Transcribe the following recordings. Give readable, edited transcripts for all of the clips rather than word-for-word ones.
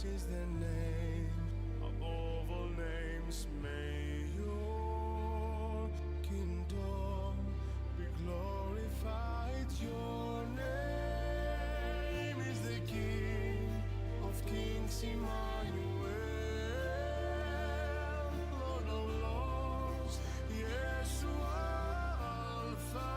is the name above all names. May your kingdom be glorified. Your name is the King of Kings, Emmanuel, Lord of Lords. Yes, you are Alpha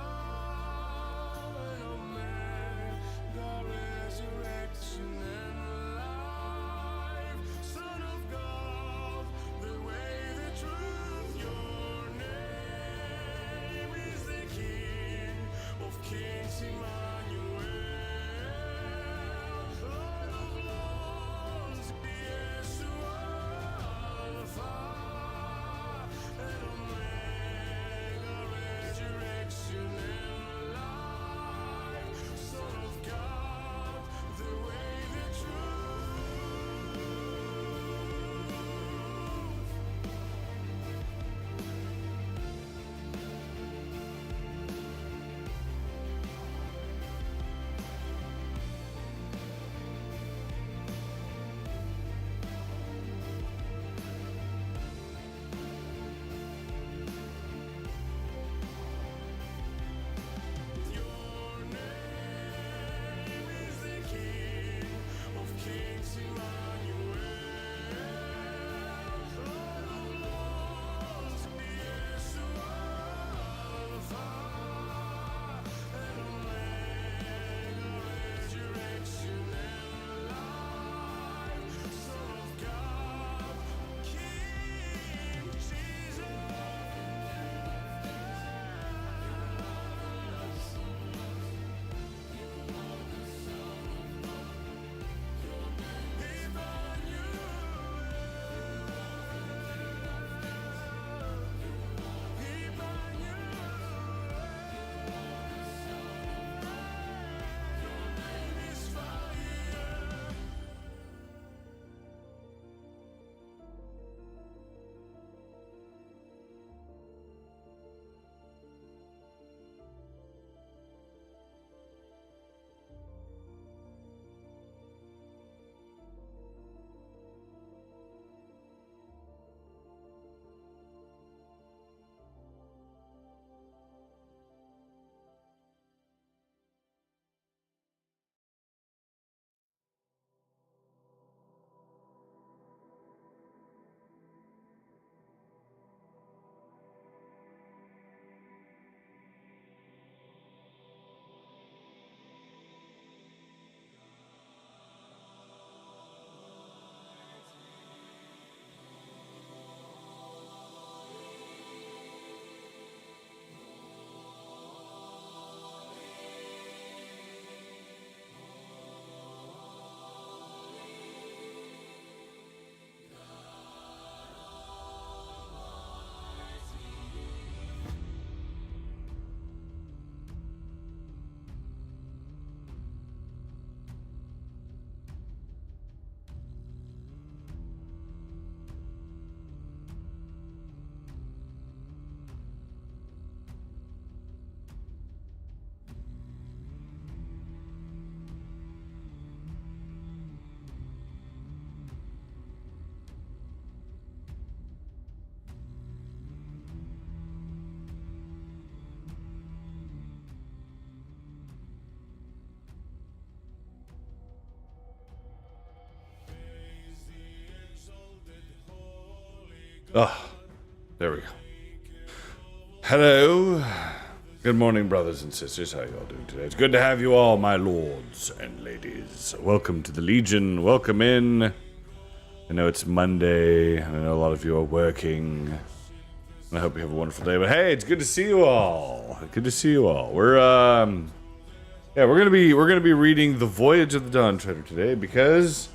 and Omega, resurrection and life, Son of God, the way, the truth. Your name is the King of Kings, Emmanuel, Lord of Lords. Yes, you are Alpha and Omega, resurrection and life, Son of God, the way, the truth. Your name is the King of Kings, Emmanuel, Lord of Lords. Yes, you are Alpha and Omega, resurrection and life, Son of God, King Jesus. Oh, there we go. Hello. Good morning, brothers and sisters. How you all doing today? It's good to have you all, my lords and ladies. Welcome to the Legion. Welcome in. I know it's Monday, and I know a lot of you are working. And I hope you have a wonderful day. But hey, it's good to see you all. Good to see you all. We're gonna be reading the Voyage of the Dawn Treader today because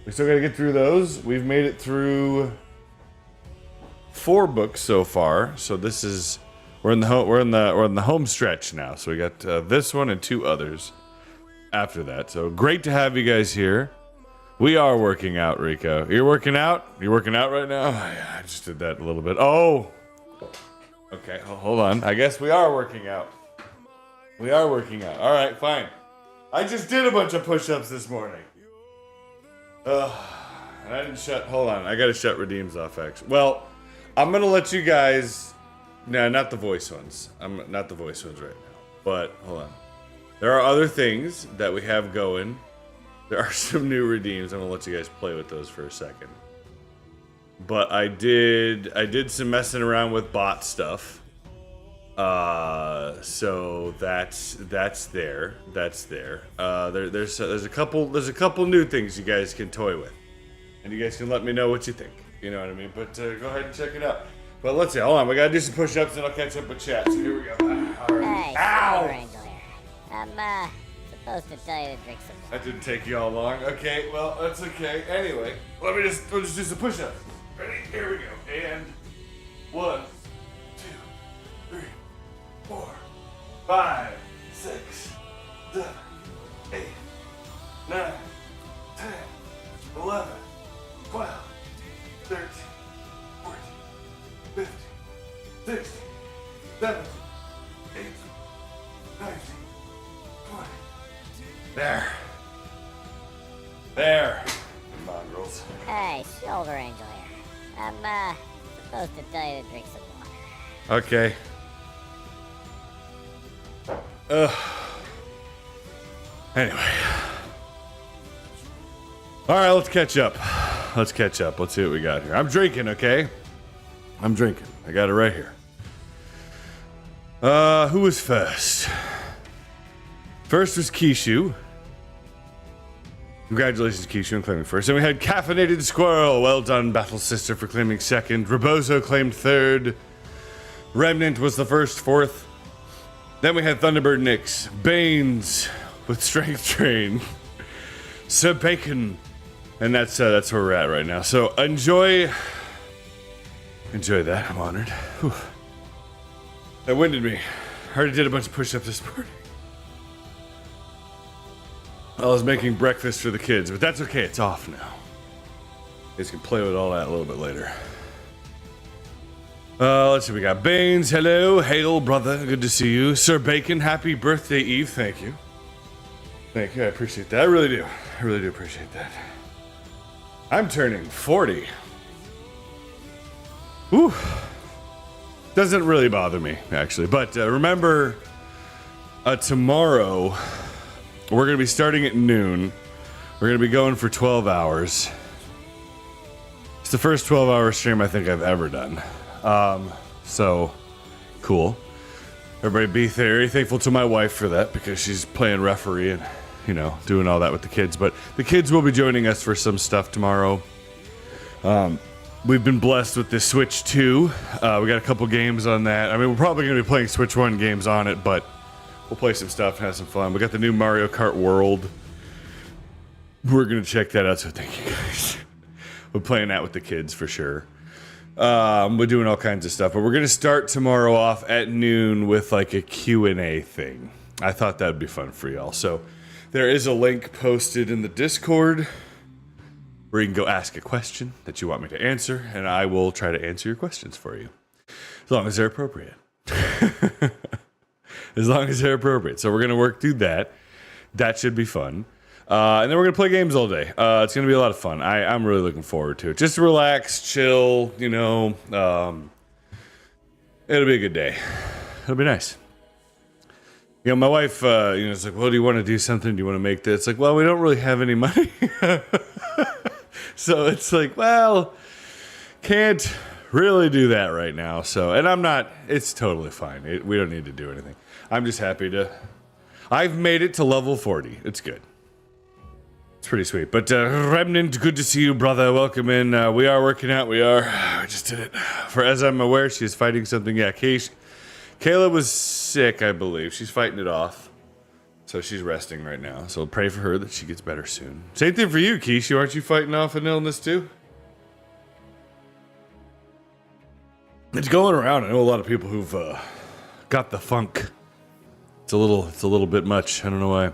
we still gotta get through those. We've made it through 4 books so far, so this is we're in the home stretch now. So we got this one and 2 others after that. So great to have you guys here. We are working out, Rico. You're working out? You're working out right now? I just did that a little bit. Oh, okay. Hold on. I guess we are working out. We are working out. All right, fine. I just did a bunch of push-ups this morning. And I didn't shut. Hold on, I gotta shut redeems off. Actually, well, I'm gonna let you guys. No, not the voice ones. I'm not the voice ones right now. But hold on. There are other things that we have going. There are some new redeems. I'm gonna let you guys play with those for a second. But I did some messing around with bot stuff. So that's there. There's a couple new things you guys can toy with, and you guys can let me know what you think. You know what I mean? But go ahead and check it out. But let's see. Hold on, we gotta do some push-ups, and I'll catch up with chat. So here we go. All right. Hey, Ow! Angel here. I'm supposed to tell you to drink some water. That didn't take you all long. Okay, well that's okay. Anyway, we'll just do some push-ups. Ready? Here we go. And 1, 2, 3, 4, 5, 6, 7, 8, 9, 10, 11, 12, 13, 14, 15, 16, 17, 18, 19, 20. There. There. Mongrels. Hey, Shoulder Angel here. I'm supposed to tell you to drink some water. Okay. Anyway. Alright, let's catch up. Let's see what we got here. I'm drinking, okay? I'm drinking. I got it right here. Who was first? First was Kishu. Congratulations, Kishu, on claiming first. Then we had Caffeinated Squirrel. Well done, Battle Sister, for claiming second. Rebozo claimed third. Remnant was the first, fourth. Then we had Thunderbird Nix. Baines with Strength Train. Sir Bacon. And that's where we're at right now. So enjoy that. I'm honored. Whew. That winded me. I already did a bunch of push-ups this morning. I was making breakfast for the kids, but that's okay. It's off now. You guys can play with all that a little bit later. Let's see. We got Baines. Hello. Hail, brother. Good to see you. Sir Bacon, happy birthday, Eve. Thank you. Thank you. I appreciate that. I really do. I really do appreciate that. I'm turning 40. Whew. Doesn't really bother me, actually. But remember, tomorrow, we're going to be starting at noon. We're going to be going for 12 hours. It's the first 12-hour stream I think I've ever done. So, cool. Everybody be very thankful to my wife for that, because she's playing referee and, you know, doing all that with the kids. But the kids will be joining us for some stuff tomorrow. We've been blessed with this Switch 2. We got a couple games on that. I mean, we're probably going to be playing Switch 1 games on it, but we'll play some stuff and have some fun. We got the new Mario Kart World. We're going to check that out, so thank you guys. We're playing that with the kids for sure. We're doing all kinds of stuff, but we're going to start tomorrow off at noon with like a Q&A thing. I thought that would be fun for y'all. So there is a link posted in the Discord where you can go ask a question that you want me to answer, and I will try to answer your questions for you. As long as they're appropriate. As long as they're appropriate. So we're going to work through that. That should be fun. And then we're going to play games all day. It's going to be a lot of fun. I'm really looking forward to it. Just relax, chill, you know. It'll be a good day. It'll be nice. You know, my wife, is like, well, do you want to do something? Do you want to make this? It's like, well, we don't really have any money. So it's like, well, can't really do that right now. So, and I'm not, it's totally fine. We don't need to do anything. I'm just happy I've made it to level 40. It's good. It's pretty sweet. But Remnant, good to see you, brother. Welcome in. We are working out. We just did it. For as I'm aware, she is fighting something. Yeah, Kayla was sick, I believe. She's fighting it off. So she's resting right now. So pray for her that she gets better soon. Same thing for you, Keisha. Aren't you fighting off an illness too? It's going around. I know a lot of people who've got the funk. It's a little bit much. I don't know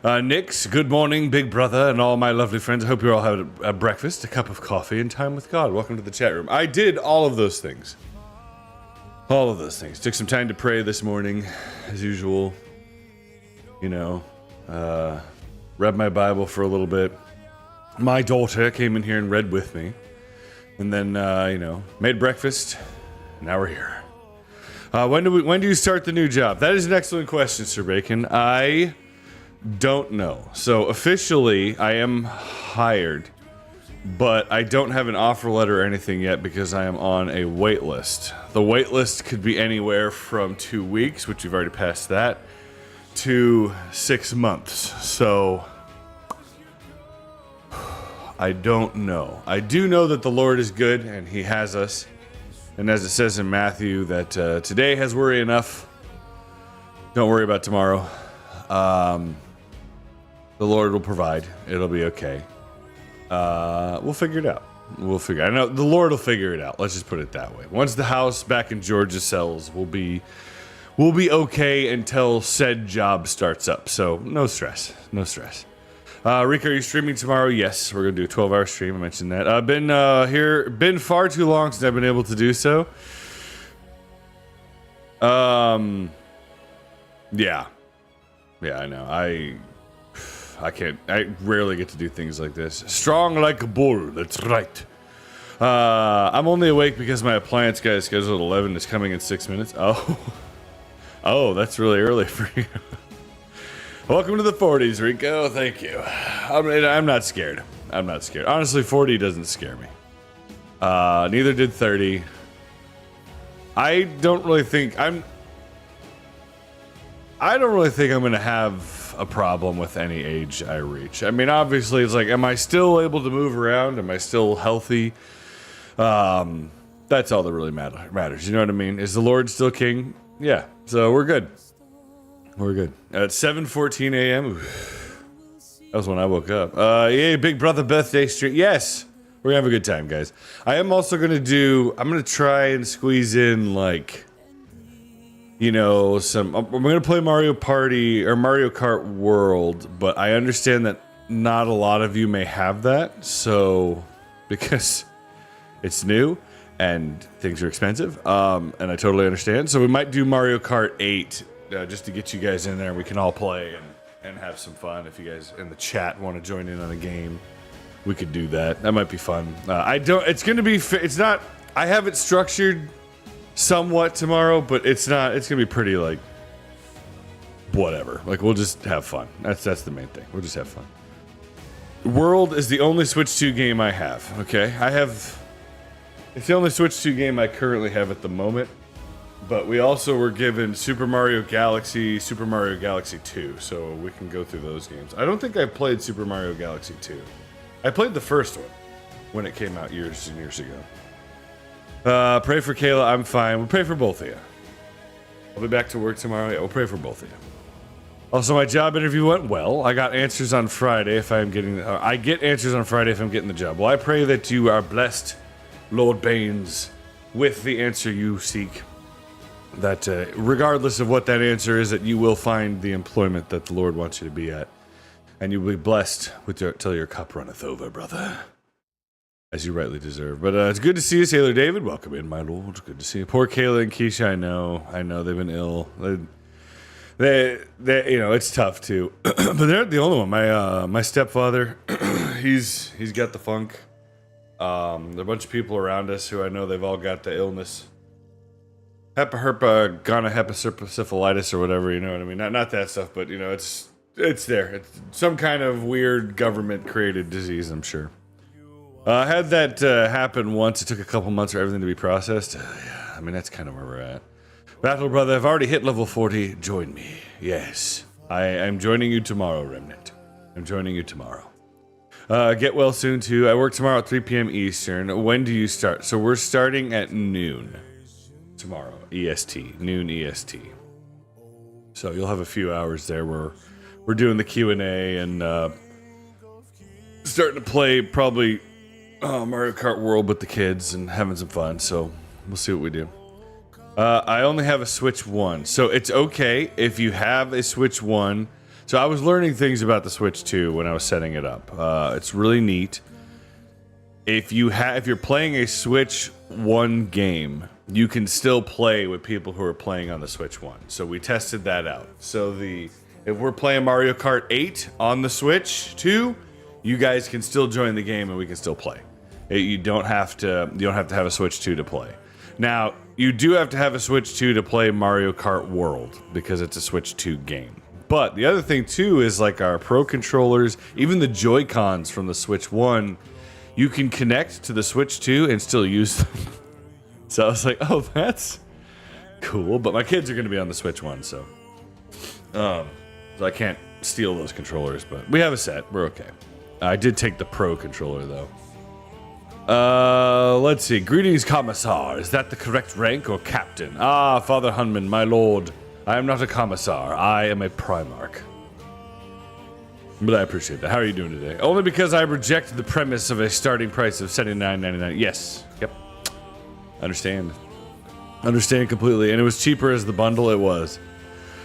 why. Nix, good morning, big brother, and all my lovely friends. I hope you all had a breakfast, a cup of coffee, and time with God. Welcome to the chat room. I did all of those things. All of those things. Took some time to pray this morning, as usual. You know, read my Bible for a little bit. My daughter came in here and read with me. And then, made breakfast. Now we're here. When do you start the new job? That is an excellent question, Sir Bacon. I don't know. So officially, I am hired, but I don't have an offer letter or anything yet because I am on a wait list. The wait list could be anywhere from 2 weeks, which we've already passed that, to 6 months. So I don't know. I do know that the Lord is good and he has us. And as it says in Matthew, that today has worry enough. Don't worry about tomorrow. The Lord will provide. It'll be okay. We'll figure it out. I know the Lord will figure it out. Let's just put it that way. Once the house back in Georgia sells, we'll be okay until said job starts up. So no stress. Rick, are you streaming tomorrow? Yes, we're gonna do a 12-hour stream. I mentioned that. I've been far too long since I've been able to do so. Yeah, I know. I rarely get to do things like this. Strong like a bull, that's right. I'm only awake because my appliance guy is scheduled at 11. It's coming in 6 minutes. Oh, that's really early for you. Welcome to the 40s, Rico. Thank you. I'm not scared. Honestly, 40 doesn't scare me. Neither did 30. I don't really think I'm going to have a problem with any age I reach. I mean, obviously, it's like, am I still able to move around? Am I still healthy? That's all that really matters. You know what I mean? Is the Lord still king? Yeah. So we're good. At 7:14 a.m. That was when I woke up. Yay, Big Brother birthday stream. Yes. We're gonna have a good time, guys. I am also I'm gonna try and squeeze in, like, I'm going to play Mario Party or Mario Kart World, but I understand that not a lot of you may have that, so, because it's new and things are expensive, and I totally understand, so we might do Mario Kart 8, just to get you guys in there, and we can all play and have some fun. If you guys in the chat want to join in on a game, we could do that. That might be fun. I have it structured somewhat tomorrow, but it's gonna be pretty, like, whatever. Like, we'll just have fun. That's the main thing. We'll just have fun. World is the only Switch 2 game I have. Okay, it's the only Switch 2 game I currently have at the moment, but we also were given Super Mario Galaxy 2, so we can go through those games. I don't think I played Super Mario Galaxy 2. I played the first one when it came out years and years ago. Pray for Kayla. I'm fine. We'll pray for both of you. I'll be back to work tomorrow. Yeah, we'll pray for both of you. Also, my job interview went well. I got answers on Friday if I'm getting... I get answers on Friday if I'm getting the job. Well, I pray that you are blessed, Lord Baines, with the answer you seek. That regardless of what that answer is, that you will find the employment that the Lord wants you to be at. And you will be blessed till your cup runneth over, brother. As you rightly deserve. But it's good to see you, Sailor David. Welcome in, my lord. Good to see you. Poor Kayla and Keisha, I know they've been ill. They it's tough too. But they're the only one. My stepfather, he's got the funk. There are a bunch of people around us who I know they've all got the illness. Gonosyphilis or whatever, you know what I mean? Not that stuff, but it's there. It's some kind of weird government created disease, I'm sure. I had that happen once. It took a couple months for everything to be processed. Yeah, I mean, that's kind of where we're at. Battle Brother, I've already hit level 40. Join me. Yes. I'm joining you tomorrow, Remnant. I'm joining you tomorrow. Get well soon, too. I work tomorrow at 3 p.m. Eastern. When do you start? So we're starting at noon. Tomorrow. EST. Noon EST. So you'll have a few hours there where we're doing the Q&A and starting to play probably... Mario Kart World with the kids and having some fun, so we'll see what we do. I only have a Switch 1, so it's okay if you have a Switch 1. So I was learning things about the Switch 2 when I was setting it up. It's really neat. If you're playing a Switch 1 game, you can still play with people who are playing on the Switch 1. So we tested that out. So If we're playing Mario Kart 8 on the Switch 2, you guys can still join the game and we can still play. You don't have to have a Switch 2 to play. Now, you do have to have a Switch 2 to play Mario Kart World because it's a Switch 2 game. But the other thing too is like our Pro controllers, even the Joy-Cons from the Switch 1, you can connect to the Switch 2 and still use them. So I was like, oh, that's cool. But my kids are going to be on the Switch 1, so I can't steal those controllers. But we have a set. We're okay. I did take the Pro controller, though. Let's see. Greetings, Commissar. Is that the correct rank or Captain? Ah, Father Hunman, my lord. I am not a Commissar. I am a Primarch. But I appreciate that. How are you doing today? Only because I reject the premise of a starting price of $79.99. Yes. Yep. Understand. Understand completely. And it was cheaper as the bundle. It was.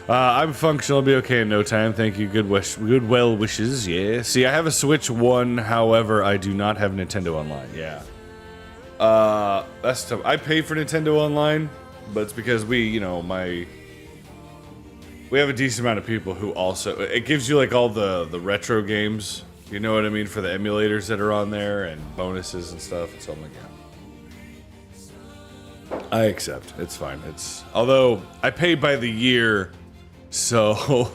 I'm functional. I'll be okay in no time. Thank you. Good well wishes. Yeah. See, I have a Switch 1. However, I do not have Nintendo Online. Yeah. That's tough. I pay for Nintendo Online, but it's because we have a decent amount of people who also... It gives you, like, all the retro games. You know what I mean? For the emulators that are on there and bonuses and stuff. And so I'm like, yeah. I accept. It's fine. Although, I pay by the year... So,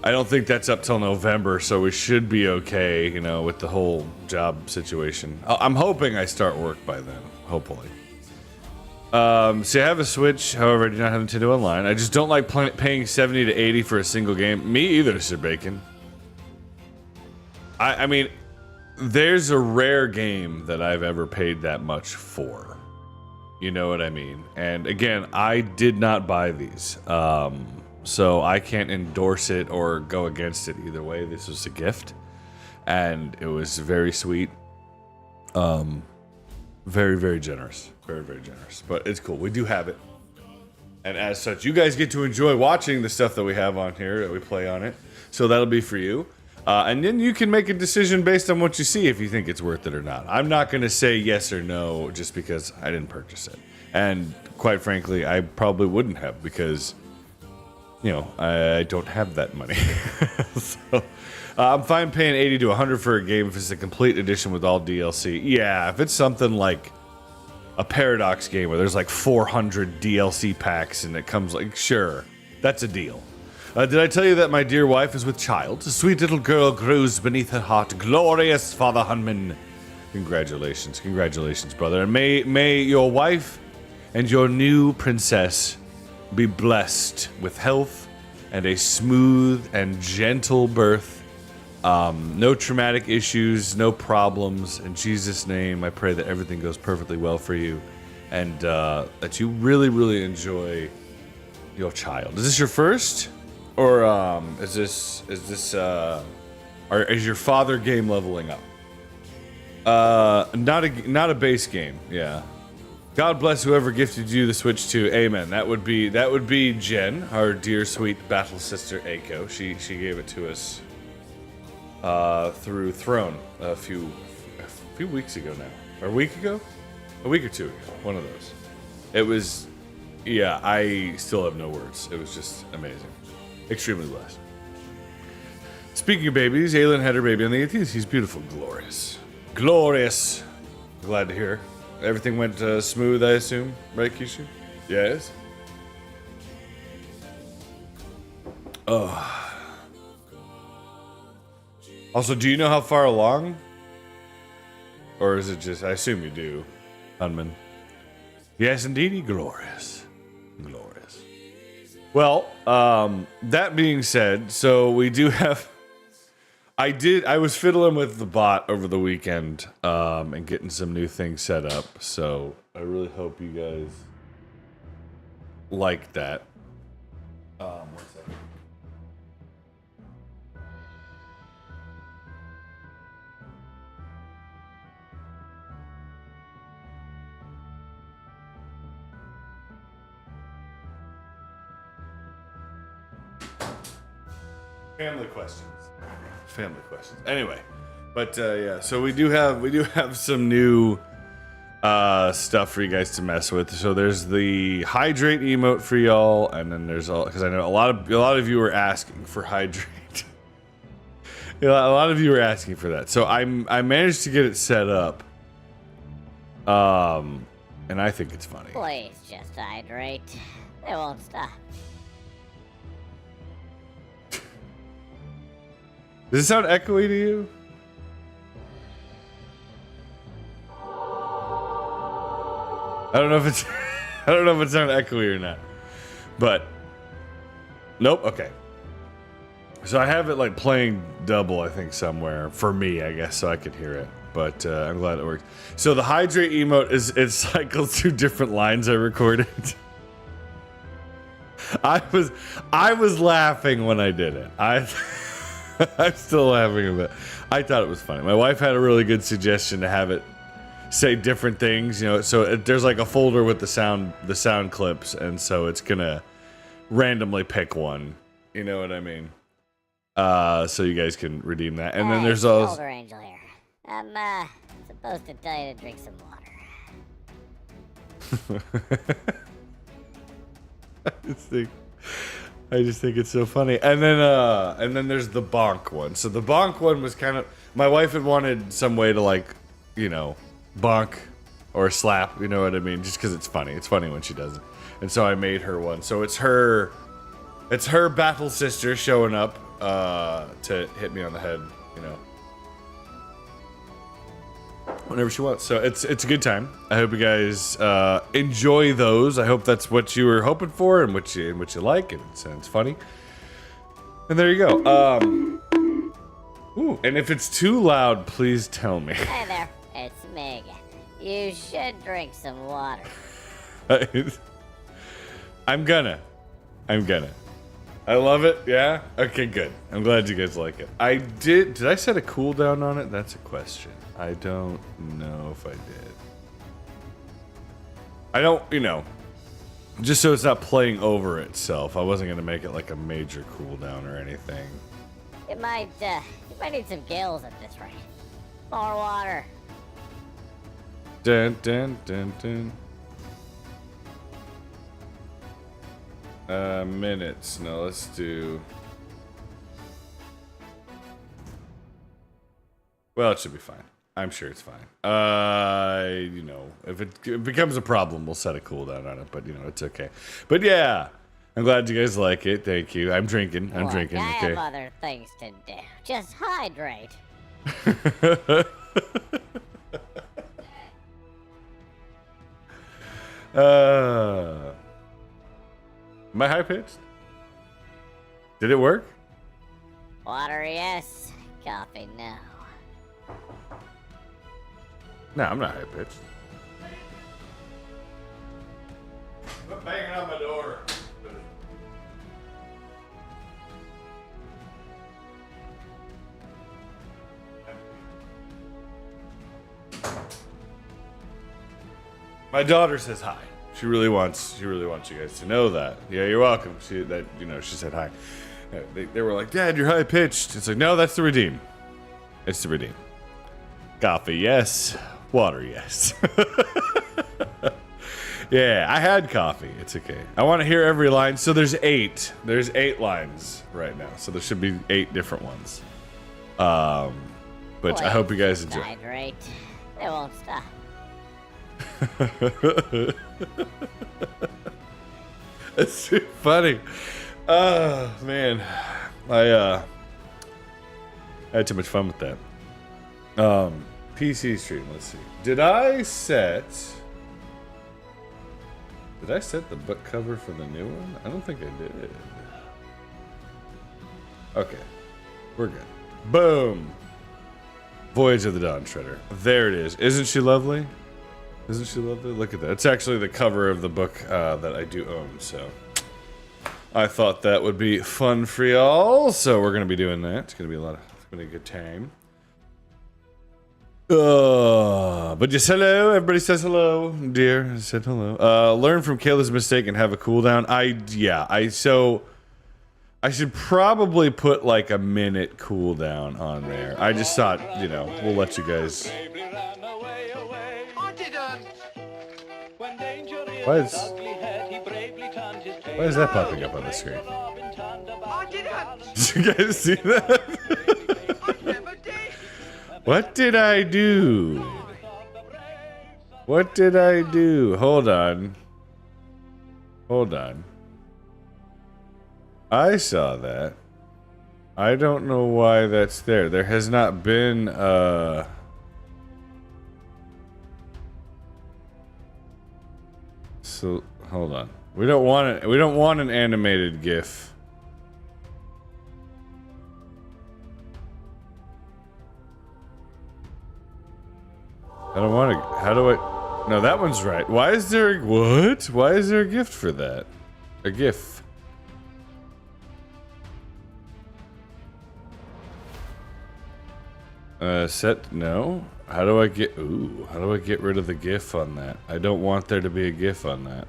I don't think that's up till November, so we should be okay, with the whole job situation. I'm hoping I start work by then, hopefully. See, I have a Switch, however, I do not have Nintendo Online. I just don't like paying $70 to $80 for a single game. Me either, Sir Bacon. I mean, there's a rare game that I've ever paid that much for. You know what I mean? And again, I did not buy these. So I can't endorse it or go against it either way. This was a gift, and it was very sweet. Very, very generous. Very, very generous. But it's cool. We do have it. And as such, you guys get to enjoy watching the stuff that we have on here, that we play on it. So that'll be for you. And then you can make a decision based on what you see if you think it's worth it or not. I'm not going to say yes or no just because I didn't purchase it. And quite frankly, I probably wouldn't have because... I don't have that money. So, I'm fine paying $80 to $100 for a game if it's a complete edition with all DLC. Yeah, if it's something like a Paradox game where there's like 400 DLC packs and it comes sure, that's a deal. Did I tell you that my dear wife is with child? A sweet little girl grows beneath her heart. Glorious, Father Hunman. Congratulations, brother. And may your wife and your new princess be blessed with health and a smooth and gentle birth. No traumatic issues, no problems. In Jesus' name, I pray that everything goes perfectly well for you and that you really, really enjoy your child. Is this your first? Or is your father game leveling up? Not a base game, yeah. God bless whoever gifted you the Switch 2. Amen. That would be Jen, our dear sweet battle sister Aiko. She gave it to us through Throne a few weeks ago now. Or a week ago? A week or two ago. One of those. It was, yeah, I still have no words. It was just amazing. Extremely blessed. Speaking of babies, Aylin had her baby on the 18th. He's beautiful. Glorious. Glorious. Glad to hear. Everything went smooth, I assume. Right, Kishu? Yes. Oh. Also, do you know how far along? Or is it just... I assume you do, Hunman. Yes, indeedy. Glorious. Glorious. Well, that being said, so we do have... I was fiddling with the bot over the weekend and getting some new things set up, so I really hope you guys like that. One second. Family questions. Anyway, but yeah, so we do have some new stuff for you guys to mess with. So there's the hydrate emote for y'all, and then there's all, because I know a lot of you were asking for hydrate. A lot of you were asking for that. So I managed to get it set up. And I think it's funny. Please just hydrate. They won't stop. Does it sound echoey to you? I don't know if it's I don't know if it sounds echoey or not. But nope, okay. So I have it like playing double, I think, somewhere for me, I guess, so I could hear it. But I'm glad it worked. So the hydrate emote it cycles through different lines I recorded. I was laughing when I did it. I'm still laughing a bit. I thought it was funny. My wife had a really good suggestion to have it say different things, you know. So there's like a folder with the sound clips, and so it's gonna randomly pick one. You know what I mean? So you guys can redeem that. And then there's all. Older Angel here. I'm supposed to tell you to drink some water. I just think it's so funny. And then there's the bonk one. So the bonk one was kind of, my wife had wanted some way to, like, you know, bonk or slap, you know what I mean? Just because it's funny. It's funny when she does it. And so I made her one. So it's her battle sister showing up to hit me on the head, you know, whenever she wants. So it's a good time. I hope you guys enjoy those. I hope that's what you were hoping for and what you like, and it's funny. And there you go. Ooh, and if it's too loud, please tell me. Hey there, it's me again. You should drink some water. I'm gonna. I love it. Yeah. Okay. Good. I'm glad you guys like it. Did I set a cooldown on it? That's a question. I don't know if I did. I don't. You know, just so it's not playing over itself. I wasn't gonna make it like a major cooldown or anything. You might need some gills at this rate. More water. Dun dun dun dun. Minutes. No, let's do. Well, it should be fine. I'm sure it's fine. You know, if it becomes a problem, we'll set a cooldown on it. But you know, it's okay. But yeah, I'm glad you guys like it. Thank you. I'm drinking. Look, drinking. I Okay. have other things to do. Just hydrate. Am I high pitched? Did it work? Water, yes. Coffee, no. No, I'm not high pitched. Quit banging on my door. My daughter says hi. She really wants you guys to know that. Yeah, you're welcome. She said hi. They were like, Dad, you're high pitched. It's like, no, that's the redeem. It's the redeem. Coffee, yes. Water, yes. Yeah, I had coffee. It's okay. I want to hear every line. So there's 8. There's 8 lines right now. So there should be 8 different ones. But I hope you guys enjoy. Hydrate. They won't stop. It's too funny. Oh man, I had too much fun with that. PC stream. Let's see. Did I set the book cover for the new one? I don't think I did. Okay, we're good. Boom. Voyage of the Dawn Treader. There it is. Isn't she lovely? Isn't she lovely? Look at that. It's actually the cover of the book that I do own, so I thought that would be fun for y'all. So we're gonna be doing that. It's gonna be a good time. But just hello. Everybody says hello, dear. I said hello. Learn from Kayla's mistake and have a cooldown. I should probably put like a minute cooldown on there. I just thought, you know, we'll let you guys. I didn't. Why is that popping up on the screen? I didn't. Did you guys see that? I never did. What did I do? What did I do? Hold on. Hold on. I saw that. I don't know why that's there. There has not been So hold on. We don't want it. We don't want an animated GIF. I don't want to. How do I? No, that one's right. Why is there? What? Why is there a gift for that? A GIF. Set no. How do I get? Ooh, how do I get rid of the GIF on that? I don't want there to be a GIF on that.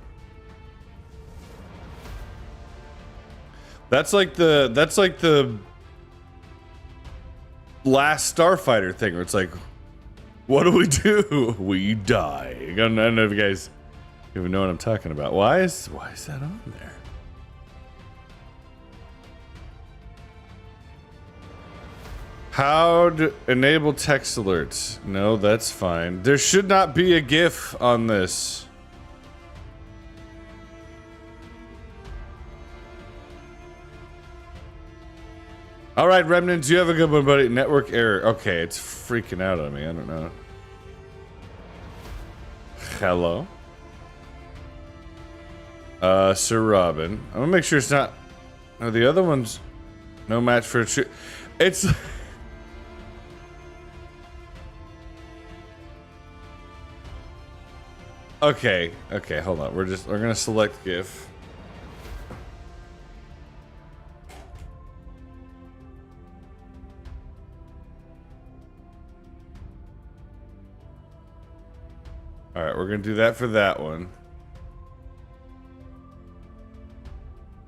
That's like the last Starfighter thing where it's like, what do? We die. I don't know if you guys even know what I'm talking about. Why is that on there? How to enable text alerts? No, that's fine. There should not be a GIF on this. All right, Remnants, you have a good one, buddy. Network error. Okay, it's freaking out on me. I don't know. Hello. Sir Robin. I'm gonna make sure it's not. No, the other one's no match for a true. It's. Okay, hold on. We're gonna select GIF. Alright, we're gonna do that for that one.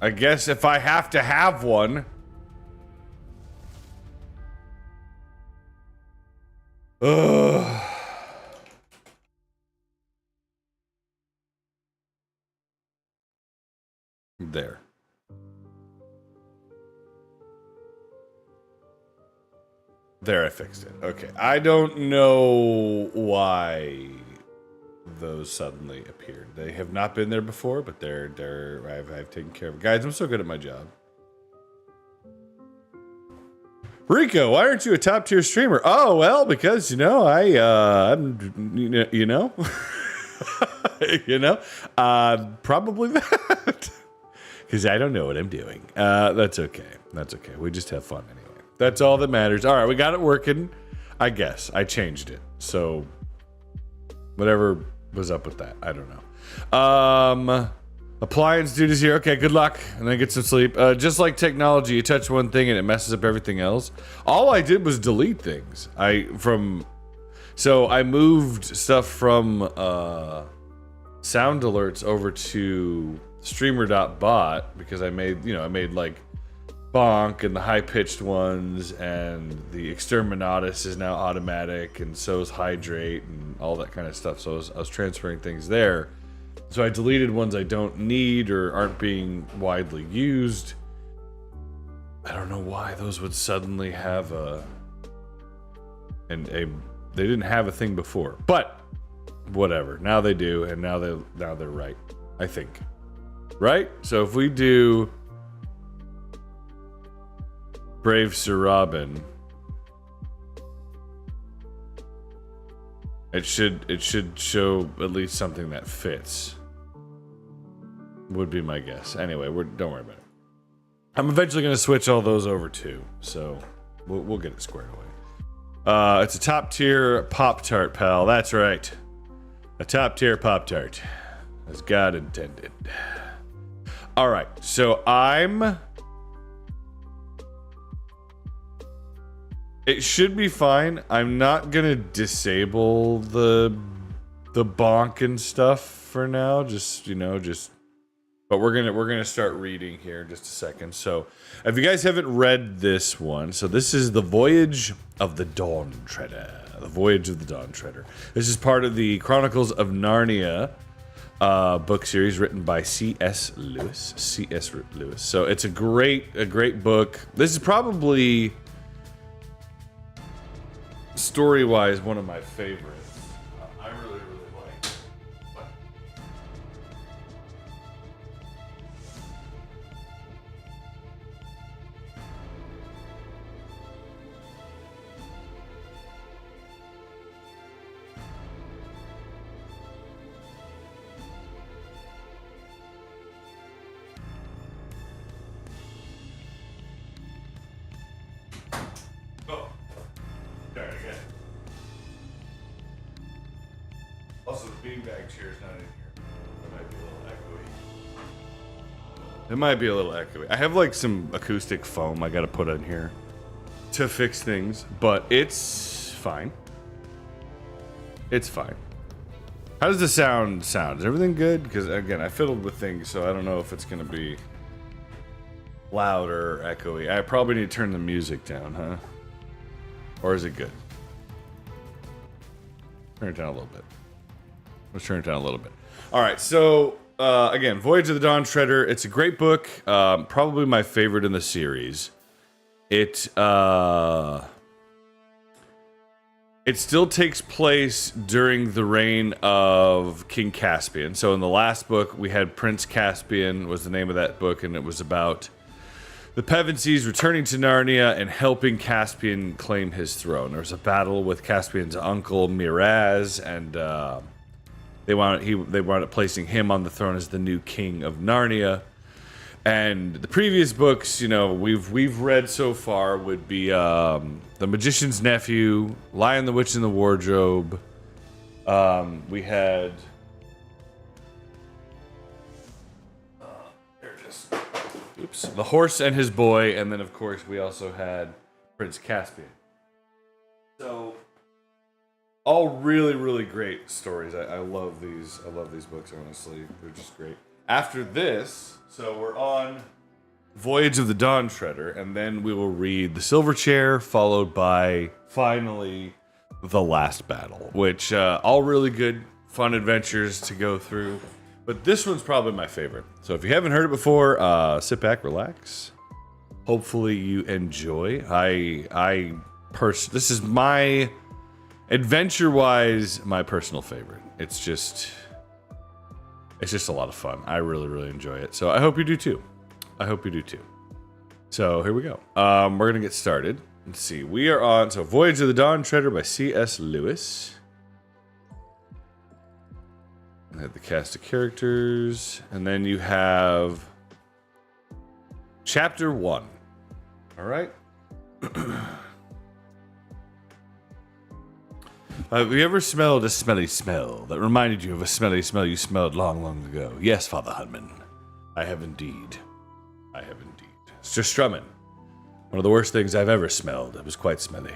I guess if I have to have one. Ugh. There. There, I fixed it. Okay. I don't know why those suddenly appeared. They have not been there before, but I've taken care of it. Guys, I'm so good at my job. Rico, why aren't you a top tier streamer? Oh, well, because, you know, I'm, you know, probably that. Because I don't know what I'm doing. That's okay. That's okay. We just have fun anyway. That's all that matters. All right, we got it working. I guess. I changed it. So, whatever was up with that. I don't know. Appliance dude is here. Okay, good luck. And then get some sleep. Just like technology, you touch one thing and it messes up everything else. All I did was delete things. So I moved stuff from sound alerts over to streamer.bot because I made like bonk and the high-pitched ones, and the exterminatus is now automatic, and so is hydrate and all that kind of stuff. So I was transferring things there. So I deleted ones I don't need or aren't being widely used. I don't know why those would suddenly have they didn't have a thing before, but whatever. Now they do, and now they're right. I think. Right? So if we do Brave Sir Robin, it should show at least something that fits. Would be my guess. Anyway, don't worry about it. I'm eventually going to switch all those over too, so we'll get it squared away. It's a top tier Pop-Tart, pal. That's right. A top tier Pop-Tart, as God intended. All right, so it should be fine. I'm not gonna disable the bonk and stuff for now. But we're gonna start reading here in just a second. So, if you guys haven't read this one, so this is the Voyage of the Dawn Treader. The Voyage of the Dawn Treader. This is part of the Chronicles of Narnia book series written by C.S. Lewis. C.S. Lewis. So it's a great book. This is probably, story-wise, one of my favorites. I really like it. What? Oh, there again. Also, the beanbag chair is not in here. It might be a little echoey. It might be a little echoey. I have like some acoustic foam I gotta put in here to fix things, but it's fine. It's fine. How does the sound? Is everything good? Because again, I fiddled with things, so I don't know if it's gonna be loud or echoey. I probably need to turn the music down, huh? Or is it good? Turn it down a little bit. Let's turn it down a little bit. All right, so again, Voyage of the Dawn Treader. It's a great book. Probably my favorite in the series. It still takes place during the reign of King Caspian. So in the last book, we had Prince Caspian was the name of that book, and it was about the Pevensies returning to Narnia and helping Caspian claim his throne. There was a battle with Caspian's uncle Miraz, and they wound up placing him on the throne as the new king of Narnia. And the previous books, you know, we've read so far would be The Magician's Nephew, Lion, the Witch, and the Wardrobe. We had oops, The Horse and His Boy, and then of course we also had Prince Caspian. So all really great stories. I love these. I love these books. Honestly, they're just great. After this, so we're on Voyage of the Dawn Treader, and then we will read The Silver Chair, followed by finally The Last Battle, which all really good, fun adventures to go through. But this one's probably my favorite. So if you haven't heard it before, sit back, relax. Hopefully you enjoy. This is my adventure-wise my personal favorite. It's just a lot of fun. I really enjoy it. So I hope you do too. So here we go. We're gonna get started. Let's see. We are on Voyage of the Dawn Treader by C.S. Lewis. I have the cast of characters, and then you have Chapter 1. All right. Have you ever smelled a smelly smell that reminded you of a smelly smell you smelled long ago? Yes, Father Hudman. I have indeed. It's just strumming. One of the worst things I've ever smelled. It was quite smelly.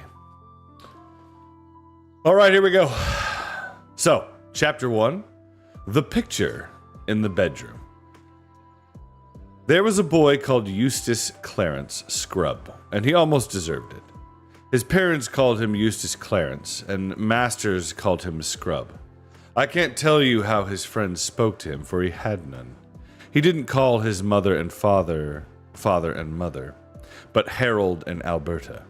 All right, here we go. So, Chapter 1. The Picture in the Bedroom. There was a boy called Eustace Clarence Scrubb, and he almost deserved it. His parents called him Eustace Clarence, and masters called him Scrubb. I can't tell you how his friends spoke to him, for he had none. He didn't call his mother and father and mother, but Harold and Alberta.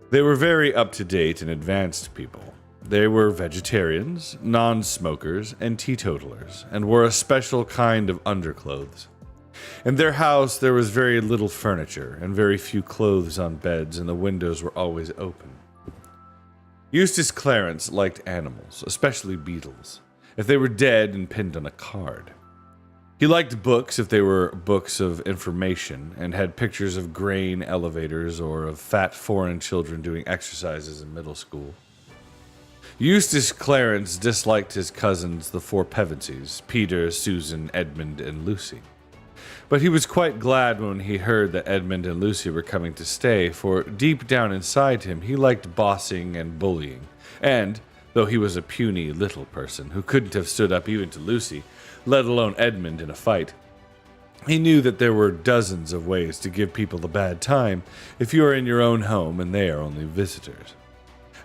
They were very up-to-date and advanced people. They were vegetarians, non-smokers, and teetotalers, and wore a special kind of underclothes. In their house there was very little furniture, and very few clothes on beds, and the windows were always open. Eustace Clarence liked animals, especially beetles, if they were dead and pinned on a card. He liked books if they were books of information, and had pictures of grain elevators or of fat foreign children doing exercises in middle school. Eustace Clarence disliked his cousins, the four Pevensies, Peter, Susan, Edmund, and Lucy. But he was quite glad when he heard that Edmund and Lucy were coming to stay, for deep down inside him he liked bossing and bullying, and, though he was a puny little person who couldn't have stood up even to Lucy, let alone Edmund in a fight, he knew that there were dozens of ways to give people a bad time if you are in your own home and they are only visitors.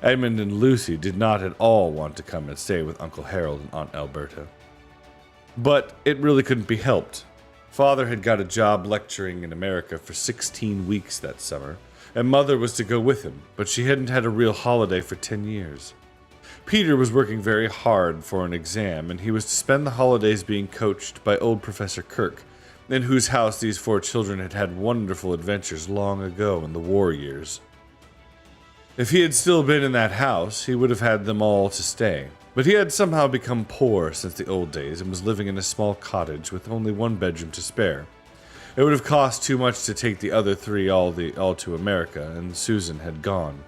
Edmund and Lucy did not at all want to come and stay with Uncle Harold and Aunt Alberta. But it really couldn't be helped. Father had got a job lecturing in America for 16 weeks that summer, and Mother was to go with him, but she hadn't had a real holiday for 10 years. Peter was working very hard for an exam, and he was to spend the holidays being coached by old Professor Kirk, in whose house these 4 children had had wonderful adventures long ago in the war years. If he had still been in that house, he would have had them all to stay. But he had somehow become poor since the old days and was living in a small cottage with only 1 bedroom to spare. It would have cost too much to take the other 3 all to America, and Susan had gone.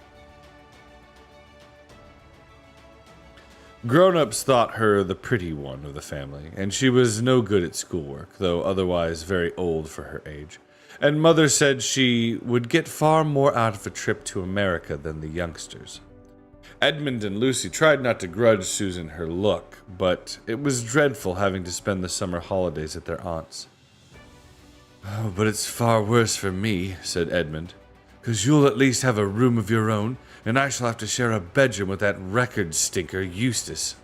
Grown-ups thought her the pretty one of the family, and she was no good at schoolwork, though otherwise very old for her age. And Mother said she would get far more out of a trip to America than the youngsters. Edmund and Lucy tried not to grudge Susan her look, but it was dreadful having to spend the summer holidays at their aunt's. "Oh, but it's far worse for me," said Edmund, "'cause you'll at least have a room of your own, and I shall have to share a bedroom with that record stinker, Eustace."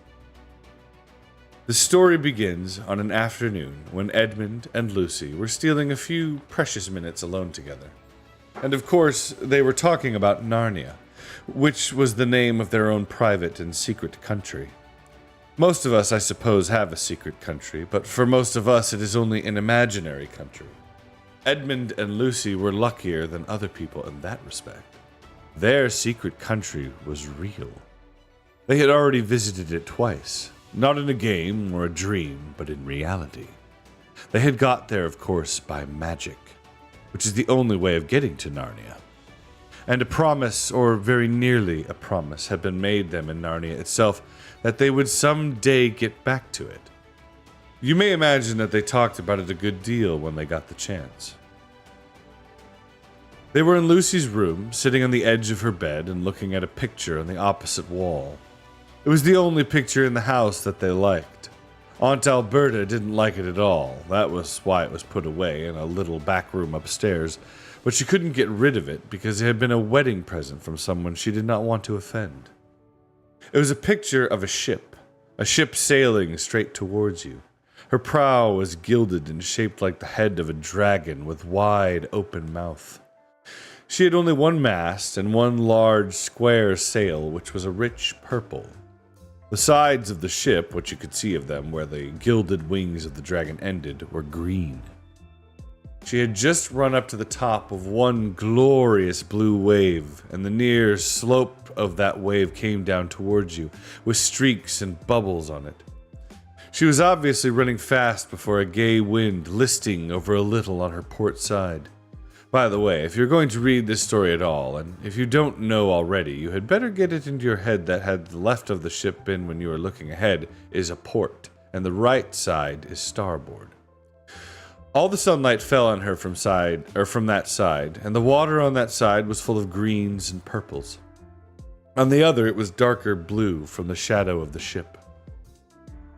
The story begins on an afternoon when Edmund and Lucy were stealing a few precious minutes alone together. And of course, they were talking about Narnia, which was the name of their own private and secret country. Most of us, I suppose, have a secret country, but for most of us it is only an imaginary country. Edmund and Lucy were luckier than other people in that respect. Their secret country was real. They had already visited it twice, not in a game or a dream, but in reality. They had got there, of course, by magic, which is the only way of getting to Narnia. And a promise, or very nearly a promise, had been made them in Narnia itself that they would someday get back to it. You may imagine that they talked about it a good deal when they got the chance. They were in Lucy's room, sitting on the edge of her bed and looking at a picture on the opposite wall. It was the only picture in the house that they liked. Aunt Alberta didn't like it at all. That was why it was put away in a little back room upstairs, but she couldn't get rid of it because it had been a wedding present from someone she did not want to offend. It was a picture of a ship sailing straight towards you. Her prow was gilded and shaped like the head of a dragon with wide open mouth. She had only 1 mast and 1 large square sail, which was a rich purple. The sides of the ship, what you could see of them where the gilded wings of the dragon ended, were green. She had just run up to the top of 1 glorious blue wave, and the near slope of that wave came down towards you, with streaks and bubbles on it. She was obviously running fast before a gay wind listing over a little on her port side. By the way, if you're going to read this story at all, and if you don't know already, you had better get it into your head that had the left of the ship been when you were looking ahead is a port, and the right side is starboard. All the sunlight fell on her from that side, and the water on that side was full of greens and purples. On the other, it was darker blue from the shadow of the ship.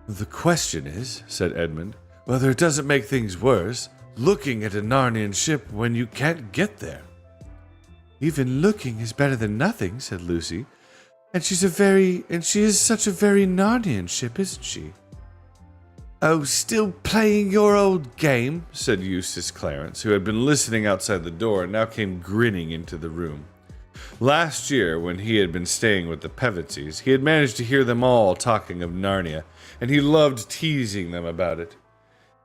"The question is," said Edmund, "whether it doesn't make things worse, looking at a Narnian ship when you can't get there." "Even looking is better than nothing," said Lucy. And she is such a very Narnian ship, isn't she?" "Oh, still playing your old game?" said Eustace Clarence, who had been listening outside the door and now came grinning into the room. Last year, when he had been staying with the Pevetses, he had managed to hear them all talking of Narnia, and he loved teasing them about it.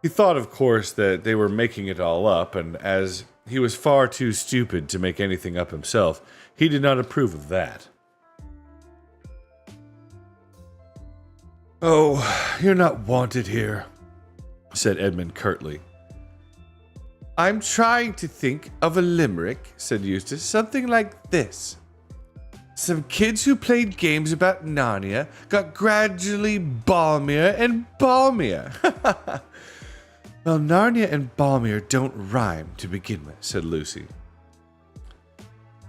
He thought, of course, that they were making it all up, and as he was far too stupid to make anything up himself, he did not approve of that. "Oh, you're not wanted here," said Edmund curtly. "I'm trying to think of a limerick," said Eustace, "something like this. Some kids who played games about Narnia got gradually balmier and balmier." "Well, Narnia and balmier don't rhyme to begin with," said Lucy.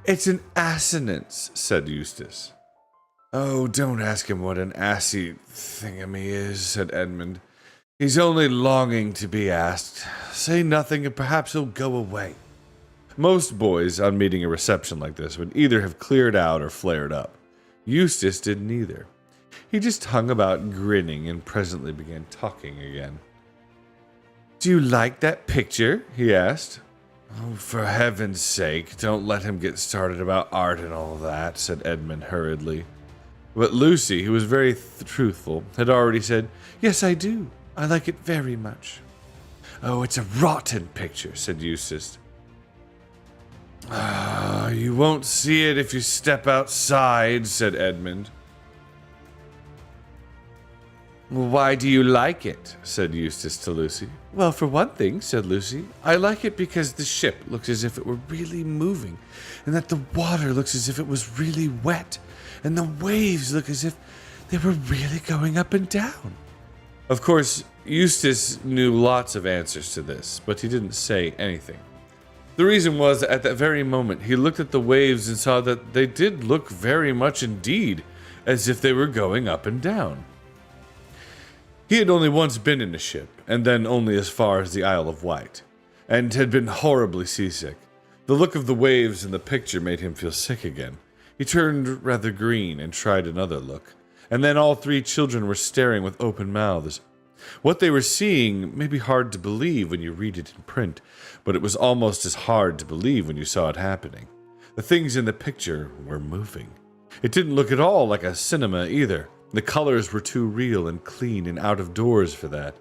"It's an assonance," said Eustace. "Oh, don't ask him what an assy thingamy is," said Edmund. "He's only longing to be asked. Say nothing and perhaps he'll go away." Most boys, on meeting a reception like this, would either have cleared out or flared up. Eustace did neither. He just hung about grinning and presently began talking again. "Do you like that picture?" he asked. "Oh, for heaven's sake, don't let him get started about art and all that," said Edmund hurriedly. But Lucy, who was very truthful, had already said, "Yes, I do. I like it very much." "Oh, it's a rotten picture," said Eustace. "You won't see it if you step outside," said Edmund. "Why do you like it?" said Eustace to Lucy. "Well, for one thing," said Lucy, "I like it because the ship looks as if it were really moving, and that the water looks as if it was really wet, and the waves look as if they were really going up and down." Of course, Eustace knew lots of answers to this, but he didn't say anything. The reason was that at that very moment he looked at the waves and saw that they did look very much indeed as if they were going up and down. He had only once been in a ship, and then only as far as the Isle of Wight, and had been horribly seasick. The look of the waves in the picture made him feel sick again. He turned rather green and tried another look, and then all three children were staring with open mouths. What they were seeing may be hard to believe when you read it in print, but it was almost as hard to believe when you saw it happening. The things in the picture were moving. It didn't look at all like a cinema either. The colors were too real and clean and out of doors for that.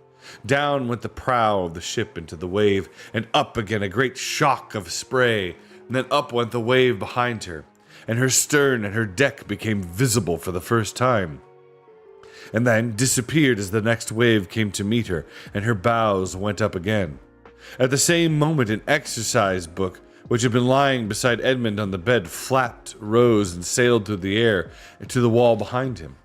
Down went the prow of the ship into the wave, and up again a great shock of spray, and then up went the wave behind her, and her stern and her deck became visible for the first time, and then disappeared as the next wave came to meet her, and her bows went up again. At the same moment, an exercise book, which had been lying beside Edmund on the bed, flapped, rose, and sailed through the air to the wall behind him.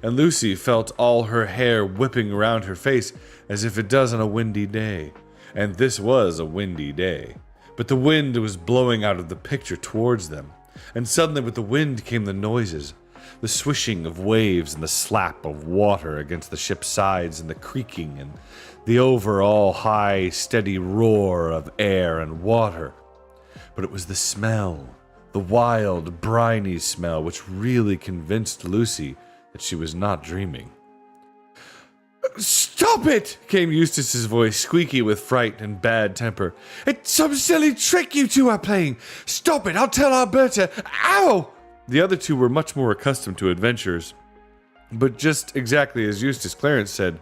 And Lucy felt all her hair whipping around her face as if it does on a windy day. And this was a windy day. But the wind was blowing out of the picture towards them. And suddenly with the wind came the noises. The swishing of waves and the slap of water against the ship's sides and the creaking and the overall high, steady roar of air and water. But it was the smell, the wild, briny smell, which really convinced Lucy that she was not dreaming. "Stop it!" came Eustace's voice, squeaky with fright and bad temper. "It's some silly trick you two are playing! Stop it! I'll tell Alberta! Ow!" The other two were much more accustomed to adventures, but just exactly as Eustace Clarence said,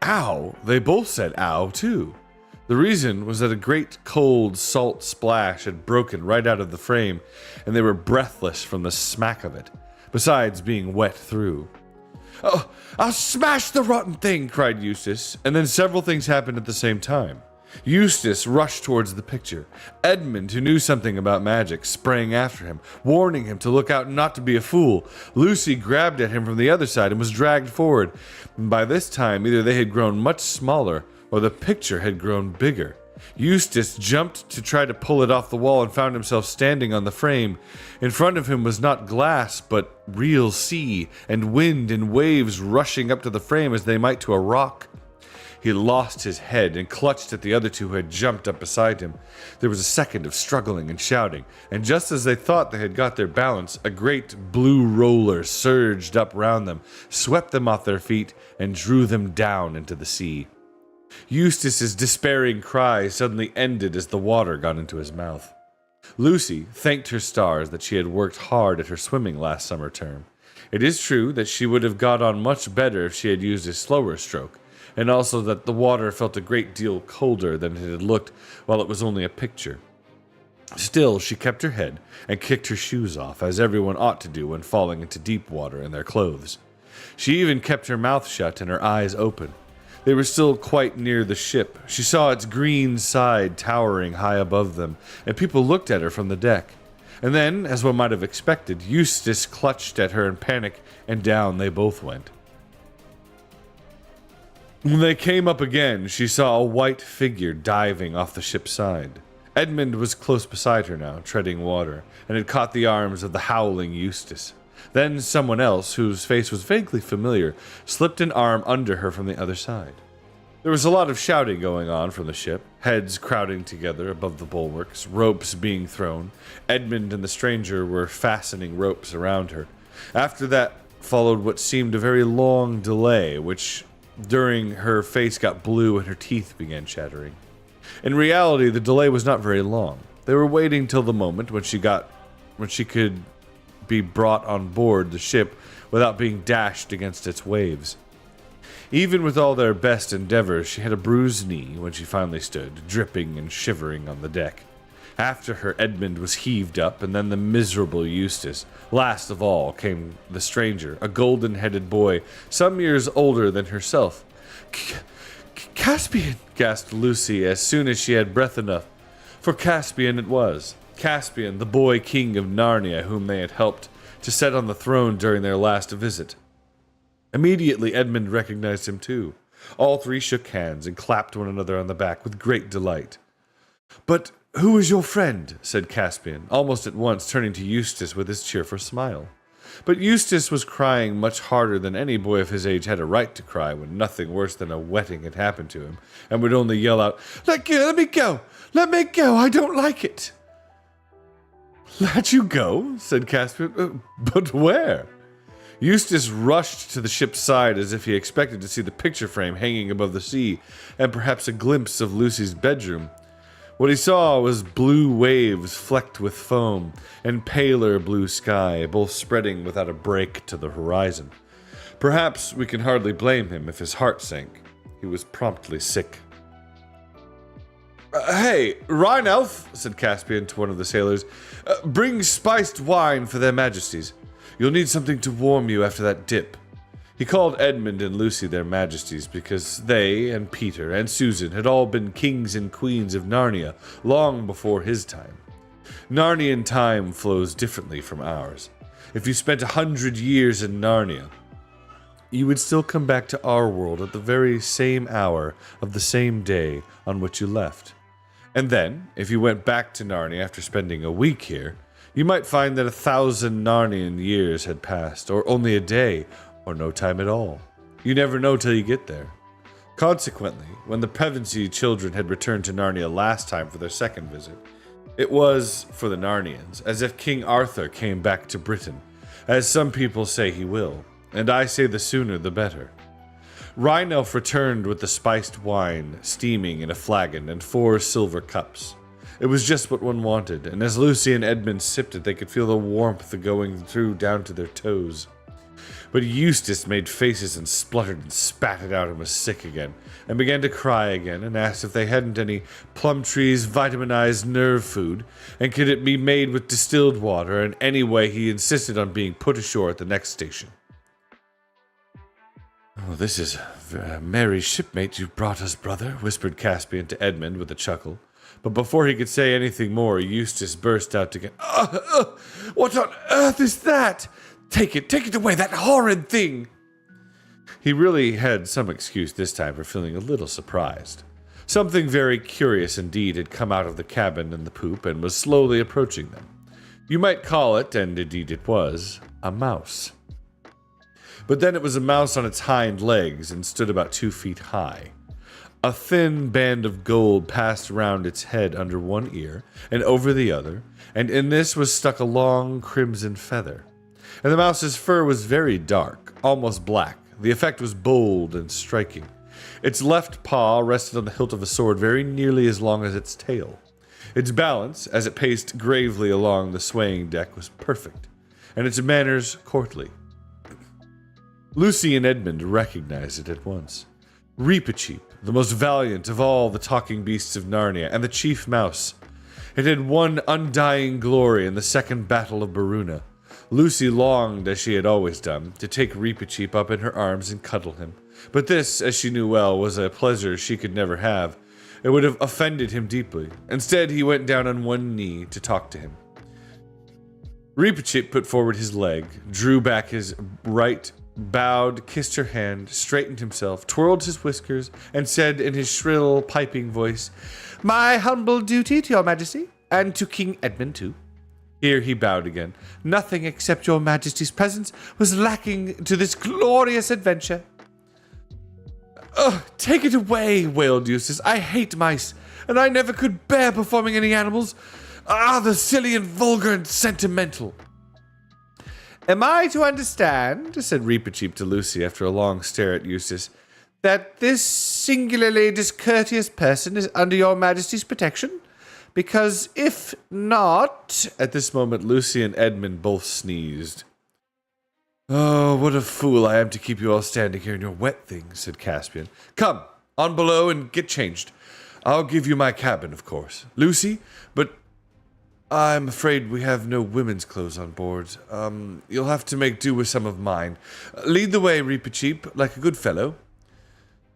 "Ow!" they both said "ow" too. The reason was that a great cold salt splash had broken right out of the frame, and they were breathless from the smack of it, besides being wet through. "Oh, I'll smash the rotten thing!" cried Eustace, and then several things happened at the same time. Eustace rushed towards the picture. Edmund, who knew something about magic, sprang after him, warning him to look out and not to be a fool. Lucy grabbed at him from the other side and was dragged forward. And by this time, either they had grown much smaller, or the picture had grown bigger. Eustace jumped to try to pull it off the wall and found himself standing on the frame. In front of him was not glass, but real sea, and wind and waves rushing up to the frame as they might to a rock. He lost his head and clutched at the other two who had jumped up beside him. There was a second of struggling and shouting, and just as they thought they had got their balance, a great blue roller surged up round them, swept them off their feet, and drew them down into the sea. Eustace's despairing cry suddenly ended as the water got into his mouth. Lucy thanked her stars that she had worked hard at her swimming last summer term. It is true that she would have got on much better if she had used a slower stroke, and also that the water felt a great deal colder than it had looked while it was only a picture. Still, she kept her head and kicked her shoes off, as everyone ought to do when falling into deep water in their clothes. She even kept her mouth shut and her eyes open. They were still quite near the ship. She saw its green side towering high above them, and people looked at her from the deck. And then, as one might have expected, Eustace clutched at her in panic, and down they both went. When they came up again, she saw a white figure diving off the ship's side. Edmund was close beside her now, treading water, and had caught the arms of the howling Eustace. Then someone else, whose face was vaguely familiar, slipped an arm under her from the other side. There was a lot of shouting going on from the ship, heads crowding together above the bulwarks, ropes being thrown. Edmund and the stranger were fastening ropes around her. After that followed what seemed a very long delay, which during her face got blue and her teeth began chattering. In reality, the delay was not very long. They were waiting till the moment when she could be brought on board the ship without being dashed against its waves. Even with all their best endeavors, she had a bruised knee when she finally stood, dripping and shivering on the deck. After her, Edmund was heaved up, and then the miserable Eustace. Last of all came the stranger, a golden-headed boy, some years older than herself. Caspian, gasped Lucy as soon as she had breath enough. For Caspian it was. Caspian, the boy king of Narnia, whom they had helped to set on the throne during their last visit. Immediately Edmund recognized him too. All three shook hands and clapped one another on the back with great delight. "But who is your friend?" said Caspian, almost at once turning to Eustace with his cheerful smile. But Eustace was crying much harder than any boy of his age had a right to cry when nothing worse than a wetting had happened to him, and would only yell out, Let me go! Let me go! I don't like it!" "Let you go?" said Caspian. "But where?" Eustace rushed to the ship's side as if he expected to see the picture frame hanging above the sea, and perhaps a glimpse of Lucy's bedroom. What he saw was blue waves flecked with foam, and paler blue sky, both spreading without a break to the horizon. Perhaps we can hardly blame him if his heart sank. He was promptly sick. "Hey, Rheinelf," said Caspian to one of the sailors, "bring spiced wine for their majesties. You'll need something to warm you after that dip." He called Edmund and Lucy their majesties because they and Peter and Susan had all been kings and queens of Narnia long before his time. Narnian time flows differently from ours. If you spent 100 years in Narnia, you would still come back to our world at the very same hour of the same day on which you left. And then, if you went back to Narnia after spending a week here, you might find that 1,000 Narnian years had passed, or only a day, or no time at all. You never know till you get there. Consequently, when the Pevensey children had returned to Narnia last time for their second visit, it was, for the Narnians, as if King Arthur came back to Britain, as some people say he will, and I say the sooner the better. Rheinelf returned with the spiced wine, steaming in a flagon, and 4 silver cups. It was just what one wanted, and as Lucy and Edmund sipped it, they could feel the warmth going through down to their toes. But Eustace made faces and spluttered and spat it out and was sick again, and began to cry again, and asked if they hadn't any Plumtree's vitaminized nerve food, and could it be made with distilled water, and anyway he insisted on being put ashore at the next station. "Oh, this is a merry shipmate you've brought us, brother," whispered Caspian to Edmund with a chuckle. But before he could say anything more, Eustace burst out again. What on earth is that? Take it away, that horrid thing!" He really had some excuse this time for feeling a little surprised. Something very curious indeed had come out of the cabin and the poop and was slowly approaching them. You might call it, and indeed it was, a mouse. But then it was a mouse on its hind legs and stood about 2 feet high. A thin band of gold passed round its head under one ear and over the other, and in this was stuck a long crimson feather. And the mouse's fur was very dark, almost black. The effect was bold and striking. Its left paw rested on the hilt of a sword very nearly as long as its tail. Its balance, as it paced gravely along the swaying deck, was perfect, and its manners courtly. Lucy and Edmund recognized it at once. Reepicheep, the most valiant of all the talking beasts of Narnia, and the chief mouse. It had won undying glory in the second battle of Baruna. Lucy longed, as she had always done, to take Reepicheep up in her arms and cuddle him. But this, as she knew well, was a pleasure she could never have. It would have offended him deeply. Instead, he went down on one knee to talk to him. Reepicheep put forward his leg, drew back his right, bowed, kissed her hand, straightened himself, twirled his whiskers, and said in his shrill, piping voice, "My humble duty to your majesty, and to King Edmund too." Here he bowed again. "Nothing except your majesty's presence was lacking to this glorious adventure." Take it away," wailed Eustace. "I hate mice, and I never could bear performing any animals. The silly and vulgar and sentimental." Am I to understand, said Reepicheep to Lucy after a long stare at Eustace, that this singularly discourteous person is under your majesty's protection? Because if not... At this moment, Lucy and Edmund both sneezed. Oh, what a fool I am to keep you all standing here in your wet things, said Caspian. Come, on below and get changed. I'll give you my cabin, of course. Lucy, but I'm afraid we have no women's clothes on board. You'll have to make do with some of mine. Lead the way, Reepicheep, like a good fellow.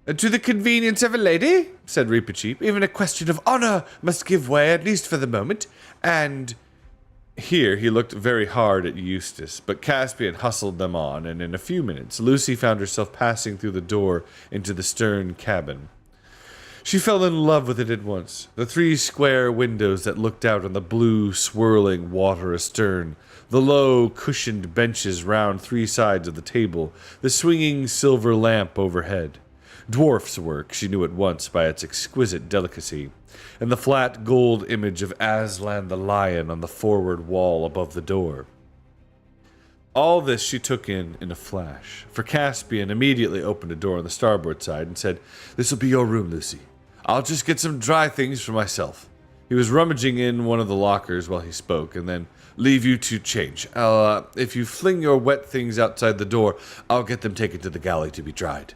To the convenience of a lady, said Reepicheep. Even a question of honor must give way, at least for the moment. And here he looked very hard at Eustace, but Caspian hustled them on, and in a few minutes Lucy found herself passing through the door into the stern cabin. She fell in love with it at once. The 3 square windows that looked out on the blue, swirling water astern, the low, cushioned benches round 3 sides of the table, the swinging silver lamp overhead. Dwarf's work, she knew at once by its exquisite delicacy, and the flat gold image of Aslan the lion on the forward wall above the door. All this she took in a flash, for Caspian immediately opened a door on the starboard side and said, "This'll be your room, Lucy. I'll just get some dry things for myself." He was rummaging in one of the lockers while he spoke, and then leave you to change. If you fling your wet things outside the door, I'll get them taken to the galley to be dried.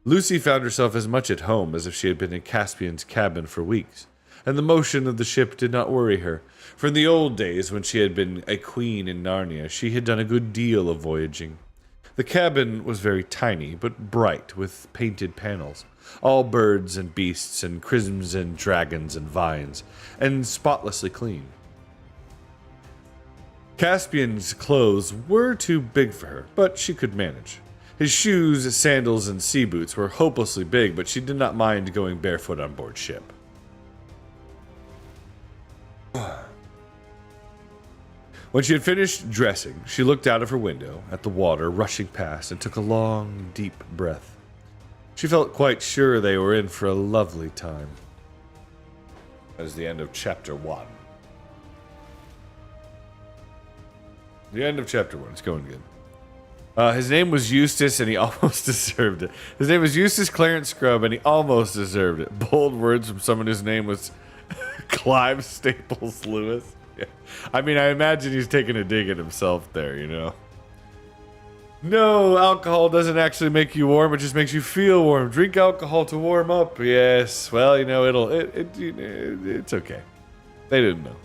Lucy found herself as much at home as if she had been in Caspian's cabin for weeks, and the motion of the ship did not worry her, for in the old days when she had been a queen in Narnia, she had done a good deal of voyaging. The cabin was very tiny, but bright, with painted panels, all birds and beasts and crimson dragons and vines, and spotlessly clean. Caspian's clothes were too big for her, but she could manage. His shoes, sandals, and sea boots were hopelessly big, but she did not mind going barefoot on board ship. When she had finished dressing, she looked out of her window at the water rushing past and took a long, deep breath. She felt quite sure they were in for a lovely time. That is the end of chapter 1. The end of chapter 1. It's going good. His name was Eustace, and he almost deserved it. His name was Eustace Clarence Scrubb, and he almost deserved it. Bold words from someone whose name was Clive Staples Lewis. Yeah. I mean, I imagine he's taking a dig at himself there, you know. No, alcohol doesn't actually make you warm, it just makes you feel warm. Drink alcohol to warm up. Yes, well, you know, it's okay. They didn't know.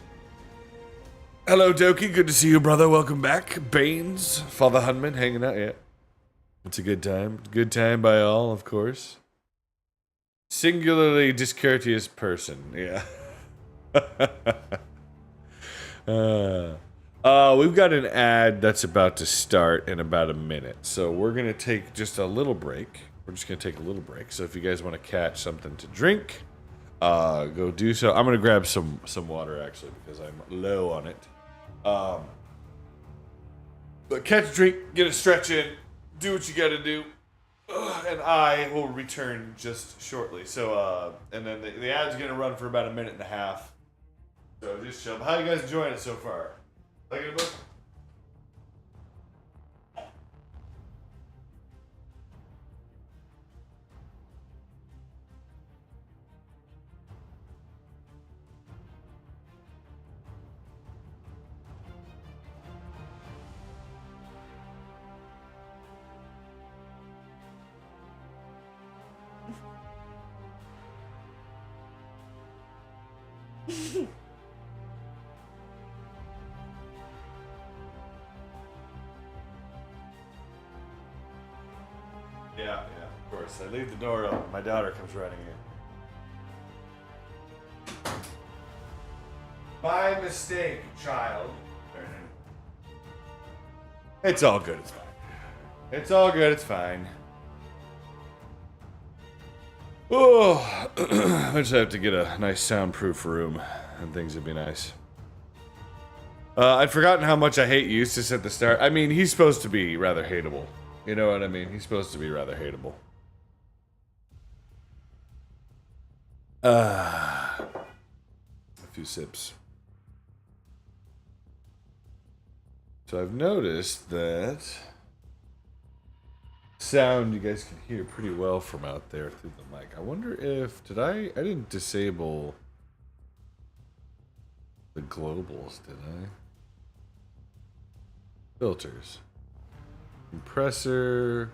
Hello, Doki. Good to see you, brother. Welcome back. Baines, Father Hunman, hanging out. Yeah, it's a good time. Good time by all, of course. Singularly discourteous person. Yeah. We've got an ad that's about to start in about a minute, so we're gonna take just a little break. We're just gonna take a little break. So if you guys want to catch something to drink, go do so. I'm gonna grab some water actually because I'm low on it. But catch a drink, get a stretch in, do what you gotta do, and I will return just shortly. So, and then the ad's gonna run for about a minute and a half. So just chill. How you guys enjoying it so far? Like it, book? Yeah, of course. I leave the door open. My daughter comes running in. My mistake, child. It's all good. It's fine. It's all good. It's fine. Oh, I just have to get a nice soundproof room, and things would be nice. I'd forgotten how much I hate Eustace at the start. I mean, he's supposed to be rather hateable. You know what I mean? He's supposed to be rather hateable. A few sips. So I've noticed that sound you guys can hear pretty well from out there through the mic. I wonder if I didn't disable the globals, did I? Filters. Compressor,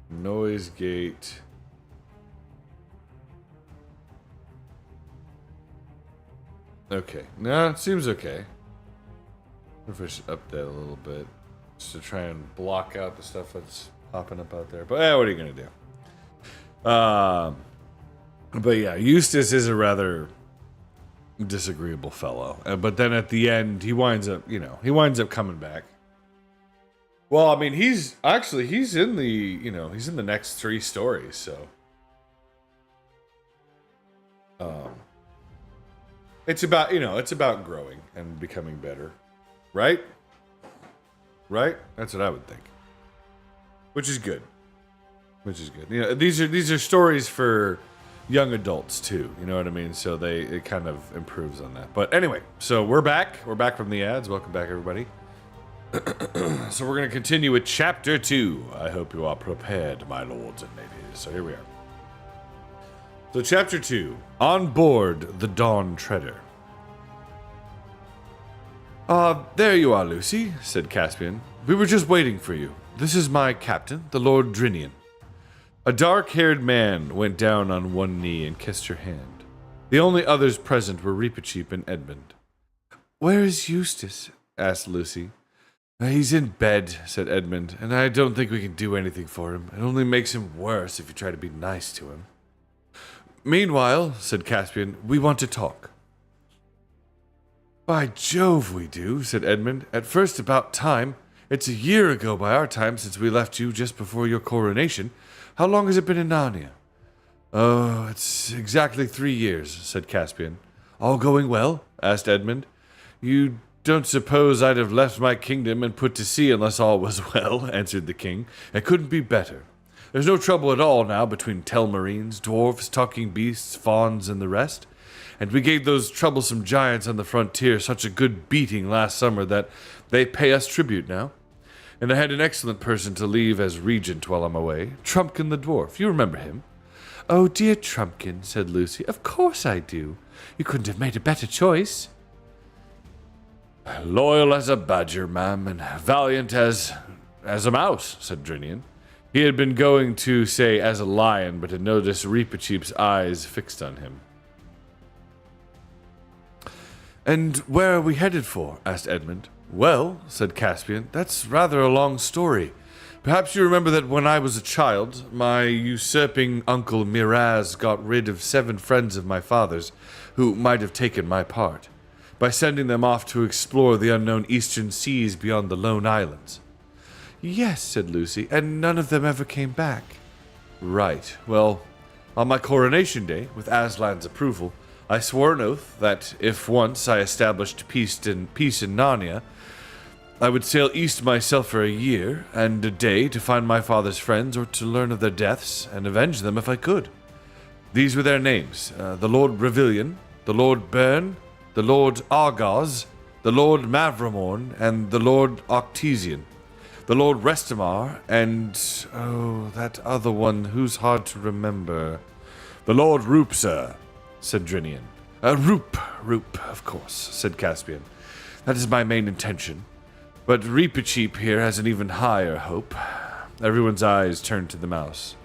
noise gate. Okay, no, it seems okay. I wonder if I should up that a little bit just to try and block out the stuff that's popping up out there. But what are you gonna do? But yeah, Eustace is a rather disagreeable fellow. But then at the end, he winds up coming back. Well, I mean, he's in the next 3 stories, so. It's about growing and becoming better. Right? Right? That's what I would think. Which is good. You know, these are stories for young adults too, you know what I mean? So it kind of improves on that. But anyway, so we're back. We're back from the ads. Welcome back, everybody. So we're going to continue with Chapter 2. I hope you are prepared, my lords and ladies. So here we are. So Chapter 2. On board the Dawn Treader. There you are, Lucy, said Caspian. We were just waiting for you. This is my captain, the Lord Drinian. A dark-haired man went down on one knee and kissed her hand. The only others present were Reepicheep and Edmund. Where is Eustace? Asked Lucy. He's in bed, said Edmund, and I don't think we can do anything for him. It only makes him worse if you try to be nice to him. Meanwhile, said Caspian, we want to talk. By Jove, we do, said Edmund. At first, about time. It's a year ago by our time since we left you just before your coronation. How long has it been in Narnia? Oh, it's exactly 3 years, said Caspian. All going well? Asked Edmund. You don't suppose I'd have left my kingdom and put to sea unless all was well, answered the king. It couldn't be better. There's no trouble at all now between Telmarines, dwarves, talking beasts, fauns, and the rest. And we gave those troublesome giants on the frontier such a good beating last summer that they pay us tribute now. And I had an excellent person to leave as regent while I'm away, Trumpkin the dwarf. You remember him? Oh, dear Trumpkin, said Lucy. Of course I do. You couldn't have made a better choice. Loyal as a badger, ma'am, and valiant as a mouse, said Drinian. He had been going to say as a lion, but had noticed Reepicheep's eyes fixed on him. And where are we headed for? Asked Edmund. Well, said Caspian, that's rather a long story. Perhaps you remember that when I was a child, my usurping uncle Miraz got rid of 7 friends of my father's who might have taken my part, by sending them off to explore the unknown eastern seas beyond the Lone Islands. Yes, said Lucy, and none of them ever came back. Right. Well, on my coronation day, with Aslan's approval, I swore an oath that if once I established peace in Narnia, I would sail east myself for a year and a day to find my father's friends or to learn of their deaths and avenge them if I could. These were their names, the Lord Revillion, the Lord Byrne, the Lord Argos, the Lord Mavramorn, and the Lord Octesian, the Lord Restamar, and, that other one who's hard to remember. The Lord Roop, sir, said Drinian. Roop, of course, said Caspian. That is my main intention. But Reepicheep here has an even higher hope. Everyone's eyes turned to the mouse.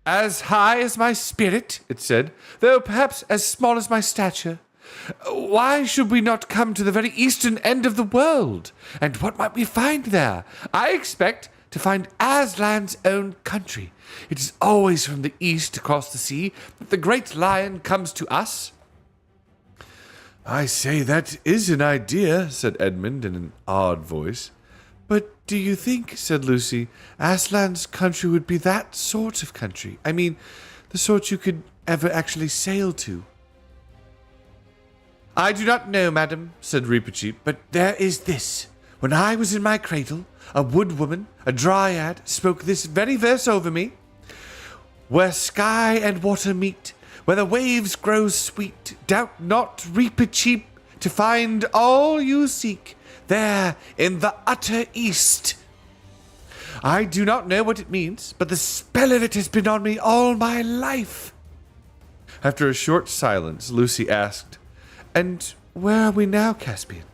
As high as my spirit, it said, though perhaps as small as my stature. Why should we not come to the very eastern end of the world? And what might we find there? I expect to find Aslan's own country. It is always from the east across the sea that the great lion comes to us. I say that is an idea, said Edmund in an odd voice. But do you think, said Lucy, Aslan's country would be that sort of country? I mean, the sort you could ever actually sail to? I do not know, madam, said Reepicheep, but there is this. When I was in my cradle, a wood woman, a dryad, spoke this very verse over me. Where sky and water meet, where the waves grow sweet, doubt not, Reepicheep, to find all you seek. there in the utter east. I do not know what it means, but the spell of it has been on me all my life." After a short silence, Lucy asked, "And where are we now, Caspian?"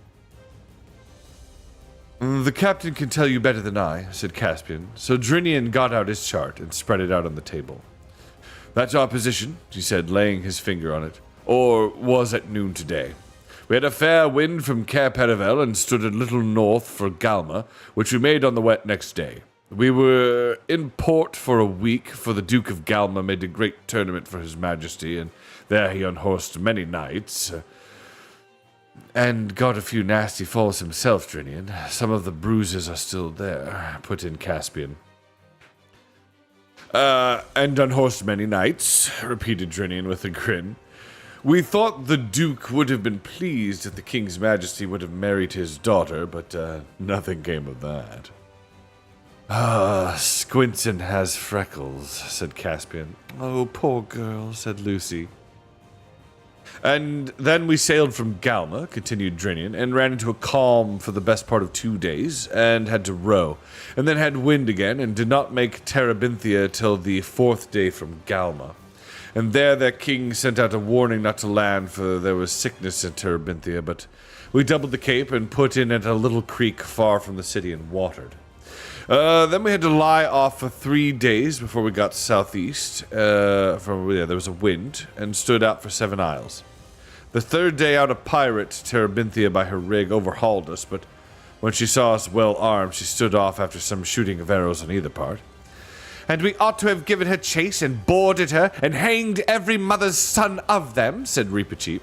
"The captain can tell you better than I," said Caspian, so Drinian got out his chart and spread it out on the table. "That's our position," he said, laying his finger on it, "or was at noon today. We had a fair wind from Cair Paravel and stood a little north for Galma, which we made on the wet next day. We were in port for a week, for the Duke of Galma made a great tournament for his majesty, and there he unhorsed many knights, and got a few nasty falls himself, Drinian. Some of the bruises are still there," put in Caspian. "And unhorsed many knights," repeated Drinian with a grin. "We thought the Duke would have been pleased if the King's Majesty would have married his daughter, but nothing came of that." Squinson has freckles," said Caspian. "Oh, poor girl," said Lucy. "And then we sailed from Galma," continued Drinian, "and ran into a calm for the best part of 2 days, and had to row, and then had wind again, and did not make Terabithia till the 4th day from Galma. And there their king sent out a warning not to land, for there was sickness in Terabithia, but we doubled the cape and put in at a little creek far from the city and watered. Then we had to lie off for 3 days before we got southeast. There was a wind, and stood out for 7 isles. The 3rd day out, a pirate, Terabithia by her rig, overhauled us, but when she saw us well armed, she stood off after some shooting of arrows on either part. And we ought to have given her chase, and boarded her, and hanged every mother's son of them," said Reepicheep.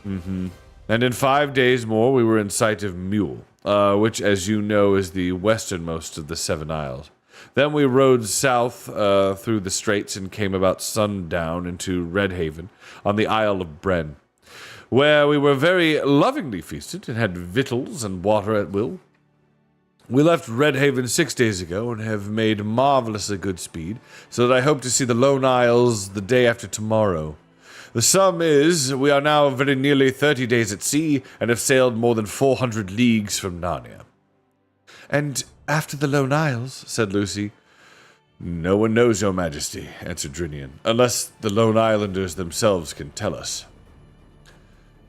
"And in 5 days more we were in sight of Mule, which, as you know, is the westernmost of the 7 isles. Then we rode south through the straits and came about sundown into Redhaven on the Isle of Bren, where we were very lovingly feasted and had victuals and water at will. We left Redhaven 6 days ago and have made marvelously good speed, so that I hope to see the Lone Isles the day after tomorrow. The sum is, we are now very nearly 30 days at sea, and have sailed more than 400 leagues from Narnia." "And after the Lone Isles," said Lucy. "No one knows, your majesty," answered Drinian, "unless the Lone Islanders themselves can tell us."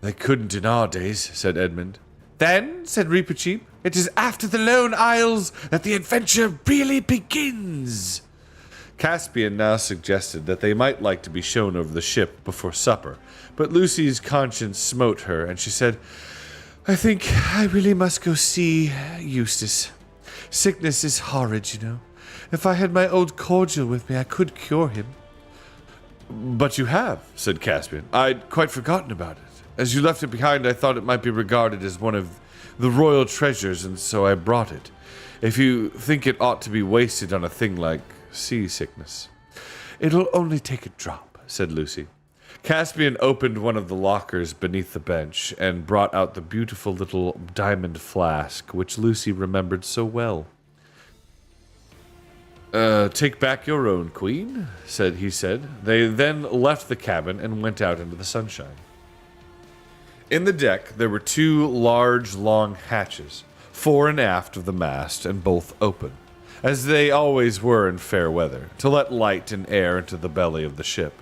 "They couldn't in our days," said Edmund. "Then," said Reepicheep, "it is after the Lone Isles that the adventure really begins." Caspian now suggested that they might like to be shown over the ship before supper, but Lucy's conscience smote her, and she said, "I think I really must go see Eustace. Sickness is horrid, you know. If I had my old cordial with me, I could cure him." "But you have," said Caspian. "I'd quite forgotten about it. As you left it behind, I thought it might be regarded as one of the royal treasures, and so I brought it. If you think it ought to be wasted on a thing like seasickness." "It'll only take a drop," said Lucy. Caspian opened one of the lockers beneath the bench and brought out the beautiful little diamond flask which Lucy remembered so well. "Take back your own, Queen," he said. They then left the cabin and went out into the sunshine. In the deck there were 2 large, long hatches, fore and aft of the mast, and both open, as they always were in fair weather, to let light and air into the belly of the ship.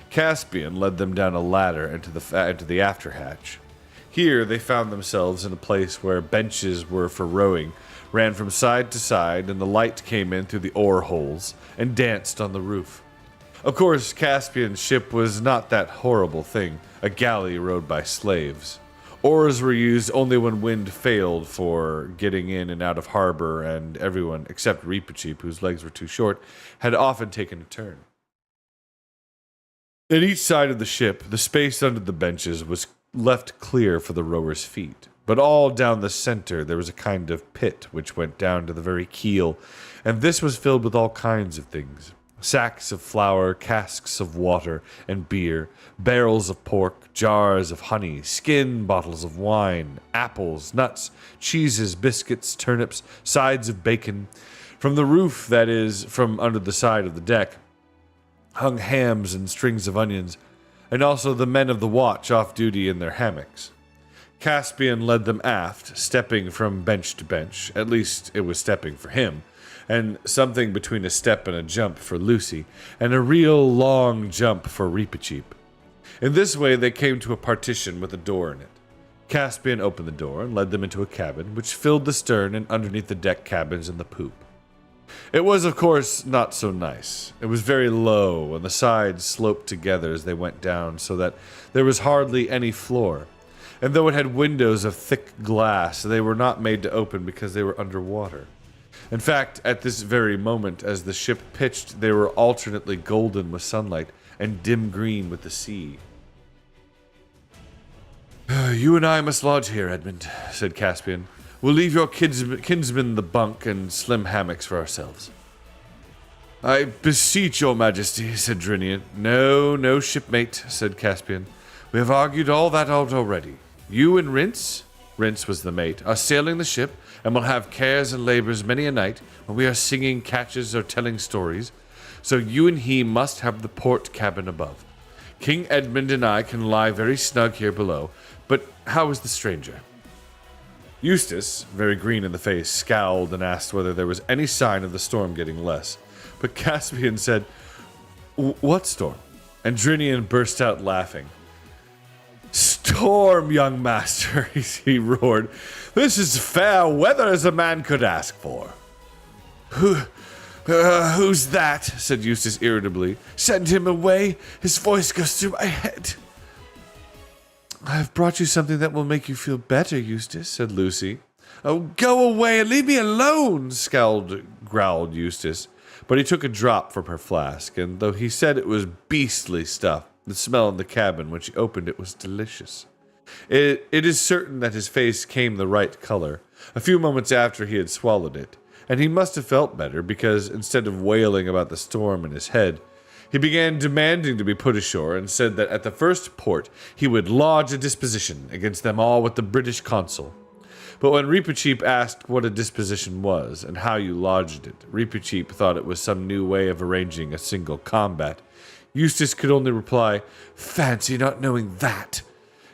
Caspian led them down a ladder into the after hatch. Here they found themselves in a place where benches were for rowing, ran from side to side, and the light came in through the oar holes and danced on the roof. Of course, Caspian's ship was not that horrible thing, a galley rowed by slaves. Oars were used only when wind failed for getting in and out of harbor, and everyone, except Reepicheep, whose legs were too short, had often taken a turn. At each side of the ship, the space under the benches was left clear for the rowers' feet, but all down the center there was a kind of pit which went down to the very keel, and this was filled with all kinds of things. Sacks of flour, casks of water and beer, barrels of pork, jars of honey, skin bottles of wine, apples, nuts, cheeses, biscuits, turnips, sides of bacon. From the roof, that is, from under the side of the deck, hung hams and strings of onions, and also the men of the watch off duty in their hammocks. Caspian led them aft, stepping from bench to bench. At least it was stepping for him, and something between a step and a jump for Lucy, and a real long jump for Reepicheep. In this way, they came to a partition with a door in it. Caspian opened the door and led them into a cabin, which filled the stern and underneath the deck cabins and the poop. It was, of course, not so nice. It was very low, and the sides sloped together as they went down, so that there was hardly any floor. And though it had windows of thick glass, they were not made to open because they were underwater. In fact, at this very moment, as the ship pitched, they were alternately golden with sunlight and dim green with the sea. "You and I must lodge here, Edmund," said Caspian. "We'll leave your kinsmen the bunk and slim hammocks for ourselves." "I beseech your majesty," said Drinian. No, shipmate," said Caspian. "We have argued all that out already. You and Rince," Rince was the mate, "are sailing the ship, and will have cares and labors many a night when we are singing catches or telling stories. So you and he must have the port cabin above. King Edmund and I can lie very snug here below, but how is the stranger?" Eustace, very green in the face, scowled and asked whether there was any sign of the storm getting less. But Caspian said, "What storm?" And Drinian burst out laughing. "Storm, young master," he roared. "This is fair weather as a man could ask for." Who's that?" said Eustace irritably. "Send him away. His voice goes through my head." "I have brought you something that will make you feel better, Eustace," said Lucy. "Oh, go away and leave me alone," growled Eustace. But he took a drop from her flask, and though he said it was beastly stuff, the smell in the cabin when she opened it was delicious. It is certain that his face came the right color, a few moments after he had swallowed it, and he must have felt better, because instead of wailing about the storm in his head, he began demanding to be put ashore and said that at the first port he would lodge a disposition against them all with the British consul. But when Reepicheep asked what a disposition was and how you lodged it, Reepicheep thought it was some new way of arranging a single combat. Eustace could only reply, "Fancy not knowing that."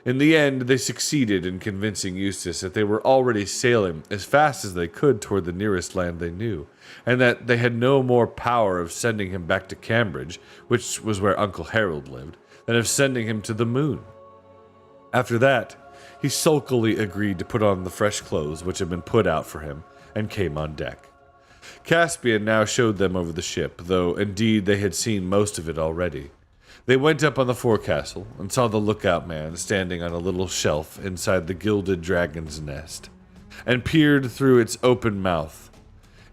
In the end, they succeeded in convincing Eustace that they were already sailing as fast as they could toward the nearest land they knew, and that they had no more power of sending him back to Cambridge, which was where Uncle Harold lived, than of sending him to the moon. After that, he sulkily agreed to put on the fresh clothes which had been put out for him, and came on deck. Caspian now showed them over the ship, though indeed they had seen most of it already. They went up on the forecastle and saw the lookout man standing on a little shelf inside the gilded dragon's nest, and peered through its open mouth.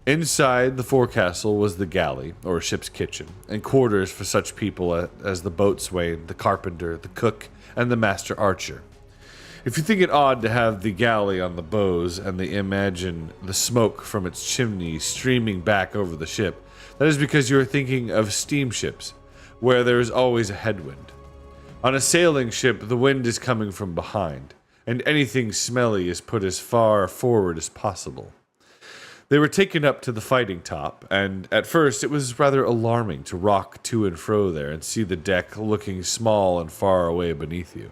Inside the forecastle was the galley, or ship's kitchen, and quarters for such people as the boatswain, the carpenter, the cook, and the master archer. If you think it odd to have the galley on the bows and imagine the smoke from its chimney streaming back over the ship, that is because you are thinking of steamships, where there is always a headwind. On a sailing ship, the wind is coming from behind, and anything smelly is put as far forward as possible. They were taken up to the fighting top, and at first it was rather alarming to rock to and fro there and see the deck looking small and far away beneath you.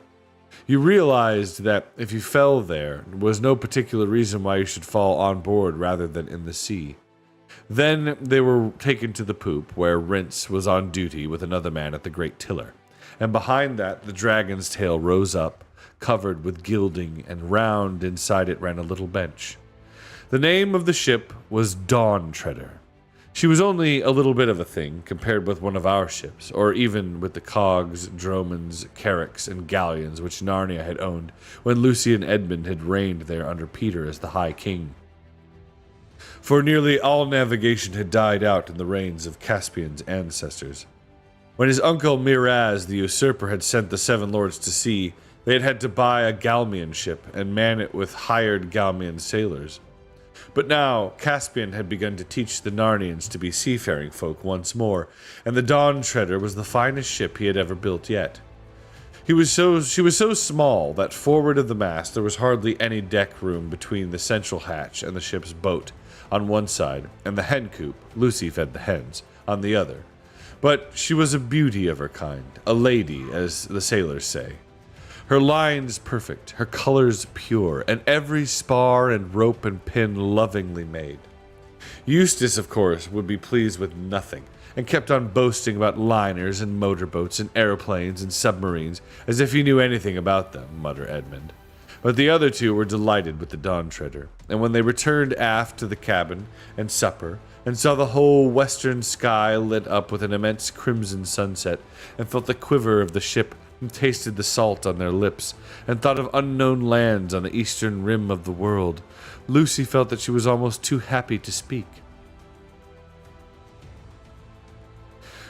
You realized that if you fell there was no particular reason why you should fall on board rather than in the sea. Then they were taken to the poop, where Rince was on duty with another man at the great tiller, and behind that the dragon's tail rose up, covered with gilding, and round inside it ran a little bench. The name of the ship was Dawn Treader. She was only a little bit of a thing compared with one of our ships, or even with the cogs, dromons, carracks, and galleons which Narnia had owned when Lucy and Edmund had reigned there under Peter as the High King. For nearly all navigation had died out in the reigns of Caspian's ancestors. When his uncle Miraz the usurper had sent the Seven Lords to sea, they had had to buy a Galmian ship and man it with hired Galmian sailors. But now Caspian had begun to teach the Narnians to be seafaring folk once more, and the Dawn Treader was the finest ship he had ever built yet. She was so small that forward of the mast there was hardly any deck room between the central hatch and the ship's boat on one side, and the hen coop, Lucy fed the hens, on the other. But she was a beauty of her kind, a lady, as the sailors say. Her lines perfect, her colors pure, and every spar and rope and pin lovingly made. Eustace, of course, would be pleased with nothing, and kept on boasting about liners and motorboats and airplanes and submarines, as if he knew anything about them, muttered Edmund. But the other two were delighted with the Dawn Treader, and when they returned aft to the cabin and supper, and saw the whole western sky lit up with an immense crimson sunset, and felt the quiver of the ship, and tasted the salt on their lips, and thought of unknown lands on the eastern rim of the world, Lucy felt that she was almost too happy to speak.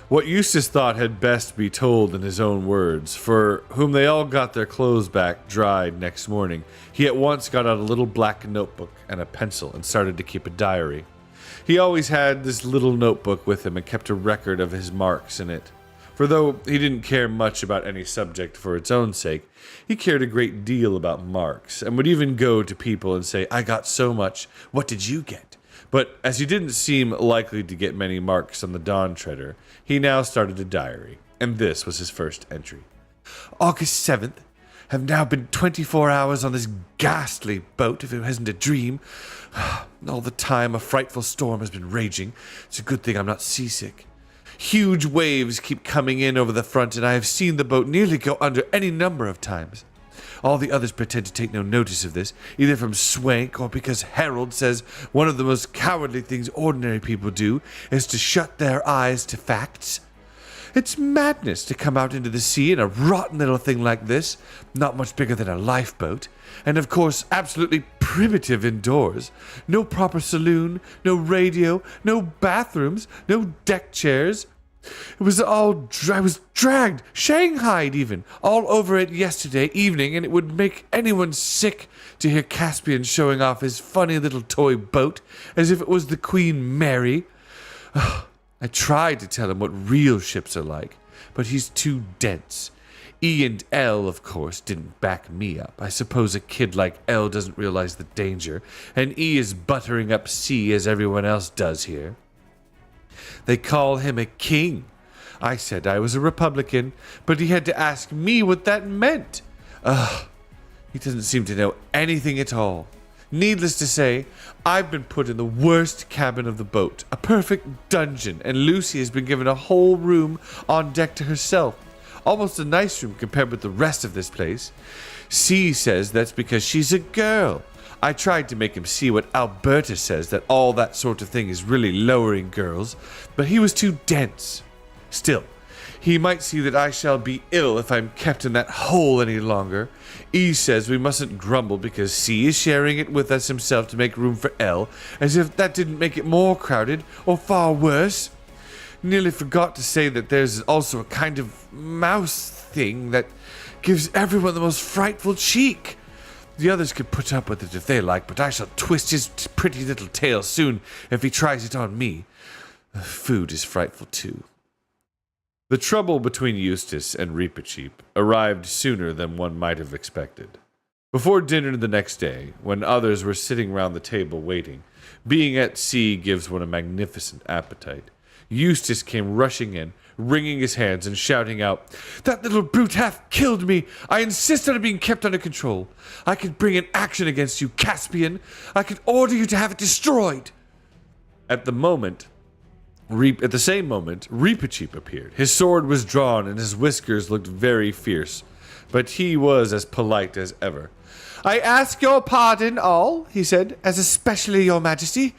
What Eustace thought had best be told in his own words, for whom they all got their clothes back dried next morning, he at once got out a little black notebook and a pencil and started to keep a diary. He always had this little notebook with him and kept a record of his marks in it. For though he didn't care much about any subject for its own sake, he cared a great deal about marks, and would even go to people and say, "I got so much, what did you get?" But as he didn't seem likely to get many marks on the Dawn Treader, he now started a diary, and this was his first entry. August 7th. Have now been 24 hours on this ghastly boat, if it isn't a dream. All the time a frightful storm has been raging. It's a good thing I'm not seasick. Huge waves keep coming in over the front, and I have seen the boat nearly go under any number of times. All the others pretend to take no notice of this, either from Swank or because Harold says one of the most cowardly things ordinary people do is to shut their eyes to facts. It's madness to come out into the sea in a rotten little thing like this, not much bigger than a lifeboat, and of course absolutely primitive indoors. No proper saloon, no radio, no bathrooms, no deck chairs. I was dragged, shanghaied even, all over it yesterday evening, and it would make anyone sick to hear Caspian showing off his funny little toy boat, as if it was the Queen Mary. I tried to tell him what real ships are like, but he's too dense. E and L, of course, didn't back me up. I suppose a kid like L doesn't realize the danger, and E is buttering up C as everyone else does here. They call him a king. I said I was a Republican, but he had to ask me what that meant. He doesn't seem to know anything at all. Needless to say, I've been put in the worst cabin of the boat, a perfect dungeon, and Lucy has been given a whole room on deck to herself. Almost a nice room compared with the rest of this place. C says that's because she's a girl. I tried to make him see what Alberta says, that all that sort of thing is really lowering girls, but he was too dense. Still, he might see that I shall be ill if I'm kept in that hole any longer. E says we mustn't grumble because C is sharing it with us himself to make room for L, as if that didn't make it more crowded, or far worse. Nearly forgot to say that there's also a kind of mouse thing that gives everyone the most frightful cheek. The others could put up with it if they like, but I shall twist his pretty little tail soon if he tries it on me. The food is frightful too. The trouble between Eustace and Reepicheep arrived sooner than one might have expected. Before dinner the next day, when others were sitting round the table waiting, being at sea gives one a magnificent appetite, Eustace came rushing in, wringing his hands and shouting out, "That little brute hath killed me! I insist on it being kept under control. I could bring an action against you, Caspian. I could order you to have it destroyed." At the same moment, Reepicheep appeared. His sword was drawn and his whiskers looked very fierce, but he was as polite as ever. "I ask your pardon, all," he said, "as especially your majesty.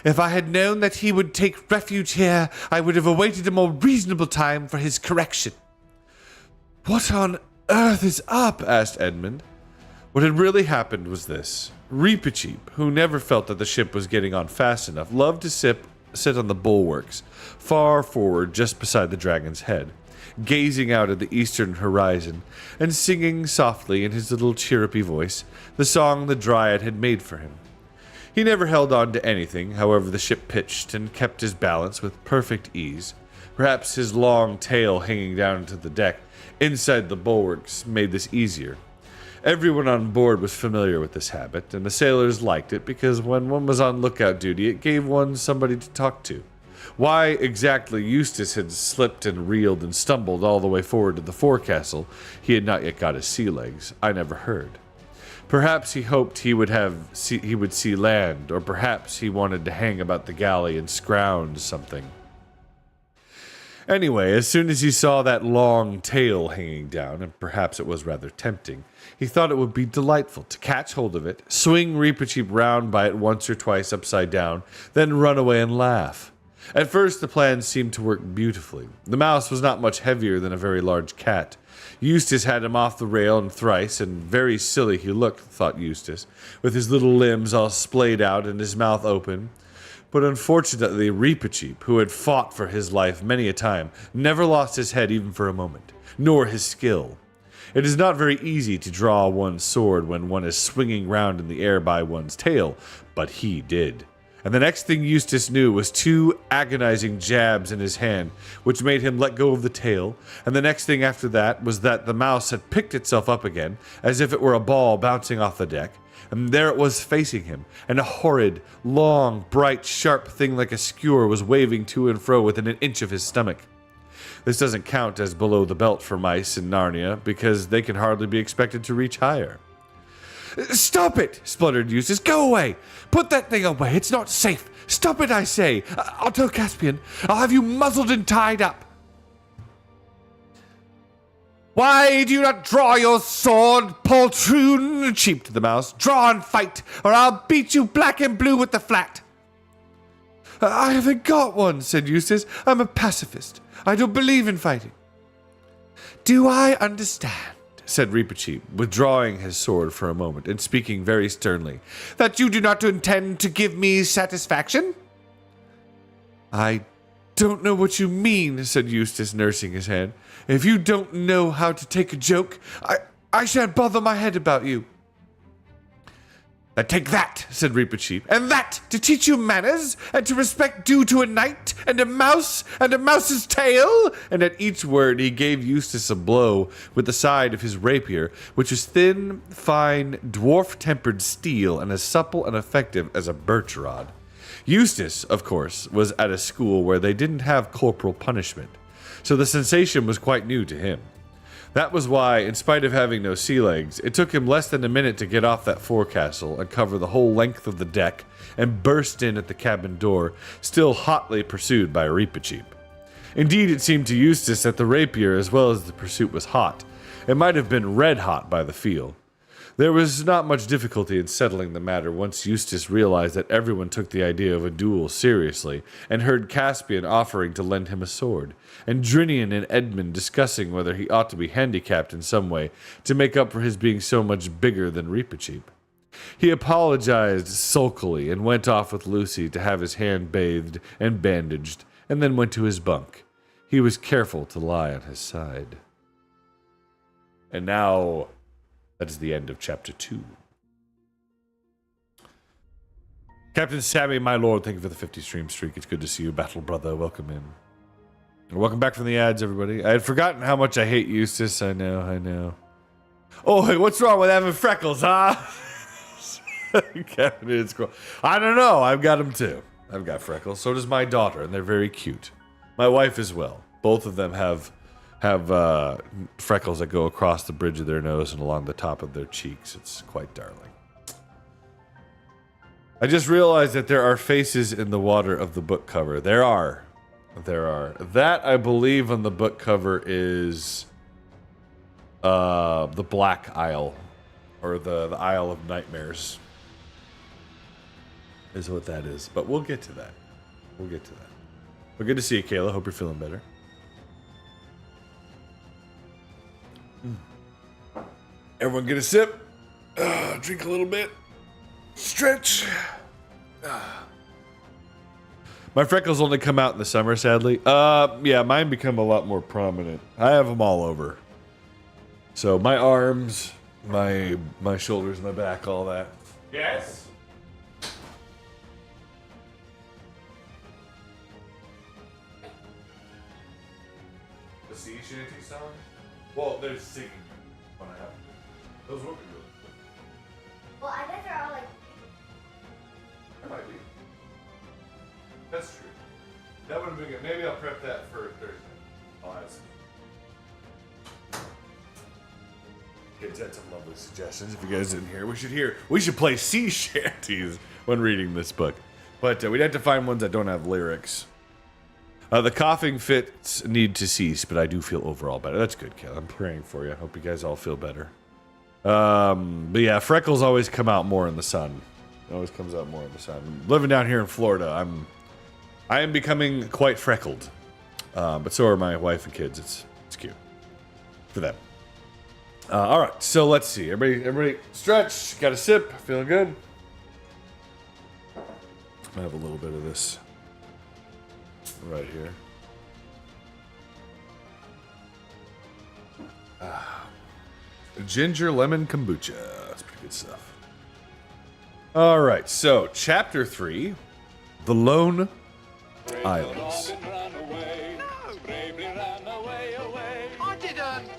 If I had known that he would take refuge here, I would have awaited a more reasonable time for his correction." "What on earth is up?" asked Edmund. What had really happened was this. Reepicheep, who never felt that the ship was getting on fast enough, loved to sit on the bulwarks, far forward just beside the dragon's head, gazing out at the eastern horizon, and singing softly in his little chirrupy voice the song the Dryad had made for him. He never held on to anything, however the ship pitched, and kept his balance with perfect ease. Perhaps his long tail hanging down to the deck, inside the bulwarks, made this easier. Everyone on board was familiar with this habit, and the sailors liked it because when one was on lookout duty, it gave one somebody to talk to. Why exactly Eustace had slipped and reeled and stumbled all the way forward to the forecastle, he had not yet got his sea legs, I never heard. Perhaps he hoped he would see land, or perhaps he wanted to hang about the galley and scrounge something. Anyway, as soon as he saw that long tail hanging down, and perhaps it was rather tempting, he thought it would be delightful to catch hold of it, swing Reepicheep round by it once or twice upside down, then run away and laugh. At first the plan seemed to work beautifully. The mouse was not much heavier than a very large cat. Eustace had him off the rail and thrice, and very silly he looked, thought Eustace, with his little limbs all splayed out and his mouth open. But unfortunately Reepicheep, who had fought for his life many a time, never lost his head even for a moment, nor his skill. It is not very easy to draw one's sword when one is swinging round in the air by one's tail, but he did. And the next thing Eustace knew was 2 agonizing jabs in his hand, which made him let go of the tail, and the next thing after that was that the mouse had picked itself up again, as if it were a ball bouncing off the deck, and there it was facing him, and a horrid, long, bright, sharp thing like a skewer was waving to and fro within an inch of his stomach. This doesn't count as below the belt for mice in Narnia, because they can hardly be expected to reach higher. "Stop it!" spluttered Eustace. "Go away! Put that thing away! It's not safe! Stop it, I say! I'll tell Caspian! I'll have you muzzled and tied up!" "Why do you not draw your sword, poltroon?" cheeped the mouse. "Draw and fight, or I'll beat you black and blue with the flat." "I haven't got one," said Eustace. "I'm a pacifist. I don't believe in fighting." "Do I understand," said Reepicheep, withdrawing his sword for a moment and speaking very sternly, "that you do not intend to give me satisfaction?" "I don't know what you mean," said Eustace, nursing his hand. "If you don't know how to take a joke, I shan't bother my head about you." "Then take that," said Reepicheep, "and that, to teach you manners, and to respect due to a knight, and a mouse's tail." And at each word he gave Eustace a blow with the side of his rapier, which was thin, fine, dwarf-tempered steel, and as supple and effective as a birch rod. Eustace, of course, was at a school where they didn't have corporal punishment, so the sensation was quite new to him. That was why, in spite of having no sea legs, it took him less than a minute to get off that forecastle and cover the whole length of the deck and burst in at the cabin door, still hotly pursued by Reepicheep. Indeed, it seemed to Eustace that the rapier, as well as the pursuit, was hot. It might have been red hot by the feel. There was not much difficulty in settling the matter once Eustace realized that everyone took the idea of a duel seriously, and heard Caspian offering to lend him a sword, and Drinian and Edmund discussing whether he ought to be handicapped in some way to make up for his being so much bigger than Reepicheep. He apologized sulkily and went off with Lucy to have his hand bathed and bandaged, and then went to his bunk. He was careful to lie on his side. And now, that is the end of chapter 2. Captain Sammy, my lord, thank you for the 50 stream streak. It's good to see you, battle brother. Welcome in. And welcome back from the ads, everybody. I had forgotten how much I hate Eustace. I know. Oh, hey, what's wrong with having freckles, huh? Captain is cool. I don't know. I've got them too. I've got freckles. So does my daughter, and they're very cute. My wife as well. Both of them have freckles that go across the bridge of their nose and along the top of their cheeks. It's quite darling. I just realized that there are faces in the water of the book cover. There are. That, I believe, on the book cover is the Black Isle, or the Isle of Nightmares, is what that is. But we'll get to that. But good to see you, Kayla. Hope you're feeling better. Everyone get a sip. Drink a little bit. Stretch. My freckles only come out in the summer, sadly. Yeah, mine become a lot more prominent. I have them all over. So my arms, my shoulders, my back, all that. Yes? The sea shanty song? Well, there's singing when I have to. Those would be really good. Well, I bet they're all like. That might be. That's true. That would have been good. Maybe I'll prep that for Thursday. I'll add some. Kids had some lovely suggestions. If you guys didn't hear, we should play sea shanties when reading this book. But we'd have to find ones that don't have lyrics. The coughing fits need to cease, but I do feel overall better. That's good, Kel. I'm praying for you. I hope you guys all feel better. But yeah, freckles always come out more in the sun. It always comes out more in the sun. Living down here in Florida, I am becoming quite freckled. But so are my wife and kids. It's cute for them. All right, so let's see. Everybody, stretch. Got a sip. Feeling good. I have a little bit of this right here. Ginger lemon kombucha. That's pretty good stuff. All right, so chapter 3, The Lone Islands. I didn't.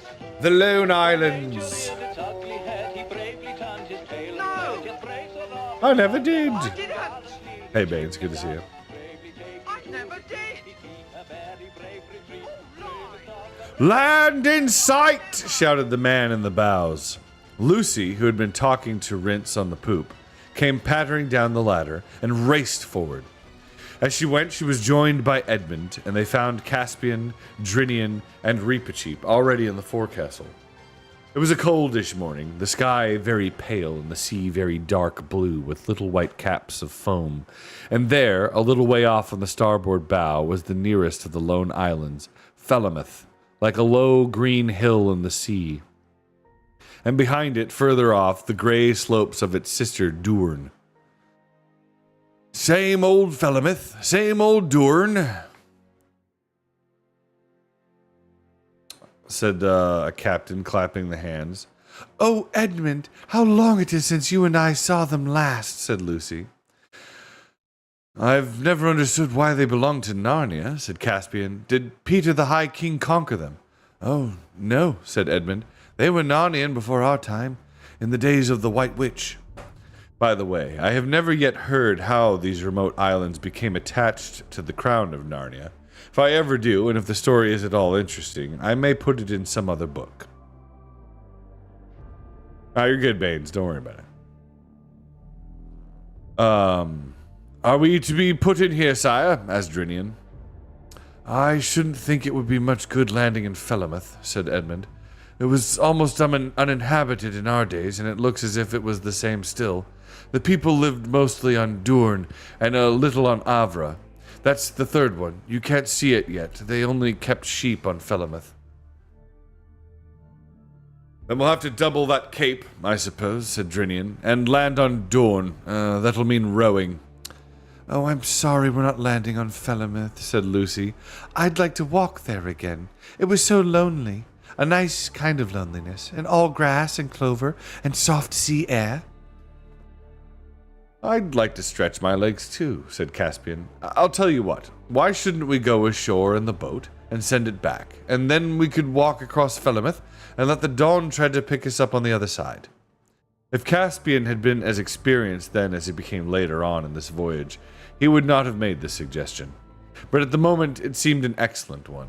The Lone Islands. No, I never did. I didn't. Hey, Baines, good to see you. I never did. Land in sight! Shouted the man in the bows. Lucy, who had been talking to Rince on the poop, came pattering down the ladder and raced forward. As she went, she was joined by Edmund, and they found Caspian, Drinian, and Reepicheep already in the forecastle. It was a coldish morning, the sky very pale and the sea very dark blue with little white caps of foam, and there, a little way off on the starboard bow, was the nearest of the lone islands, Fellameth, like a low green hill in the sea. And behind it, further off, the grey slopes of its sister Doorn. Same old Fellameth, same old Doorn, said a captain, clapping the hands. Oh, Edmund, how long it is since you and I saw them last, said Lucy. I've never understood why they belong to Narnia, said Caspian. Did Peter the High King conquer them? Oh, no, said Edmund. They were Narnian before our time, in the days of the White Witch. By the way, I have never yet heard how these remote islands became attached to the crown of Narnia. If I ever do, and if the story is at all interesting, I may put it in some other book. You're good, Baines. Don't worry about it. Are we to be put in here, sire? Asked Drinian. I shouldn't think it would be much good landing in Fellameth, said Edmund. It was almost uninhabited in our days, and it looks as if it was the same still. The people lived mostly on Doorn and a little on Avra. That's the third one. You can't see it yet. They only kept sheep on Fellameth. Then we'll have to double that cape, I suppose, said Drinian, and land on Doorn. That'll mean rowing. Oh, I'm sorry we're not landing on Fellameth, said Lucy. I'd like to walk there again. It was so lonely. A nice kind of loneliness, and all grass and clover and soft sea air. I'd like to stretch my legs too, said Caspian. I'll tell you what, why shouldn't we go ashore in the boat and send it back, and then we could walk across Fellameth and let the dawn try to pick us up on the other side. If Caspian had been as experienced then as he became later on in this voyage, he would not have made this suggestion. But at the moment it seemed an excellent one.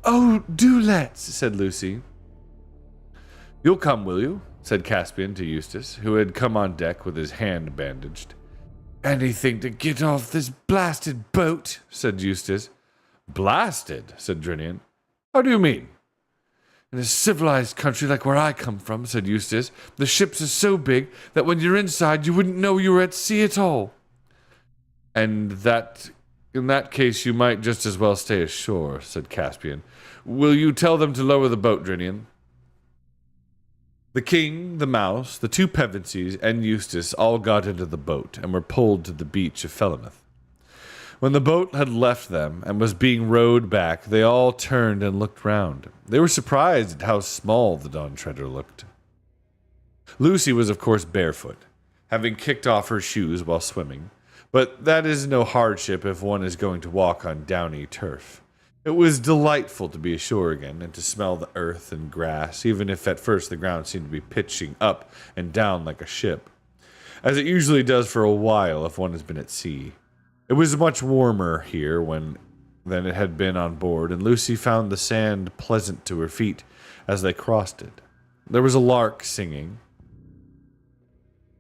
Oh, do let's, said Lucy. You'll come, will you? Said Caspian to Eustace, who had come on deck with his hand bandaged. Anything to get off this blasted boat, said Eustace. Blasted, said Drinian. How do you mean? In a civilized country like where I come from, said Eustace, the ships are so big that when you're inside you wouldn't know you were at sea at all. And in that case you might just as well stay ashore, said Caspian. Will you tell them to lower the boat, Drinian? The king, the mouse, the two Pevensies, and Eustace all got into the boat and were pulled to the beach of Fellameth. When the boat had left them and was being rowed back, they all turned and looked round. They were surprised at how small the Dawn Treader looked. Lucy was, of course, barefoot, having kicked off her shoes while swimming, but that is no hardship if one is going to walk on downy turf. It was delightful to be ashore again and to smell the earth and grass, even if at first the ground seemed to be pitching up and down like a ship, as it usually does for a while if one has been at sea. It was much warmer here when than it had been on board, and Lucy found the sand pleasant to her feet as they crossed it. There was a lark singing,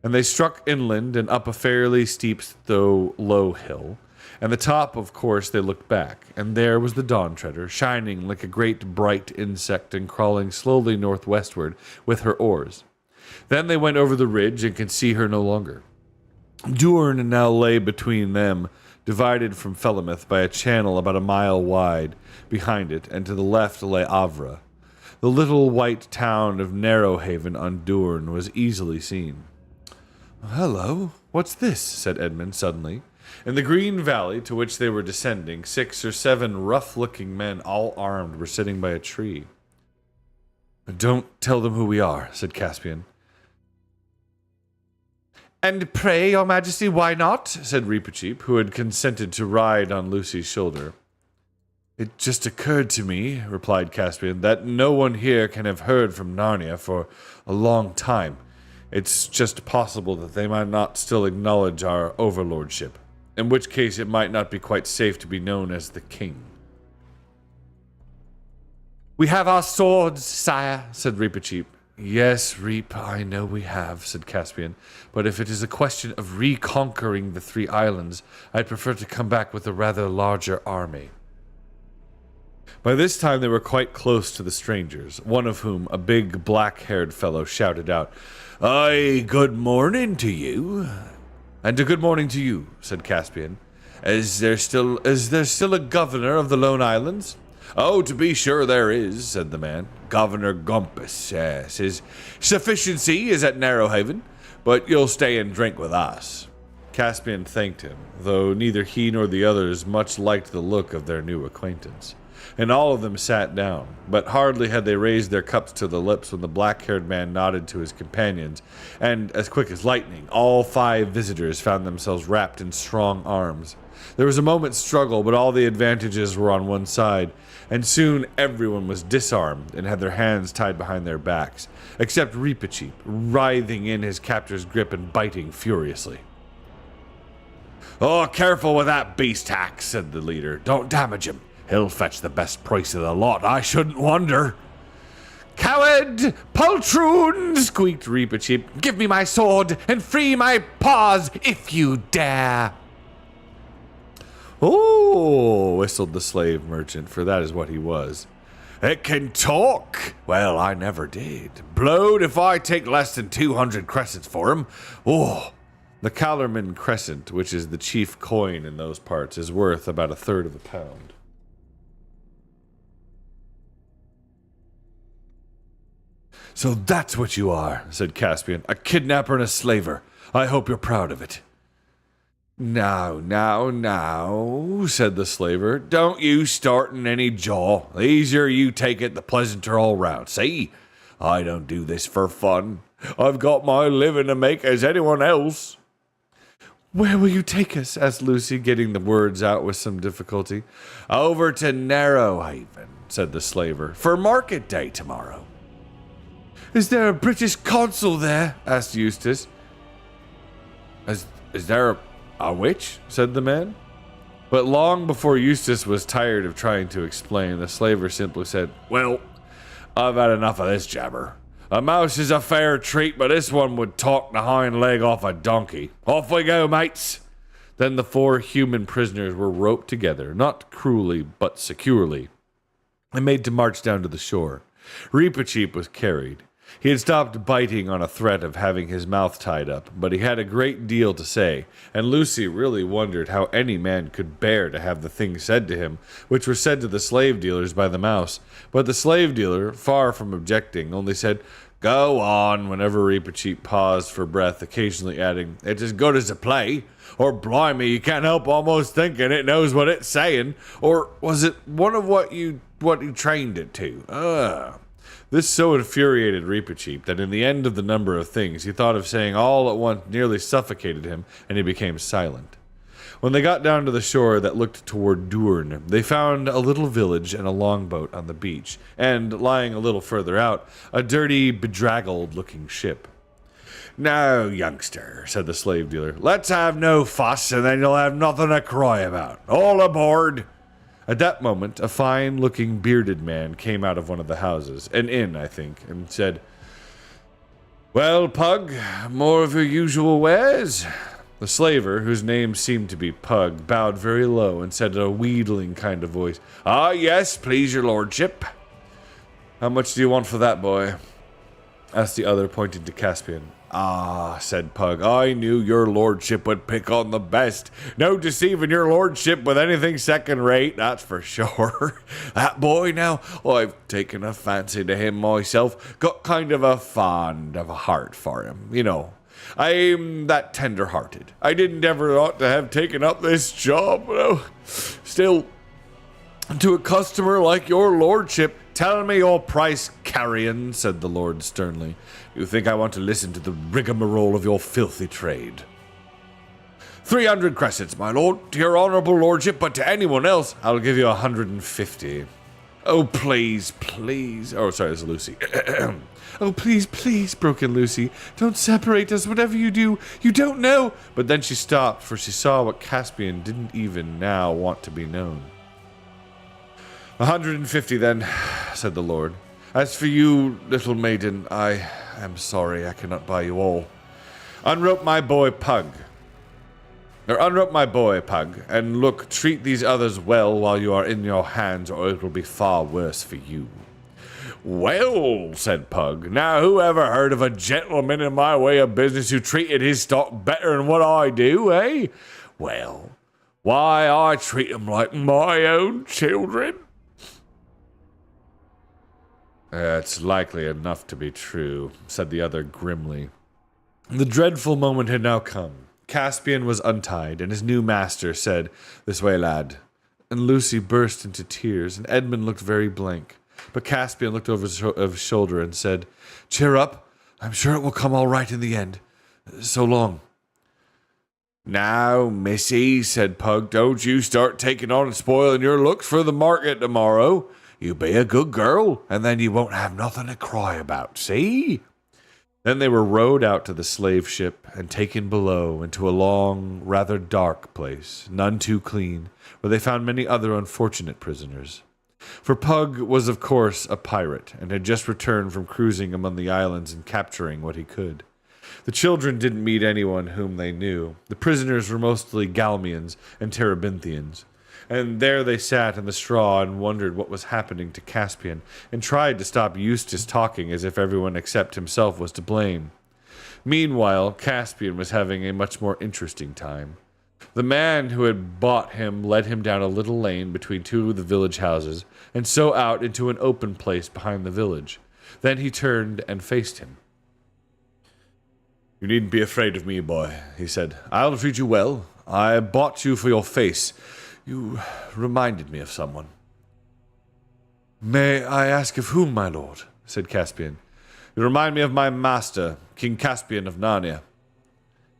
and they struck inland and up a fairly steep though low hill. And the top, of course, they looked back, and there was the Dawn Treader, shining like a great bright insect and crawling slowly northwestward with her oars. Then they went over the ridge and could see her no longer. Doorn now lay between them, divided from Fellameth by a channel about a mile wide behind it, and to the left lay Avra. The little white town of Narrowhaven on Doorn was easily seen. "Hello, what's this?" said Edmund suddenly. In the green valley to which they were descending, 6 or 7 rough-looking men, all armed, were sitting by a tree. "Don't tell them who we are," said Caspian. "And pray, your majesty, why not?" said Reepicheep, who had consented to ride on Lucy's shoulder. "It just occurred to me," replied Caspian, "that no one here can have heard from Narnia for a long time. It's just possible that they might not still acknowledge our overlordship, in which case it might not be quite safe to be known as the king." "We have our swords, sire," said Reepicheep. "Yes, Reep, I know we have," said Caspian, "but if it is a question of reconquering the 3 islands, I'd prefer to come back with a rather larger army." By this time they were quite close to the strangers, one of whom, a big black-haired fellow, shouted out, "Aye, good morning to you." "And a good morning to you," said Caspian. Is there still a governor of the Lone Islands?" "Oh, to be sure there is," said the man. "Governor Gumpus, yes. His sufficiency is at Narrowhaven, but you'll stay and drink with us." Caspian thanked him, though neither he nor the others much liked the look of their new acquaintance. And all of them sat down, but hardly had they raised their cups to the lips when the black-haired man nodded to his companions, and, as quick as lightning, all 5 visitors found themselves wrapped in strong arms. There was a moment's struggle, but all the advantages were on one side, and soon everyone was disarmed and had their hands tied behind their backs, except Reepicheep, writhing in his captor's grip and biting furiously. "Oh, careful with that beast hack," said the leader. "Don't damage him. He'll fetch the best price of the lot, I shouldn't wonder." "Coward! Poltroon!" squeaked Reepicheep. "Give me my sword and free my paws if you dare." "Oh," whistled the slave merchant, for that is what he was. "It can talk? Well, I never did. Blowed if I take less than 200 crescents for him. Oh." The Calorman crescent, which is the chief coin in those parts, is worth about 1/3 of a pound. "So that's what you are," said Caspian. "A kidnapper and a slaver. I hope you're proud of it." Now, said the slaver. "Don't you startin' any jaw. The easier you take it, the pleasanter all round. See? I don't do this for fun. I've got my living to make as anyone else." "Where will you take us?" asked Lucy, getting the words out with some difficulty. "Over to Narrowhaven," said the slaver, "for market day tomorrow." "Is there a British consul there?" asked Eustace. Is there a which?" said the man. But long before Eustace was tired of trying to explain, the slaver simply said, "Well, I've had enough of this jabber. A mouse is a fair treat, but this one would talk the hind leg off a donkey. Off we go, mates." Then the 4 human prisoners were roped together, not cruelly, but securely, and made to march down to the shore. Reepicheep was carried. He had stopped biting on a threat of having his mouth tied up, but he had a great deal to say, and Lucy really wondered how any man could bear to have the things said to him, which were said to the slave dealers by the mouse. But the slave dealer, far from objecting, only said, "Go on," whenever Reepicheep paused for breath, occasionally adding, "It's as good as a play," or "Blimey, you can't help almost thinking it knows what it's saying," or "Was it one of what you trained it to?" This so infuriated Reepicheep that in the end of the number of things he thought of saying all at once nearly suffocated him, and he became silent. When they got down to the shore that looked toward Doorn, they found a little village and a longboat on the beach, and, lying a little further out, a dirty, bedraggled-looking ship. "Now, youngster," said the slave dealer, "let's have no fuss, and then you'll have nothing to cry about. All aboard!" At that moment, a fine-looking bearded man came out of one of the houses, an inn, I think, and said, "Well, Pug, more of your usual wares?" The slaver, whose name seemed to be Pug, bowed very low and said in a wheedling kind of voice, "Ah, yes, please your lordship." "How much do you want for that, boy?" asked the other, pointing to Caspian. "Ah," said Pug, "I knew your lordship would pick on the best. No deceiving your lordship with anything second-rate, that's for sure. That boy, now, I've taken a fancy to him myself. Got kind of a fond of a heart for him, you know. I'm that tender-hearted. I didn't ever ought to have taken up this job, you know. Still, to a customer like your lordship, tell me your price, carrion," said the lord sternly. "You think I want to listen to the rigmarole of your filthy trade?" 300 cressets, my lord, to your honourable lordship, but to anyone else, I'll give you 150. "Oh, please, please." Oh, sorry, it's Lucy. "Oh, please, please," broke in Lucy. "Don't separate us, whatever you do. You don't know." But then she stopped, for she saw what Caspian didn't even now want to be known. 150 then, said the lord. "As for you, little maiden, I am sorry I cannot buy you all. Unrope my boy Pug. Unrope my boy, Pug, and look, treat these others well while you are in your hands, or it will be far worse for you." "Well," said Pug, "now who ever heard of a gentleman in my way of business who treated his stock better than what I do, eh? Well, why, I treat 'em like my own children." "It's likely enough to be true," said the other grimly. The dreadful moment had now come. Caspian was untied, and his new master said, "This way, lad." And Lucy burst into tears, and Edmund looked very blank. But Caspian looked over his shoulder and said, "Cheer up. I'm sure it will come all right in the end. So long." "Now, missy," said Pug, "don't you start taking on and spoiling your looks for the market tomorrow. You be a good girl, and then you won't have nothing to cry about, see?" Then they were rowed out to the slave ship and taken below into a long, rather dark place, none too clean, where they found many other unfortunate prisoners. For Pug was, of course, a pirate, and had just returned from cruising among the islands and capturing what he could. The children didn't meet anyone whom they knew. The prisoners were mostly Galmians and Terebinthians. And there they sat in the straw and wondered what was happening to Caspian, and tried to stop Eustace talking as if everyone except himself was to blame. Meanwhile, Caspian was having a much more interesting time. The man who had bought him led him down a little lane between two of the village houses, and so out into an open place behind the village. Then he turned and faced him. "You needn't be afraid of me, boy," he said. "I'll treat you well. I bought you for your face. You reminded me of someone." "May I ask of whom, my lord?" said Caspian. "You remind me of my master, King Caspian of Narnia."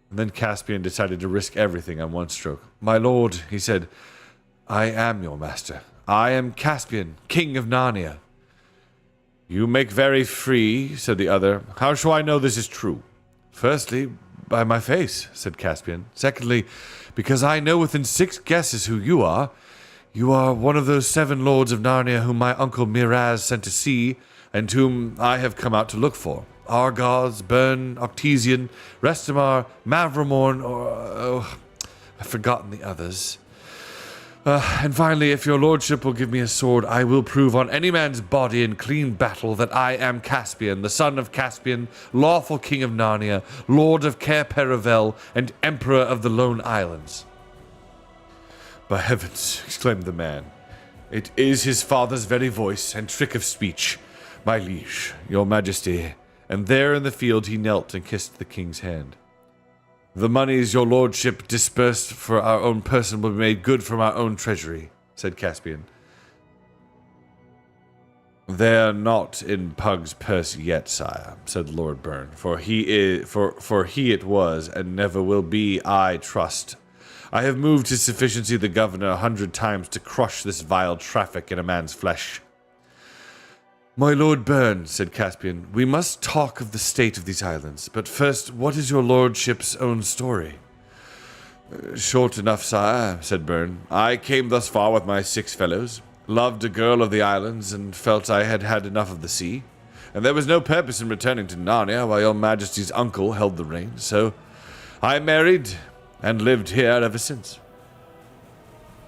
And then Caspian decided to risk everything on one stroke. "My lord," he said, "I am your master. I am Caspian, King of Narnia." "You make very free," said the other. "How shall I know this is true?" "Firstly, by my face," said Caspian. "Secondly, because I know within 6 guesses who you are. You are one of those 7 lords of Narnia whom my uncle Miraz sent to sea, and whom I have come out to look for. Argos, Bern, Octesian, Restamar, Mavramorn, I've forgotten the others. And finally, if your lordship will give me a sword, I will prove on any man's body in clean battle that I am Caspian, the son of Caspian, lawful king of Narnia, lord of Cair Paravel, and emperor of the Lone Islands." "By heavens," exclaimed the man, "it is his father's very voice and trick of speech. My liege, your majesty." And there in the field he knelt and kissed the king's hand. "The moneys your lordship dispersed for our own person will be made good from our own treasury," said Caspian. "They're not in Pug's purse yet, sire," said Lord Byrne, for he it was, and never will be, I trust. I have moved his sufficiency the governor 100 times to crush this vile traffic in a man's flesh. "My Lord Byrne," said Caspian, "we must talk of the state of these islands, but first, what is your lordship's own story?" Short enough, sire, said Byrne. I came thus far with my 6 fellows, loved a girl of the islands, and felt I had had enough of the sea. And there was no purpose in returning to Narnia while your majesty's uncle held the reins, so I married and lived here ever since.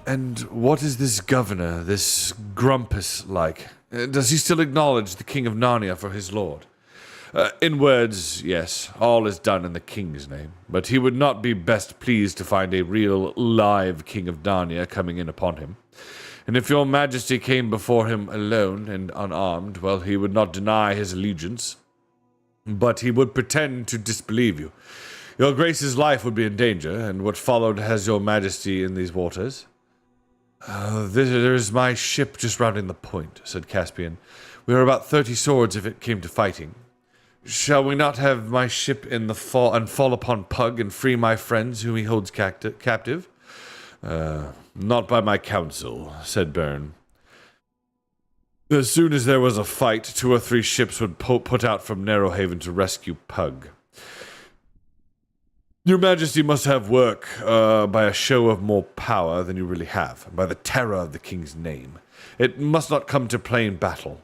And what is this governor, this Grumpus, like? Does he still acknowledge the king of Narnia for his lord? In words, yes, all is done in the king's name, but he would not be best pleased to find a real, live king of Narnia coming in upon him. And if your majesty came before him alone and unarmed, well, he would not deny his allegiance, but he would pretend to disbelieve you. Your grace's life would be in danger, and what followed has your majesty in these waters? There is my ship just rounding the point, said Caspian. We are about 30 swords if it came to fighting. Shall we not have my ship in the fall upon Pug and free my friends whom he holds captive? Not by my counsel, said Byrne. As soon as there was a fight, 2 or 3 ships would put out from Narrowhaven to rescue Pug. Your Majesty must have work by a show of more power than you really have, by the terror of the king's name. It must not come to plain battle.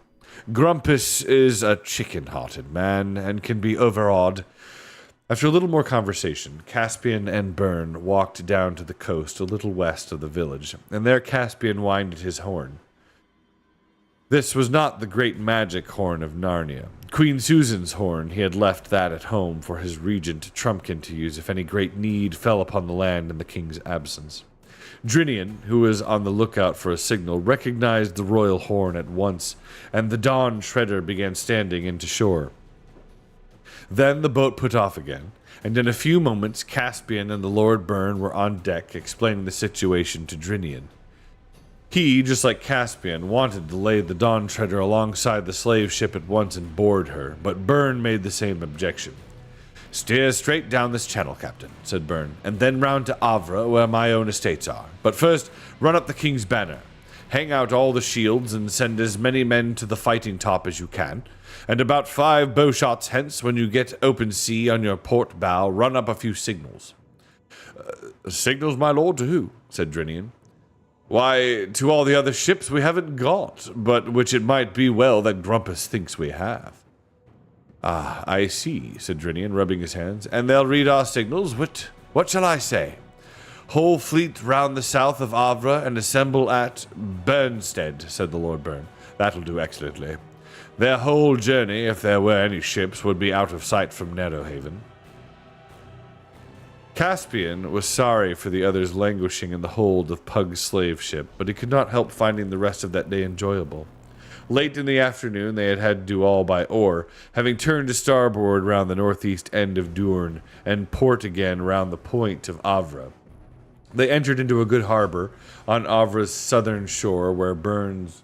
Grumpus is a chicken-hearted man and can be overawed. After a little more conversation, Caspian and Byrne walked down to the coast a little west of the village, and there Caspian winded his horn. This was not the great magic horn of Narnia. Queen Susan's horn, he had left that at home for his regent Trumpkin to use if any great need fell upon the land in the king's absence. Drinian, who was on the lookout for a signal, recognized the royal horn at once, and the Dawn Shredder began standing into shore. Then the boat put off again, and in a few moments Caspian and the Lord Byrne were on deck explaining the situation to Drinian. He, just like Caspian, wanted to lay the Dawn Treader alongside the slave ship at once and board her, but Byrne made the same objection. Steer straight down this channel, Captain, said Byrne, and then round to Avra, where my own estates are. But first, run up the King's banner. Hang out all the shields and send as many men to the fighting top as you can. And about 5 bow shots hence, when you get open sea on your port bow, run up a few signals. Signals, my lord, to who? Said Drinian. Why, to all the other ships we haven't got, but which it might be well that Grumpus thinks we have. Ah, I see, said Drinian, rubbing his hands. And they'll read our signals. What shall I say? Whole fleet round the south of Avra and assemble at Burnstead, said the Lord Byrne. That'll do excellently. Their whole journey, if there were any ships, would be out of sight from Narrowhaven. Caspian was sorry for the others languishing in the hold of Pug's slave ship, but he could not help finding the rest of that day enjoyable. Late in the afternoon, they had to do all by oar, having turned to starboard round the northeast end of Durn, and port again round the point of Avra. They entered into a good harbor on Avra's southern shore, where Byrne's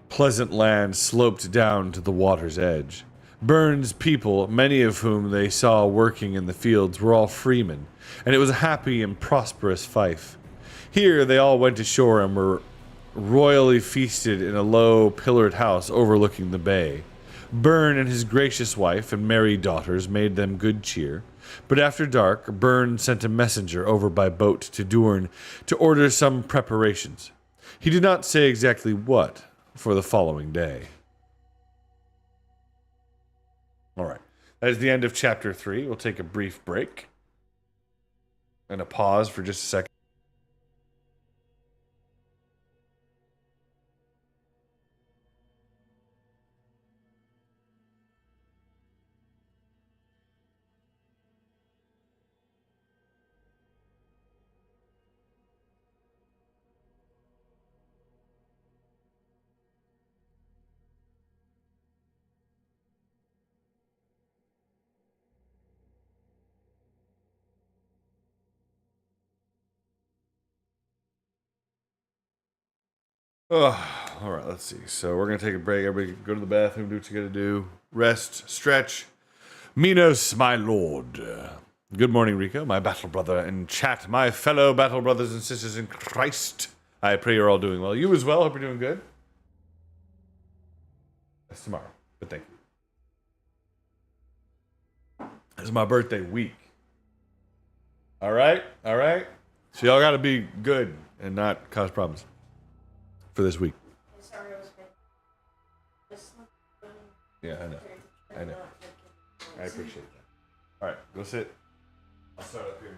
pleasant land sloped down to the water's edge. Byrne's people, many of whom they saw working in the fields, were all freemen, and it was a happy and prosperous fief. Here they all went ashore and were royally feasted in a low, pillared house overlooking the bay. Byrne and his gracious wife and merry daughters made them good cheer, but after dark, Byrne sent a messenger over by boat to Durn to order some preparations. He did not say exactly what for the following day. All right, that is the end of chapter 3. We'll take a brief break and a pause for just a second. All right, let's see. So we're going to take a break. Everybody go to the bathroom, do what you got to do. Rest, stretch. Minos, my lord. Good morning, Rico, my battle brother in chat. My fellow battle brothers and sisters in Christ. I pray you're all doing well. You as well. Hope you're doing good. That's tomorrow, but thank you. This is my birthday week. All right, all right. So y'all got to be good and not cause problems for this week. Yeah, I know. I appreciate that. All right, go sit. I'll start up here.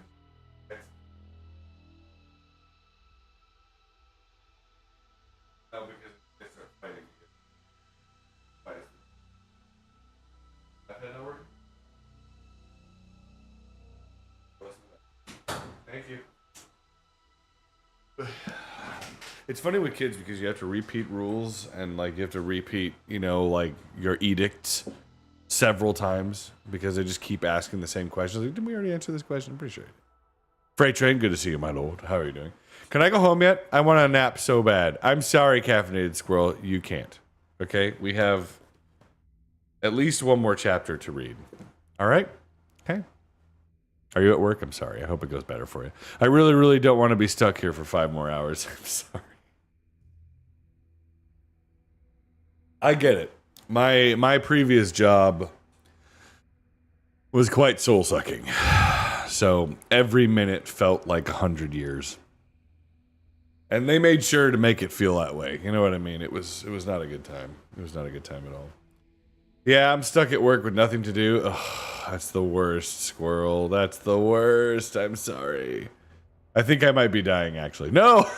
No, because they start fighting. That not working? Thank you. It's funny with kids because you have to repeat rules and like you have to repeat, like your edicts several times because they just keep asking the same questions. Like, didn't we already answer this question? I'm pretty sure. Freight Train, good to see you, my lord. How are you doing? Can I go home yet? I want a nap so bad. I'm sorry, Caffeinated Squirrel. You can't. Okay? We have at least one more chapter to read. All right? Okay. Are you at work? I'm sorry. I hope it goes better for you. I really, really don't want to be stuck here for 5 more hours. I'm sorry. I get it. My previous job was quite soul-sucking. So every minute felt like 100 years. And they made sure to make it feel that way. You know what I mean? It was not a good time. It was not a good time at all. Yeah, I'm stuck at work with nothing to do. Ugh, that's the worst, Squirrel. That's the worst. I'm sorry. I think I might be dying, actually. No!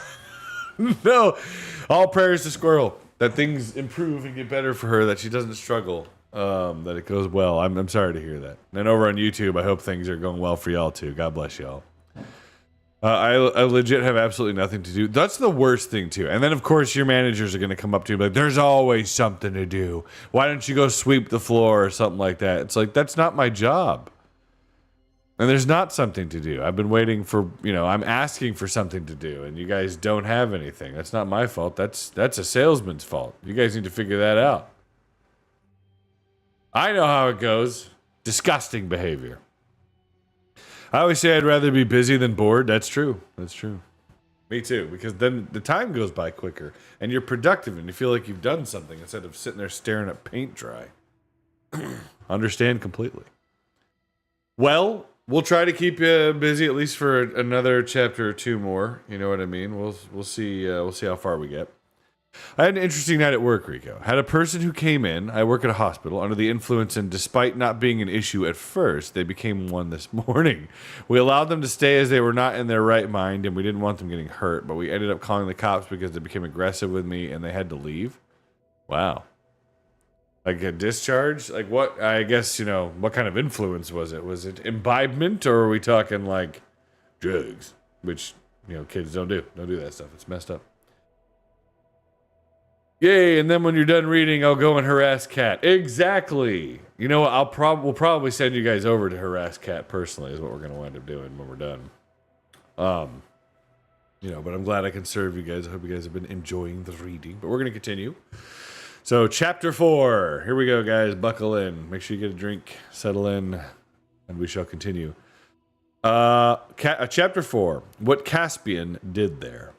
No! All prayers to Squirrel. That things improve and get better for her, that she doesn't struggle, that it goes well. I'm sorry to hear that. And over on YouTube, I hope things are going well for y'all, too. God bless y'all. I legit have absolutely nothing to do. That's the worst thing, too. And then, of course, your managers are going to come up to you and be like, there's always something to do. Why don't you go sweep the floor or something like that? It's like, that's not my job. And there's not something to do. I've been waiting for, I'm asking for something to do, and you guys don't have anything. That's not my fault. That's a salesman's fault. You guys need to figure that out. I know how it goes. Disgusting behavior. I always say I'd rather be busy than bored. That's true. That's true. Me too, because then the time goes by quicker, and you're productive, and you feel like you've done something instead of sitting there staring at paint dry. Understand completely. Well, we'll try to keep you busy at least for another chapter or 2 more. You know what I mean? We'll see how far we get. I had an interesting night at work, Rico. Had a person who came in. I work at a hospital under the influence, and despite not being an issue at first, they became one this morning. We allowed them to stay as they were not in their right mind, and we didn't want them getting hurt. But we ended up calling the cops because they became aggressive with me, and they had to leave. Wow. Like a discharge? Like what? I guess, what kind of influence was it? Was it imbibement, or are we talking like drugs? Which, kids don't do. Don't do that stuff. It's messed up. Yay, and then when you're done reading, I'll go and harass Cat. Exactly. You know what? We'll probably send you guys over to harass Cat personally is what we're going to wind up doing when we're done. But I'm glad I can serve you guys. I hope you guys have been enjoying the reading. But we're going to continue. So, chapter 4. Here we go, guys. Buckle in. Make sure you get a drink. Settle in. And we shall continue. Chapter 4. What Caspian did there.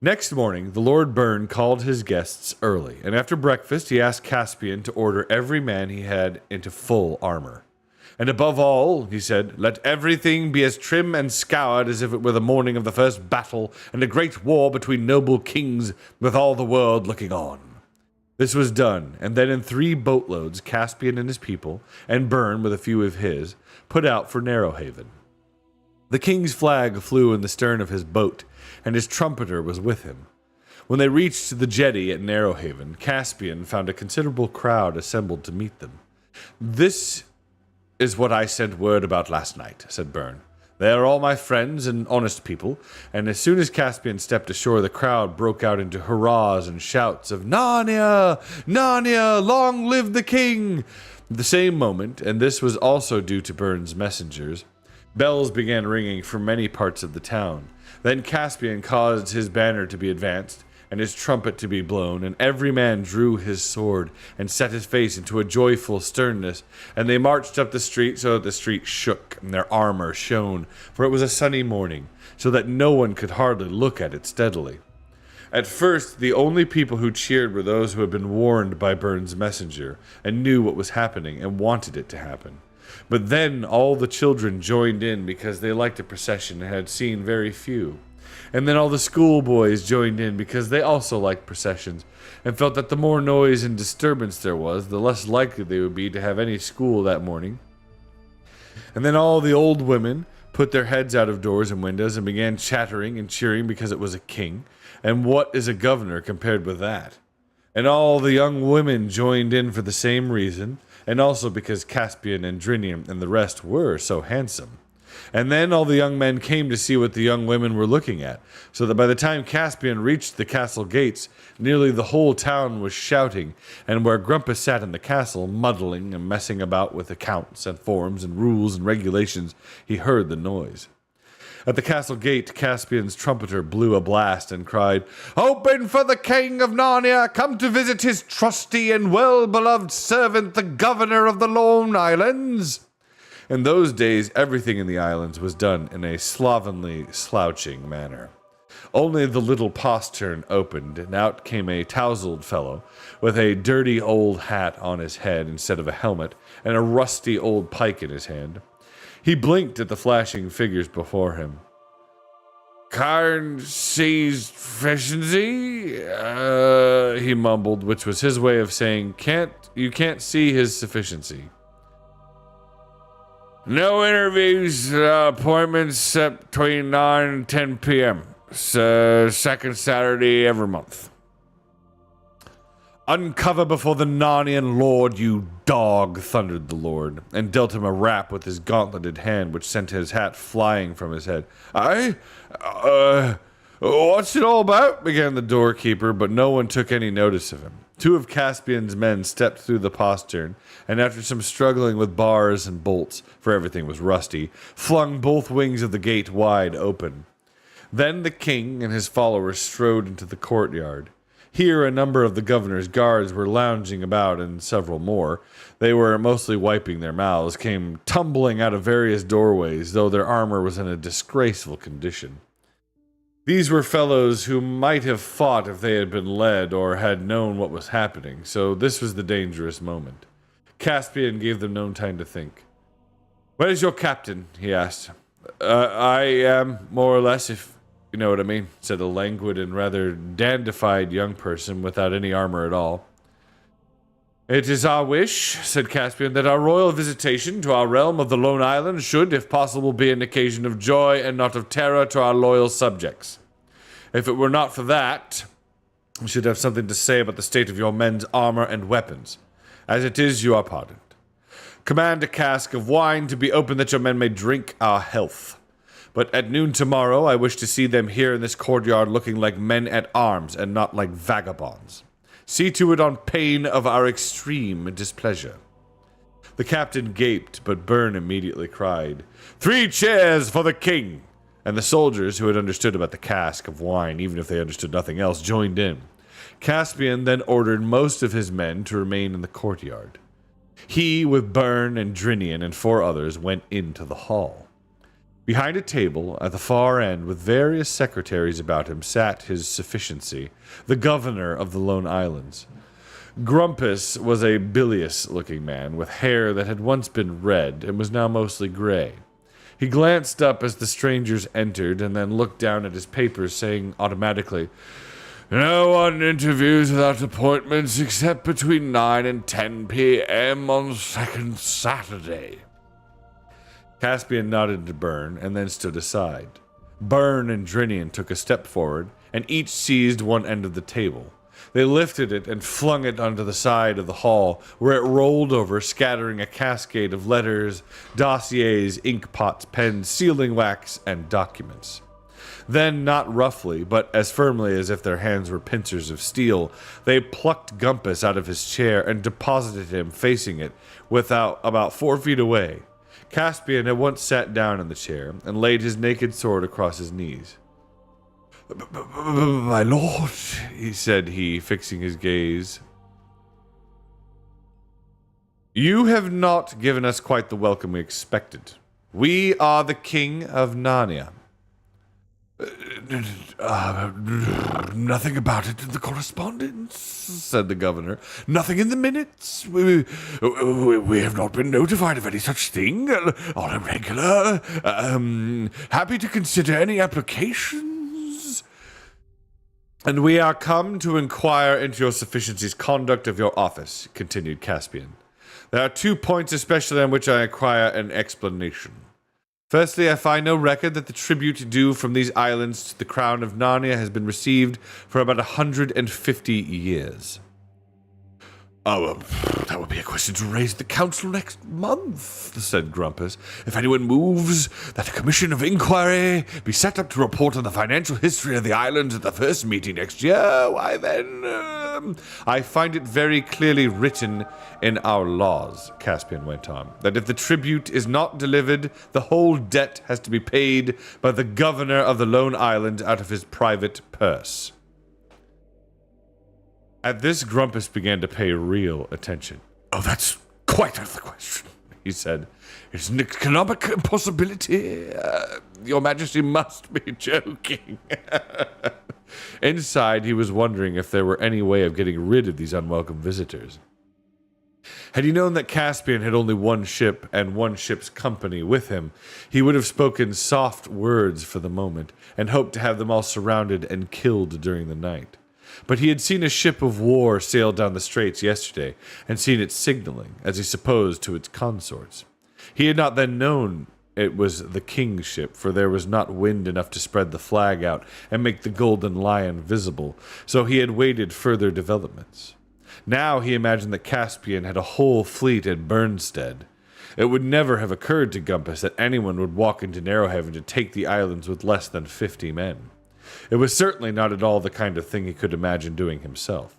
Next morning, the Lord Byrne called his guests early, and after breakfast, he asked Caspian to order every man he had into full armor. And above all, he said, let everything be as trim and scoured as if it were the morning of the first battle and a great war between noble kings with all the world looking on. This was done, and then in 3 boatloads, Caspian and his people, and Byrne with a few of his, put out for Narrowhaven. The king's flag flew in the stern of his boat, and his trumpeter was with him. When they reached the jetty at Narrowhaven, Caspian found a considerable crowd assembled to meet them. This is what I sent word about last night, said Byrne. They are all my friends and honest people, and as soon as Caspian stepped ashore, the crowd broke out into hurrahs and shouts of Narnia! Narnia! Long live the king! At the same moment, and this was also due to Byrne's messengers, bells began ringing from many parts of the town. Then Caspian caused his banner to be advanced, and his trumpet to be blown, and every man drew his sword, and set his face into a joyful sternness, and they marched up the street so that the street shook, and their armor shone, for it was a sunny morning, so that no one could hardly look at it steadily. At first, the only people who cheered were those who had been warned by Byrne's messenger, and knew what was happening, and wanted it to happen. But then all the children joined in because they liked the procession and had seen very few. And then all the schoolboys joined in because they also liked processions and felt that the more noise and disturbance there was, the less likely they would be to have any school that morning. And then all the old women put their heads out of doors and windows and began chattering and cheering because it was a king. And what is a governor compared with that? And all the young women joined in for the same reason, and also because Caspian and Drinian and the rest were so handsome. And then all the young men came to see what the young women were looking at, so that by the time Caspian reached the castle gates, nearly the whole town was shouting, and where Grumpus sat in the castle, muddling and messing about with accounts and forms and rules and regulations, he heard the noise. At the castle gate, Caspian's trumpeter blew a blast and cried, "Open for the King of Narnia, come to visit his trusty and well-beloved servant, the governor of the Lone Islands." In those days, everything in the islands was done in a slovenly, slouching manner. Only the little postern opened, and out came a tousled fellow, with a dirty old hat on his head instead of a helmet, and a rusty old pike in his hand. He blinked at the flashing figures before him. "Carn seized efficiency?" He mumbled, which was his way of saying, you can't see his sufficiency. "No interviews, appointments set between 9 and 10 p.m. Second Saturday every month." "Uncover before the Narnian lord, you dog," thundered the lord, and dealt him a rap with his gauntleted hand, which sent his hat flying from his head. What's it all about?" began the doorkeeper, but no one took any notice of him. Two of Caspian's men stepped through the postern, and after some struggling with bars and bolts, for everything was rusty, flung both wings of the gate wide open. Then the king and his followers strode into the courtyard. Here a number of the governor's guards were lounging about, and several more, they were mostly wiping their mouths, came tumbling out of various doorways, though their armor was in a disgraceful condition. These were fellows who might have fought if they had been led or had known what was happening, so this was the dangerous moment. Caspian gave them no time to think. "Where's your captain?" he asked. I am, more or less, if you know what I mean," said a languid and rather dandified young person without any armor at all. "It is our wish," said Caspian, "that our royal visitation to our realm of the Lone Islands should, if possible, be an occasion of joy and not of terror to our loyal subjects. If it were not for that, we should have something to say about the state of your men's armor and weapons. As it is, you are pardoned. Command a cask of wine to be opened that your men may drink our health. But at noon tomorrow, I wish to see them here in this courtyard looking like men at arms and not like vagabonds. See to it on pain of our extreme displeasure." The captain gaped, but Byrne immediately cried, "3 cheers for the king!" And the soldiers, who had understood about the cask of wine, even if they understood nothing else, joined in. Caspian then ordered most of his men to remain in the courtyard. He, with Byrne and Drinian and 4 others, went into the hall. Behind a table, at the far end, with various secretaries about him, sat his sufficiency, the governor of the Lone Islands. Grumpus was a bilious-looking man, with hair that had once been red and was now mostly gray. He glanced up as the strangers entered, and then looked down at his papers, saying automatically, "No one interviews without appointments except between 9 and 10 p.m. on second Saturday." Caspian nodded to Byrne, and then stood aside. Byrne and Drinian took a step forward, and each seized one end of the table. They lifted it and flung it onto the side of the hall, where it rolled over, scattering a cascade of letters, dossiers, ink pots, pens, sealing wax, and documents. Then, not roughly, but as firmly as if their hands were pincers of steel, they plucked Gumpus out of his chair and deposited him facing it, about 4 feet away. Caspian at once sat down in the chair and laid his naked sword across his knees. "My lord," said he, fixing his gaze, "you have not given us quite the welcome we expected. We are the King of Narnia." Nothing about it in the correspondence, said the governor. Nothing in the minutes. We have not been notified of any such thing on a regular. Happy to consider any applications. And we are come to inquire into your sufficiency's conduct of your office, continued Caspian. There are 2 points especially on which I require an explanation. Firstly, I find no record that the tribute due from these islands to the crown of Narnia has been received for about 150 years. Oh, that would be a question to raise at the council next month, said Grumpus. If anyone moves that a commission of inquiry be set up to report on the financial history of the islands at the first meeting next year, why then, I find it very clearly written in our laws, Caspian went on, that if the tribute is not delivered, the whole debt has to be paid by the governor of the lone island out of his private purse. At this, Grumpus began to pay real attention. Oh, that's quite out of the question, he said. It's an economic impossibility. Your Majesty must be joking. Inside, he was wondering if there were any way of getting rid of these unwelcome visitors. Had he known that Caspian had only one ship and one ship's company with him, he would have spoken soft words for the moment and hoped to have them all surrounded and killed during the night. But he had seen a ship of war sail down the straits yesterday, and seen it signaling, as he supposed, to its consorts. He had not then known it was the king's ship, for there was not wind enough to spread the flag out and make the golden lion visible, so he had waited further developments. Now he imagined that Caspian had a whole fleet at Bernstead. It would never have occurred to Gumpus that anyone would walk into Narrowhaven to take the islands with less than 50 men. It was certainly not at all the kind of thing he could imagine doing himself.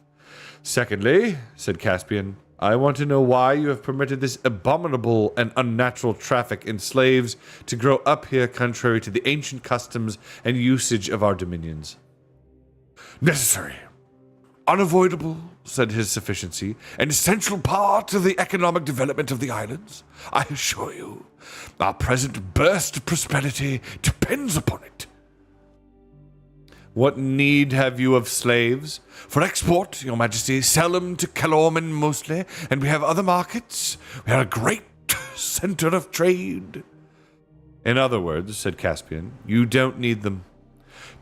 Secondly, said Caspian, I want to know why you have permitted this abominable and unnatural traffic in slaves to grow up here contrary to the ancient customs and usage of our dominions. Necessary, unavoidable, said his sufficiency, an essential part of the economic development of the islands. I assure you, our present burst of prosperity depends upon it. What need have you of slaves? For export, your majesty. Sell them to Calormen mostly, and we have other markets. We are a great center of trade. In other words, said Caspian, you don't need them.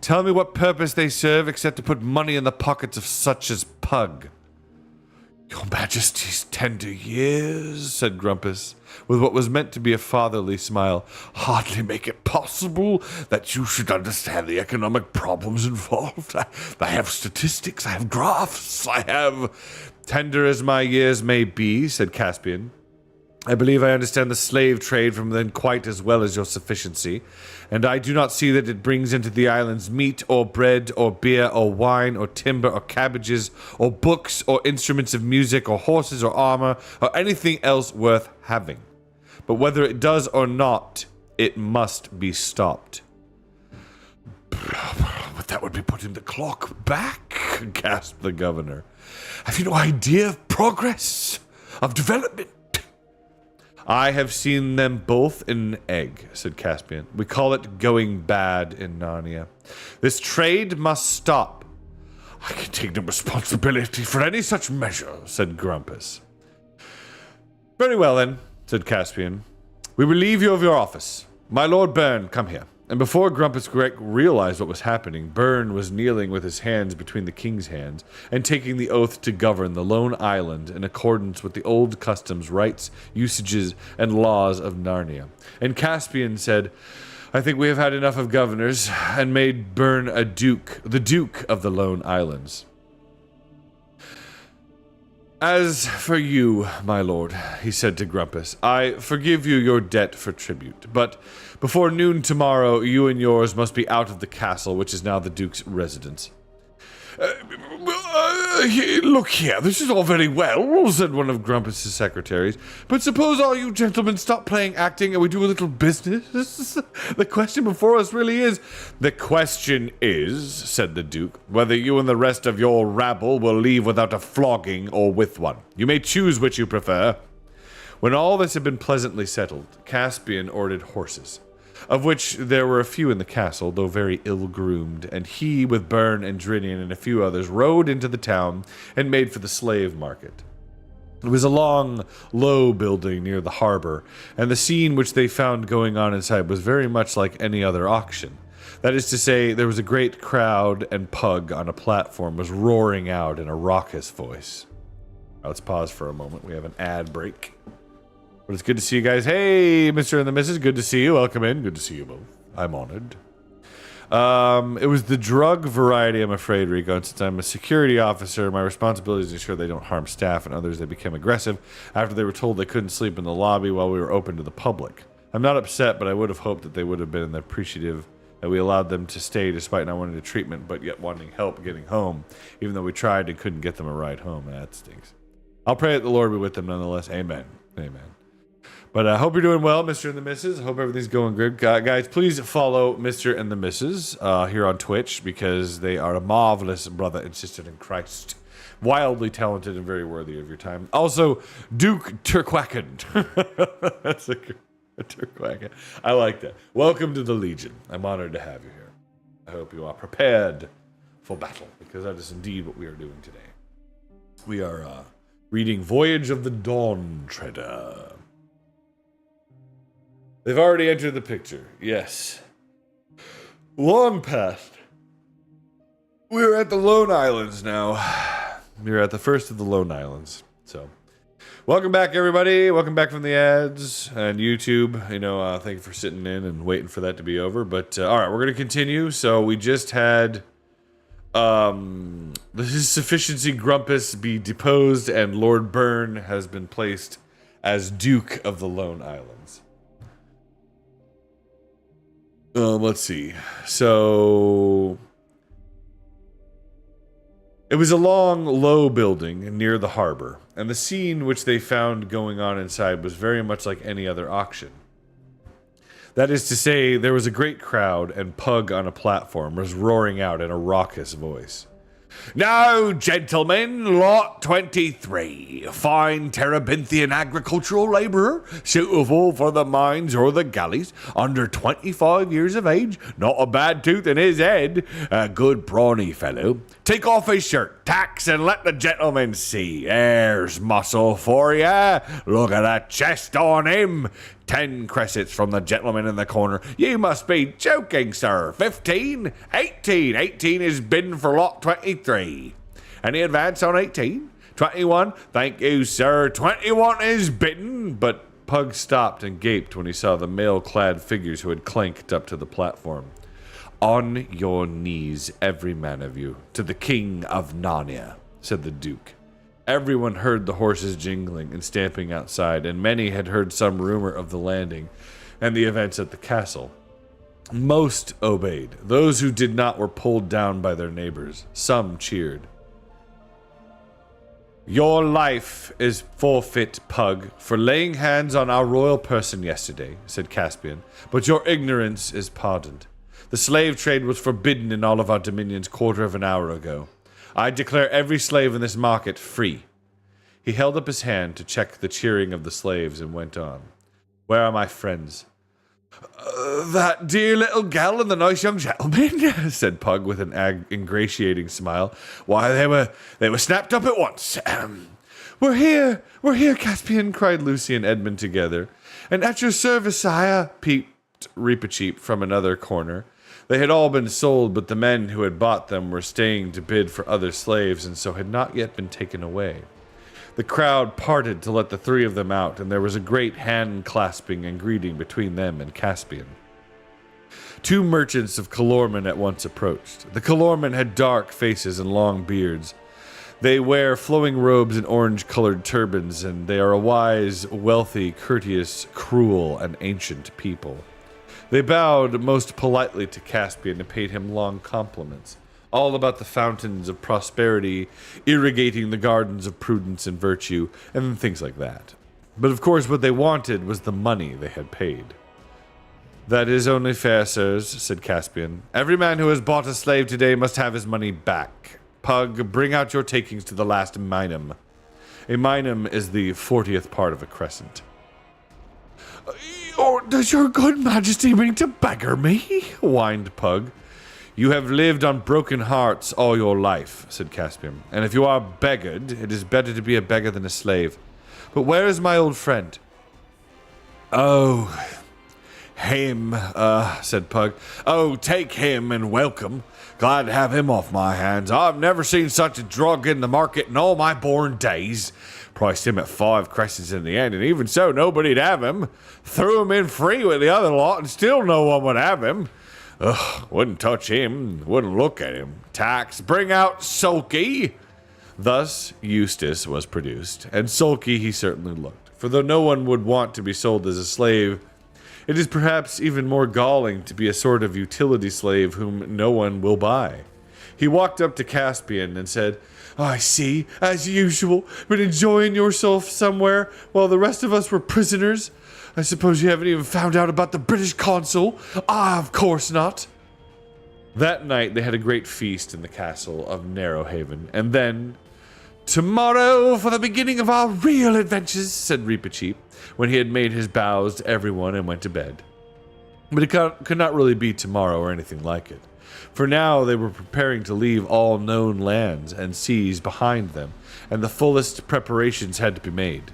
Tell me what purpose they serve except to put money in the pockets of such as Pug. Your majesty's tender years, said Grumpus, with what was meant to be a fatherly smile, hardly make it possible that you should understand the economic problems involved. I have statistics, I have graphs, I have... Tender as my years may be, said Caspian, I believe I understand the slave trade from then quite as well as your sufficiency, and I do not see that it brings into the islands meat or bread or beer or wine or timber or cabbages or books or instruments of music or horses or armor or anything else worth having. But whether it does or not, it must be stopped. But that would be putting the clock back, gasped the governor. Have you no idea of progress, of development? I have seen them both in an egg, said Caspian. We call it going bad in Narnia. This trade must stop. I can take no responsibility for any such measure, said Grumpus. Very well, then, said Caspian. We relieve you of your office. My Lord Byrne, come here. And before Grumpus realized what was happening, Byrne was kneeling with his hands between the king's hands and taking the oath to govern the lone island in accordance with the old customs, rights, usages, and laws of Narnia. And Caspian said, I think we have had enough of governors, and made Byrne a duke, the duke of the lone islands. As for you, my lord, he said to Grumpus, I forgive you your debt for tribute, but before noon tomorrow, you and yours must be out of the castle, which is now the Duke's residence. Look here, this is all very well, said one of Grumpus's secretaries, but suppose all you gentlemen stop playing acting and we do a little business? The question before us really is... The question is, said the Duke, whether you and the rest of your rabble will leave without a flogging or with one. You may choose which you prefer. When all this had been pleasantly settled, Caspian ordered horses. of which there were a few in the castle, though very ill-groomed, and he, with Byrne and Drinian and a few others, rode into the town and made for the slave market. It was a long, low building near the harbor, and the scene which they found going on inside was very much like any other auction. That is to say, there was a great crowd, and Pug on a platform was roaring out in a raucous voice. Let's pause for a moment. We have an ad break. But it's good to see you guys. Hey, Mr. and the Mrs. Good to see you. Welcome in. Good to see you both. I'm honored. It was the drug variety, I'm afraid, Rico. And since I'm a security officer, my responsibility is to ensure they don't harm staff and others. They became aggressive after they were told they couldn't sleep in the lobby while we were open to the public. I'm not upset, but I would have hoped that they would have been appreciative that we allowed them to stay despite not wanting the treatment, but yet wanting help getting home, even though we tried and couldn't get them a ride home. That stinks. I'll pray that the Lord be with them nonetheless. Amen. Amen. But I hope you're doing well, Mr. and the Mrs. I hope everything's going good. Guys, please follow Mr. and the Mrs. Here on Twitch, because they are a marvelous brother and sister in Christ. Wildly talented and very worthy of your time. Also, Duke Turquacken. That's a Turquacken. I like that. Welcome to the Legion. I'm honored to have you here. I hope you are prepared for battle, because that is indeed what we are doing today. We are reading Voyage of the Dawn Treader. They've already entered the picture. Yes. Long past. We're at the Lone Islands now. We're at the first of the Lone Islands. So, welcome back, everybody. Welcome back from the ads and YouTube. Thank you for sitting in and waiting for that to be over. But, all right, we're going to continue. So, we just had his sufficiency Grumpus be deposed, and Lord Byrne has been placed as Duke of the Lone Islands. Let's see. So, it was a long, low building near the harbor, and the scene which they found going on inside was very much like any other auction. That is to say, there was a great crowd, and Pug on a platform was roaring out in a raucous voice. Now, gentlemen, lot 23, fine Terabinthian agricultural labourer, suitable for the mines or the galleys, under 25 years of age, not a bad tooth in his head, a good brawny fellow. Take off his shirt, tax, and let the gentleman see. There's muscle for ya. Look at that chest on him. 10 cressets from the gentleman in the corner. You must be joking, sir. 15? 18. 18 is bidden for lot 23. Any advance on 18? 21? Thank you, sir. 21 is bidden. But Pug stopped and gaped when he saw the mail-clad figures who had clanked up to the platform. On your knees, every man of you, to the King of Narnia, said the Duke. Everyone heard the horses jingling and stamping outside, and many had heard some rumor of the landing and the events at the castle. Most obeyed. Those who did not were pulled down by their neighbors. Some cheered. Your life is forfeit, Pug, for laying hands on our royal person yesterday, said Caspian, but your ignorance is pardoned. The slave trade was forbidden in all of our dominions quarter of an hour ago. I declare every slave in this market free. He held up his hand to check the cheering of the slaves and went on. Where are my friends? That dear little gal and the nice young gentleman, said Pug with an ingratiating smile. Why, they were snapped up at once. We're here, Caspian, cried Lucy and Edmund together. And at your service, sire, peeped Reepicheep from another corner. They had all been sold, but the men who had bought them were staying to bid for other slaves, and so had not yet been taken away. The crowd parted to let the three of them out, and there was a great hand-clasping and greeting between them and Caspian. Two merchants of Calormen at once approached. The Calormen had dark faces and long beards. They wear flowing robes and orange-colored turbans, and they are a wise, wealthy, courteous, cruel, and ancient people. They bowed most politely to Caspian and paid him long compliments, all about the fountains of prosperity, irrigating the gardens of prudence and virtue, and things like that. But of course what they wanted was the money they had paid. That is only fair, sirs, said Caspian. Every man who has bought a slave today must have his money back. Pug, bring out your takings to the last minum. A minum is the 40th part of a crescent. "Oh, does your good majesty mean to beggar me?" whined Pug. "You have lived on broken hearts all your life," said Caspian. "And if you are beggared, it is better to be a beggar than a slave. But where is my old friend?" "Oh, him," said Pug. "Oh, take him and welcome. Glad to have him off my hands. I've never seen such a drug in the market in all my born days. Priced him at 5 crescents in the end, and even so, nobody'd have him. Threw him in free with the other lot, and still no one would have him. Ugh, wouldn't touch him, wouldn't look at him. Tax, bring out Sulky." Thus Eustace was produced, and sulky he certainly looked. For though no one would want to be sold as a slave, it is perhaps even more galling to be a sort of utility slave whom no one will buy. He walked up to Caspian and said, "I see, as usual, been enjoying yourself somewhere while the rest of us were prisoners. I suppose you haven't even found out about the British consul? Ah, of course not." That night they had a great feast in the castle of Narrowhaven, and then, "Tomorrow for the beginning of our real adventures," said Reepicheep, when he had made his bows to everyone and went to bed. But it could not really be tomorrow or anything like it. For now they were preparing to leave all known lands and seas behind them, and the fullest preparations had to be made.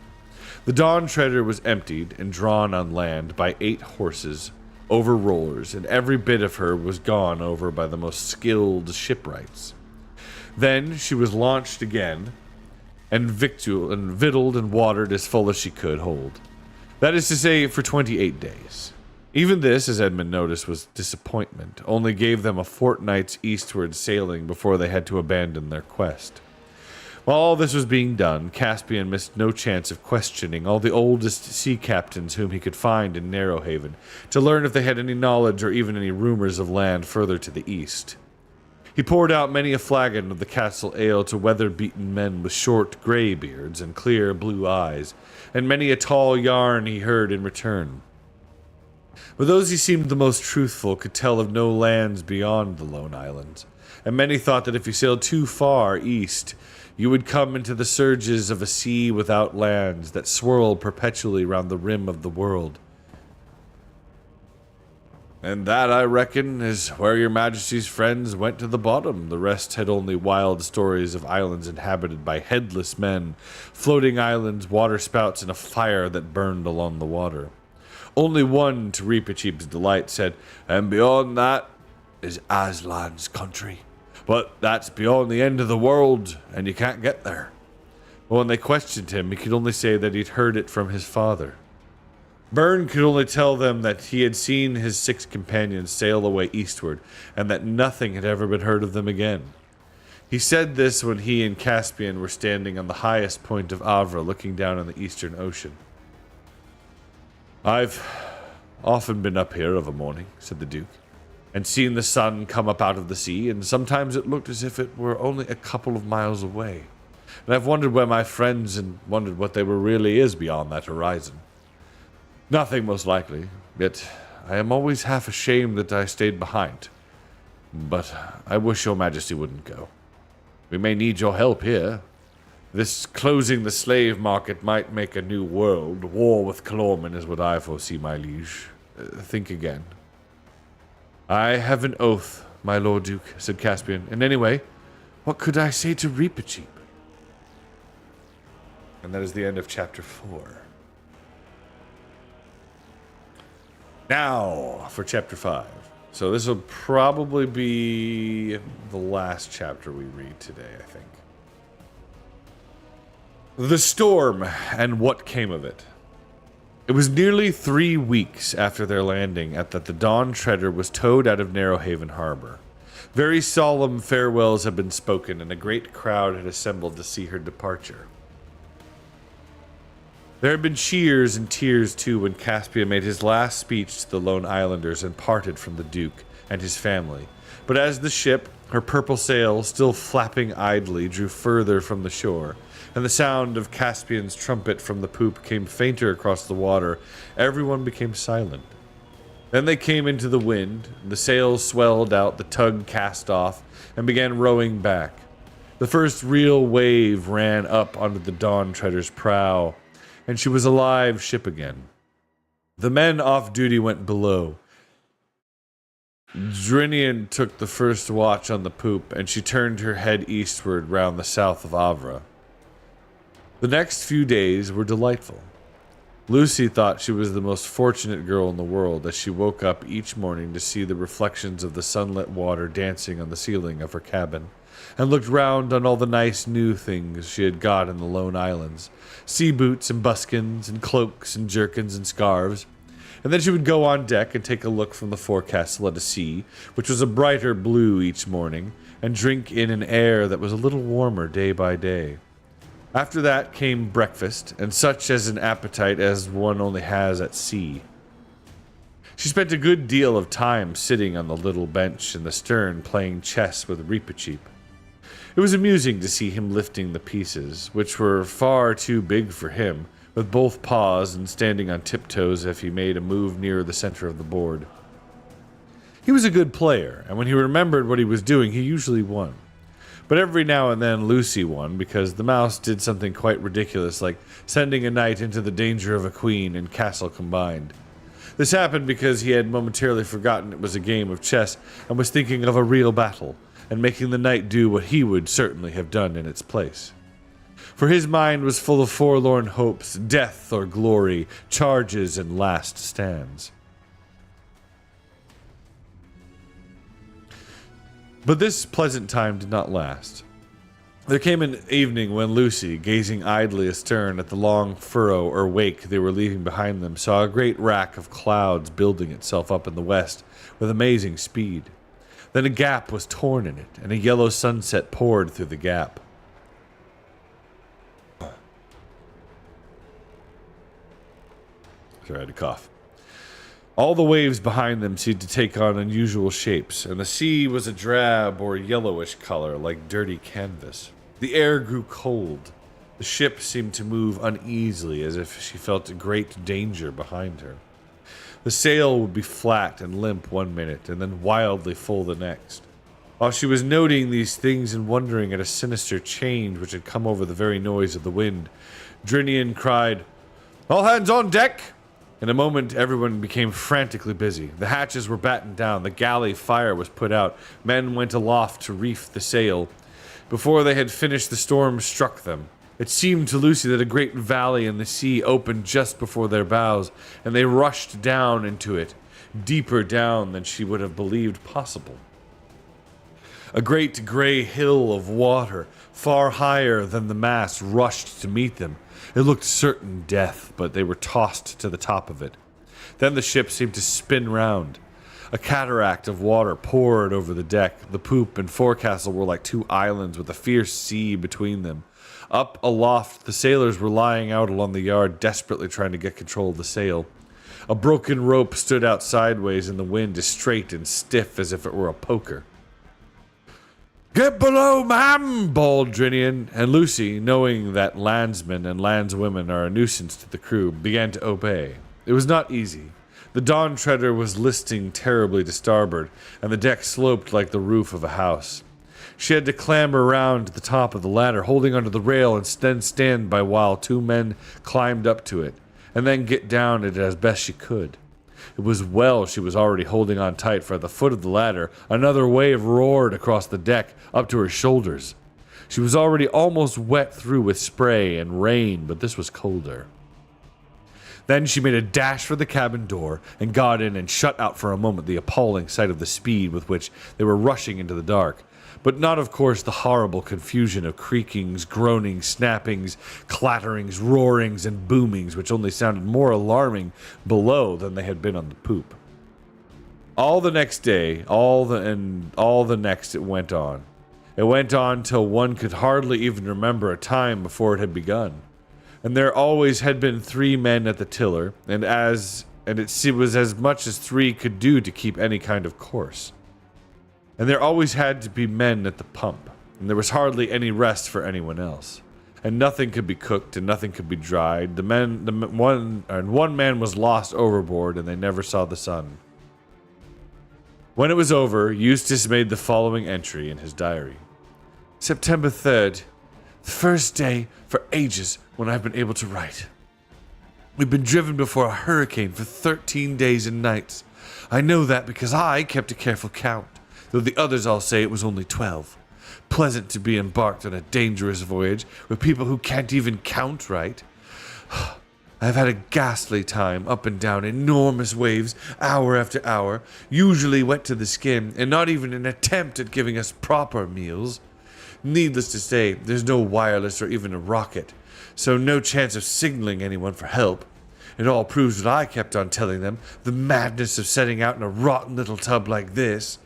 The Dawn Treader was emptied and drawn on land by 8 horses, over rollers, and every bit of her was gone over by the most skilled shipwrights. Then she was launched again, and victualled and watered as full as she could hold. That is to say, for 28 days. Even this, as Edmund noticed, was disappointment, only gave them a fortnight's eastward sailing before they had to abandon their quest. While all this was being done, Caspian missed no chance of questioning all the oldest sea captains whom he could find in Narrowhaven, to learn if they had any knowledge or even any rumors of land further to the east. He poured out many a flagon of the castle ale to weather-beaten men with short grey beards and clear blue eyes, and many a tall yarn he heard in return. But those he seemed the most truthful could tell of no lands beyond the Lone Islands, and many thought that if you sailed too far east, you would come into the surges of a sea without lands that swirled perpetually round the rim of the world. "And that, I reckon, is where your majesty's friends went to the bottom. The rest had only wild stories of islands inhabited by headless men, floating islands, waterspouts, and a fire that burned along the water. Only one, to Reepicheep's delight, said, 'And beyond that is Aslan's country. But that's beyond the end of the world, and you can't get there.' But when they questioned him, he could only say that he'd heard it from his father. Byrne could only tell them that he had seen his 6 companions sail away eastward, and that nothing had ever been heard of them again. He said this when he and Caspian were standing on the highest point of Avra, looking down on the eastern ocean. "I've often been up here of a morning," said the Duke, "and seen the sun come up out of the sea, and sometimes it looked as if it were only a couple of miles away. And I've wondered where my friends and wondered what there really is beyond that horizon. Nothing, most likely, yet I am always half ashamed that I stayed behind. But I wish your majesty wouldn't go. We may need your help here. This closing the slave market might make a new world. War with Calormen is what I foresee, my liege. Think again." "I have an oath, my Lord Duke," said Caspian. "And anyway, what could I say to Reepicheep?" And that is the end of chapter 4. Now, for chapter 5. So this will probably be the last chapter we read today, I think. The storm and what came of it. It was nearly 3 weeks after their landing that the Dawn Treader was towed out of Narrowhaven Harbor. Very solemn farewells had been spoken, and a great crowd had assembled to see her departure. There had been cheers and tears, too, when Caspian made his last speech to the Lone Islanders and parted from the Duke and his family. But as the ship, her purple sail still flapping idly, drew further from the shore, and the sound of Caspian's trumpet from the poop came fainter across the water, everyone became silent. Then they came into the wind, the sails swelled out, the tug cast off, and began rowing back. The first real wave ran up onto the Dawn Treader's prow, and she was a live ship again. The men off duty went below. Drinian took the first watch on the poop, and she turned her head eastward round the south of Avra. The next few days were delightful. Lucy thought she was the most fortunate girl in the world as she woke up each morning to see the reflections of the sunlit water dancing on the ceiling of her cabin, and looked round on all the nice new things she had got in the Lone Islands, sea boots and buskins and cloaks and jerkins and scarves. And then she would go on deck and take a look from the forecastle at a sea, which was a brighter blue each morning, and drink in an air that was a little warmer day by day. After that came breakfast, and such as an appetite as one only has at sea. She spent a good deal of time sitting on the little bench in the stern playing chess with Reepicheep. It was amusing to see him lifting the pieces, which were far too big for him, with both paws and standing on tiptoes if he made a move near the center of the board. He was a good player, and when he remembered what he was doing, he usually won. But every now and then Lucy won, because the mouse did something quite ridiculous, like sending a knight into the danger of a queen and castle combined. This happened because he had momentarily forgotten it was a game of chess and was thinking of a real battle, and making the knight do what he would certainly have done in its place. For his mind was full of forlorn hopes, death or glory, charges and last stands. But this pleasant time did not last. There came an evening when Lucy, gazing idly astern at the long furrow or wake they were leaving behind them, saw a great rack of clouds building itself up in the west with amazing speed. Then a gap was torn in it, and a yellow sunset poured through the gap. Sorry, I had to cough. All the waves behind them seemed to take on unusual shapes, and the sea was a drab or yellowish color like dirty canvas. The air grew cold. The ship seemed to move uneasily as if she felt a great danger behind her. The sail would be flat and limp one minute, and then wildly full the next. While she was noting these things and wondering at a sinister change which had come over the very noise of the wind, Drinian cried, "All hands on deck!" In a moment, everyone became frantically busy. The hatches were battened down, the galley fire was put out, men went aloft to reef the sail. Before they had finished, the storm struck them. It seemed to Lucy that a great valley in the sea opened just before their bows, and they rushed down into it, deeper down than she would have believed possible. A great gray hill of water, far higher than the mast, rushed to meet them. It looked certain death, but they were tossed to the top of it. Then the ship seemed to spin round. A cataract of water poured over the deck. The poop and forecastle were like two islands with a fierce sea between them. Up aloft, the sailors were lying out along the yard, desperately trying to get control of the sail. A broken rope stood out sideways in the wind, as straight and stiff as if it were a poker. "Get below, ma'am!" bawled Drinian, and Lucy, knowing that landsmen and landswomen are a nuisance to the crew, began to obey. It was not easy. The Dawn Treader was listing terribly to starboard, and the deck sloped like the roof of a house. She had to clamber round to the top of the ladder, holding onto the rail, and then stand by while two men climbed up to it, and then get down it as best she could. It was well she was already holding on tight, for at the foot of the ladder, another wave roared across the deck up to her shoulders. She was already almost wet through with spray and rain, but this was colder. Then she made a dash for the cabin door and got in and shut out for a moment the appalling sight of the speed with which they were rushing into the dark. But not, of course, the horrible confusion of creakings, groanings, snappings, clatterings, roarings, and boomings, which only sounded more alarming below than they had been on the poop. All the next day, all the next, it went on. It went on till one could hardly even remember a time before it had begun. And there always had been 3 men at the tiller, and it was as much as 3 could do to keep any kind of course. And there always had to be men at the pump, and there was hardly any rest for anyone else. And nothing could be cooked, and nothing could be dried. One man was lost overboard, and they never saw the sun. When it was over, Eustace made the following entry in his diary. September 3rd, the first day for ages when I've been able to write. We've been driven before a hurricane for 13 days and nights. I know that because I kept a careful count, though the others all say it was only 12. Pleasant to be embarked on a dangerous voyage with people who can't even count right. I've had a ghastly time, up and down enormous waves, hour after hour, usually wet to the skin, and not even an attempt at giving us proper meals. Needless to say, there's no wireless or even a rocket, so no chance of signaling anyone for help. It all proves what I kept on telling them, the madness of setting out in a rotten little tub like this.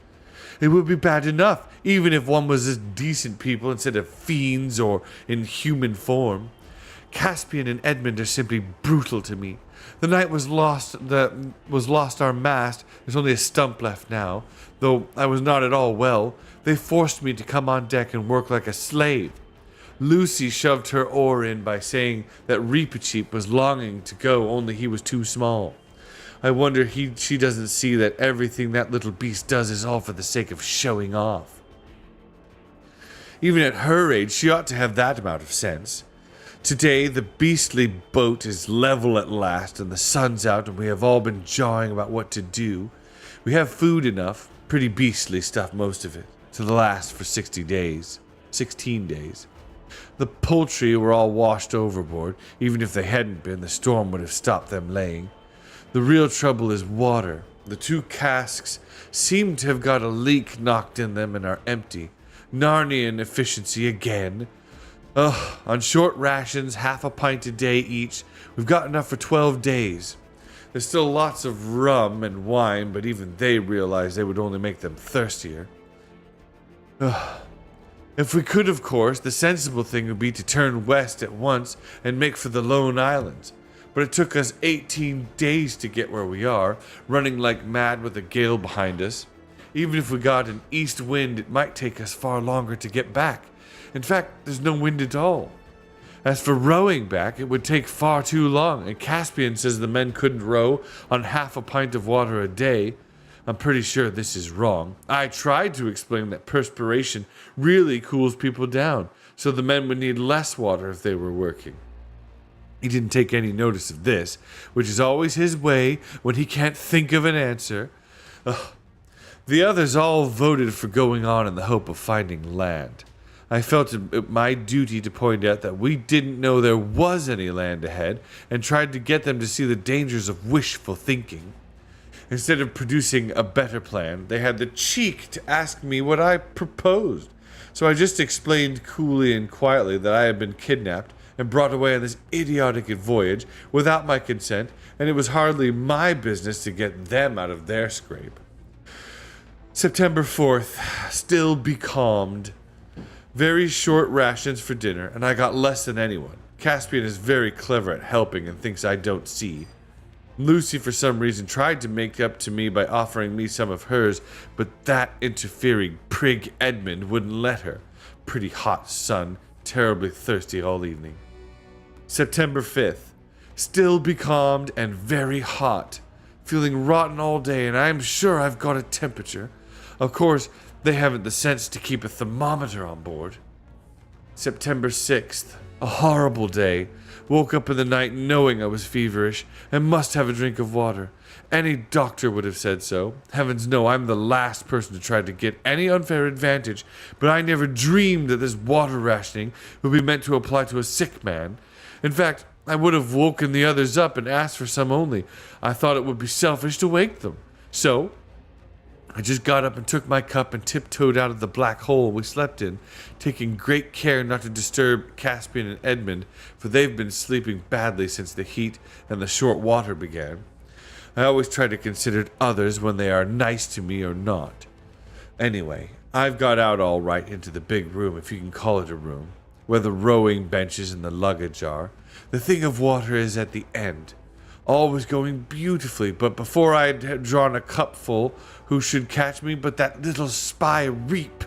It would be bad enough, even if one was as decent people instead of fiends or in human form. Caspian and Edmund are simply brutal to me. The night was lost our mast. There's only a stump left now. Though I was not at all well, they forced me to come on deck and work like a slave. Lucy shoved her oar in by saying that Reepicheep was longing to go, only he was too small. I wonder she doesn't see that everything that little beast does is all for the sake of showing off. Even at her age, she ought to have that amount of sense. Today, the beastly boat is level at last, and the sun's out, and we have all been jawing about what to do. We have food enough, pretty beastly stuff, most of it, to last for 16 days. The poultry were all washed overboard. Even if they hadn't been, the storm would have stopped them laying. The real trouble is water. The 2 casks seem to have got a leak knocked in them and are empty. Narnian efficiency again. On short rations, half a pint a day each, we've got enough for 12 days. There's still lots of rum and wine, but even they realize they would only make them thirstier. If we could, of course, the sensible thing would be to turn west at once and make for the Lone Islands. But it took us 18 days to get where we are, running like mad with a gale behind us. Even if we got an east wind, it might take us far longer to get back. In fact, there's no wind at all. As for rowing back, it would take far too long, and Caspian says the men couldn't row on half a pint of water a day. I'm pretty sure this is wrong. I tried to explain that perspiration really cools people down, so the men would need less water if they were working. He didn't take any notice of this, which is always his way when he can't think of an answer. The others all voted for going on in the hope of finding land. I felt it my duty to point out that we didn't know there was any land ahead and tried to get them to see the dangers of wishful thinking. Instead of producing a better plan, they had the cheek to ask me what I proposed. So I just explained coolly and quietly that I had been kidnapped and brought away on this idiotic voyage without my consent, and it was hardly my business to get them out of their scrape. September 4th, still becalmed. Very short rations for dinner, and I got less than anyone. Caspian is very clever at helping and thinks I don't see. Lucy, for some reason, tried to make up to me by offering me some of hers, but that interfering prig Edmund wouldn't let her. Pretty hot sun, terribly thirsty all evening. September 5th, still becalmed and very hot. Feeling rotten all day, and I'm sure I've got a temperature. Of course, they haven't the sense to keep a thermometer on board. September 6th, a horrible day. Woke up in the night knowing I was feverish and must have a drink of water. Any doctor would have said so. Heavens no, I'm the last person to try to get any unfair advantage, but I never dreamed that this water rationing would be meant to apply to a sick man. In fact, I would have woken the others up and asked for some only. I thought it would be selfish to wake them. So, I just got up and took my cup and tiptoed out of the black hole we slept in, taking great care not to disturb Caspian and Edmund, for they've been sleeping badly since the heat and the short water began. I always try to consider others when they are nice to me or not. Anyway, I've got out all right into the big room, if you can call it a room, where the rowing benches and the luggage are. The thing of water is at the end. All was going beautifully, but before I had drawn a cupful, who should catch me but that little spy Reep?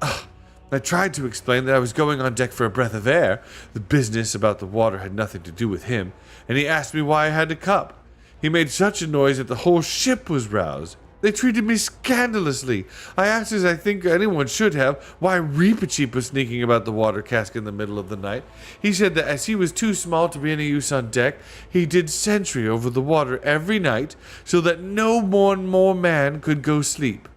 I tried to explain that I was going on deck for a breath of air. The business about the water had nothing to do with him, and he asked me why I had a cup. He made such a noise that the whole ship was roused. They treated me scandalously. I asked, as I think anyone should have, why Reepicheep was sneaking about the water cask in the middle of the night. He said that as he was too small to be any use on deck, he did sentry over the water every night so that no more man could go sleep.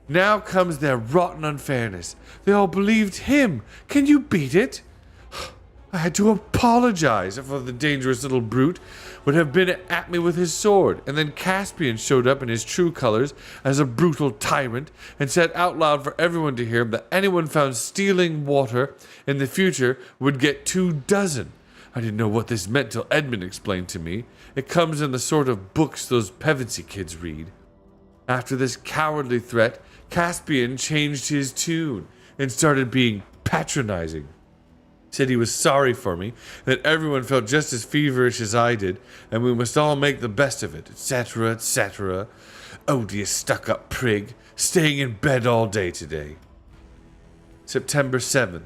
Now comes their rotten unfairness. They all believed him. Can you beat it? I had to apologize for the dangerous little brute would have been at me with his sword, and then Caspian showed up in his true colors as a brutal tyrant and said out loud for everyone to hear that anyone found stealing water in the future would get 24. I didn't know what this meant till Edmund explained to me. It comes in the sort of books those Pevensey kids read. After this cowardly threat, Caspian changed his tune and started being patronizing. Said he was sorry for me, that everyone felt just as feverish as I did, and we must all make the best of it, etc., etc. Odious stuck-up prig, staying in bed all day today. September 7th.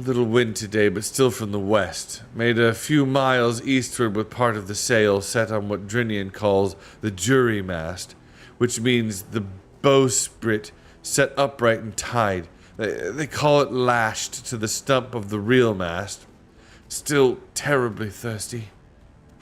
A little wind today, but still from the west. Made a few miles eastward with part of the sail set on what Drinian calls the jury mast, which means the bowsprit set upright and tied. They call it lashed to the stump of the real mast. Still terribly thirsty.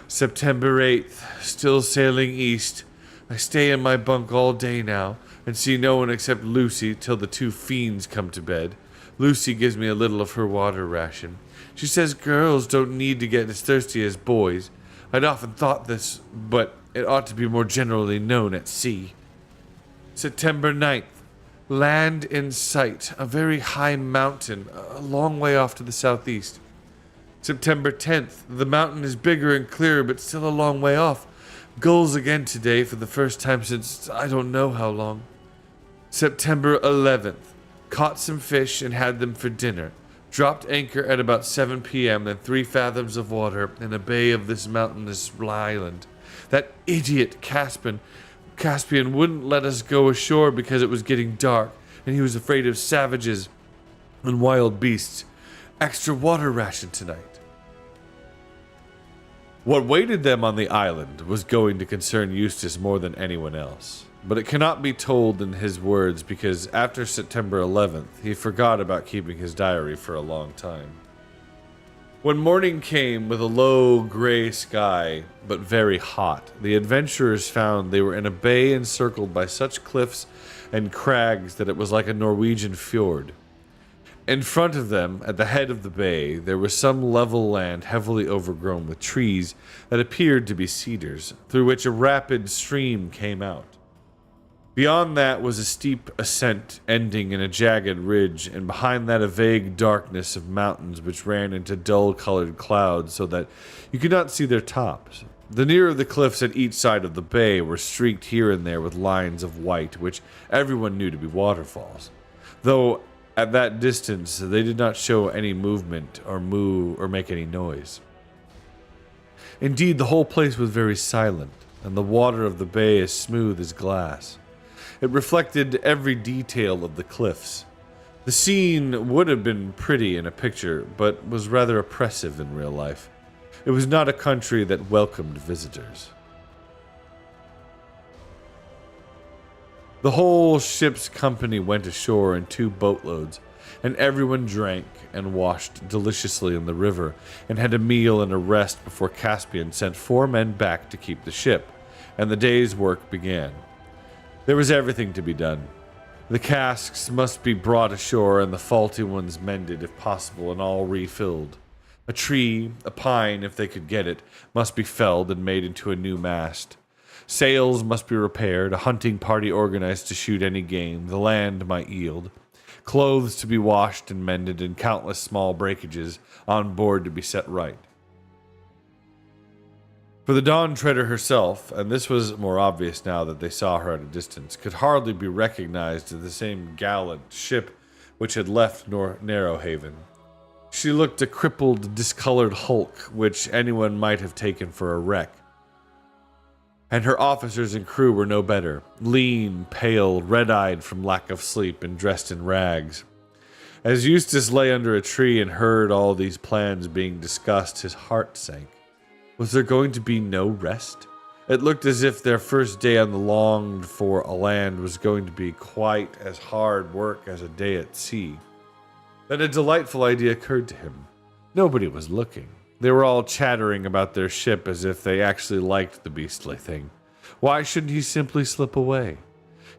September 8th. Still sailing east. I stay in my bunk all day now and see no one except Lucy till the two fiends come to bed. Lucy gives me a little of her water ration. She says girls don't need to get as thirsty as boys. I'd often thought this, but it ought to be more generally known at sea. September 9th. Land in sight, a very high mountain, a long way off to the southeast. September 10th. The mountain is bigger and clearer, but still a long way off. Gulls again today for the first time since I don't know how long. September 11th. Caught some fish and had them for dinner. Dropped anchor at about 7 p.m. in 3 fathoms of water in a bay of this mountainous island. That idiot Caspian wouldn't let us go ashore because it was getting dark, and he was afraid of savages and wild beasts. Extra water ration tonight. What waited them on the island was going to concern Eustace more than anyone else. But it cannot be told in his words because after September 11th, he forgot about keeping his diary for a long time. When morning came with a low gray sky, but very hot, the adventurers found they were in a bay encircled by such cliffs and crags that it was like a Norwegian fjord. In front of them, at the head of the bay, there was some level land heavily overgrown with trees that appeared to be cedars, through which a rapid stream came out. Beyond that was a steep ascent ending in a jagged ridge, and behind that a vague darkness of mountains which ran into dull-colored clouds so that you could not see their tops. The nearer the cliffs at each side of the bay were streaked here and there with lines of white, which everyone knew to be waterfalls, though at that distance they did not show any movement or move or make any noise. Indeed, the whole place was very silent, and the water of the bay as smooth as glass. It reflected every detail of the cliffs. The scene would have been pretty in a picture, but was rather oppressive in real life. It was not a country that welcomed visitors. The whole ship's company went ashore in 2 boatloads, and everyone drank and washed deliciously in the river, and had a meal and a rest before Caspian sent 4 men back to keep the ship, and the day's work began. There was everything to be done. The casks must be brought ashore and the faulty ones mended if possible and all refilled. A tree, a pine if they could get it, must be felled and made into a new mast. Sails must be repaired, a hunting party organized to shoot any game the land might yield. Clothes to be washed and mended, and countless small breakages on board to be set right. For the Dawn Treader herself, and this was more obvious now that they saw her at a distance, could hardly be recognized as the same gallant ship which had left Narrowhaven. She looked a crippled, discolored hulk which anyone might have taken for a wreck. And her officers and crew were no better, lean, pale, red-eyed from lack of sleep, and dressed in rags. As Eustace lay under a tree and heard all these plans being discussed, his heart sank. Was there going to be no rest? It looked as if their first day on the longed-for land was going to be quite as hard work as a day at sea. Then a delightful idea occurred to him. Nobody was looking. They were all chattering about their ship as if they actually liked the beastly thing. Why shouldn't he simply slip away?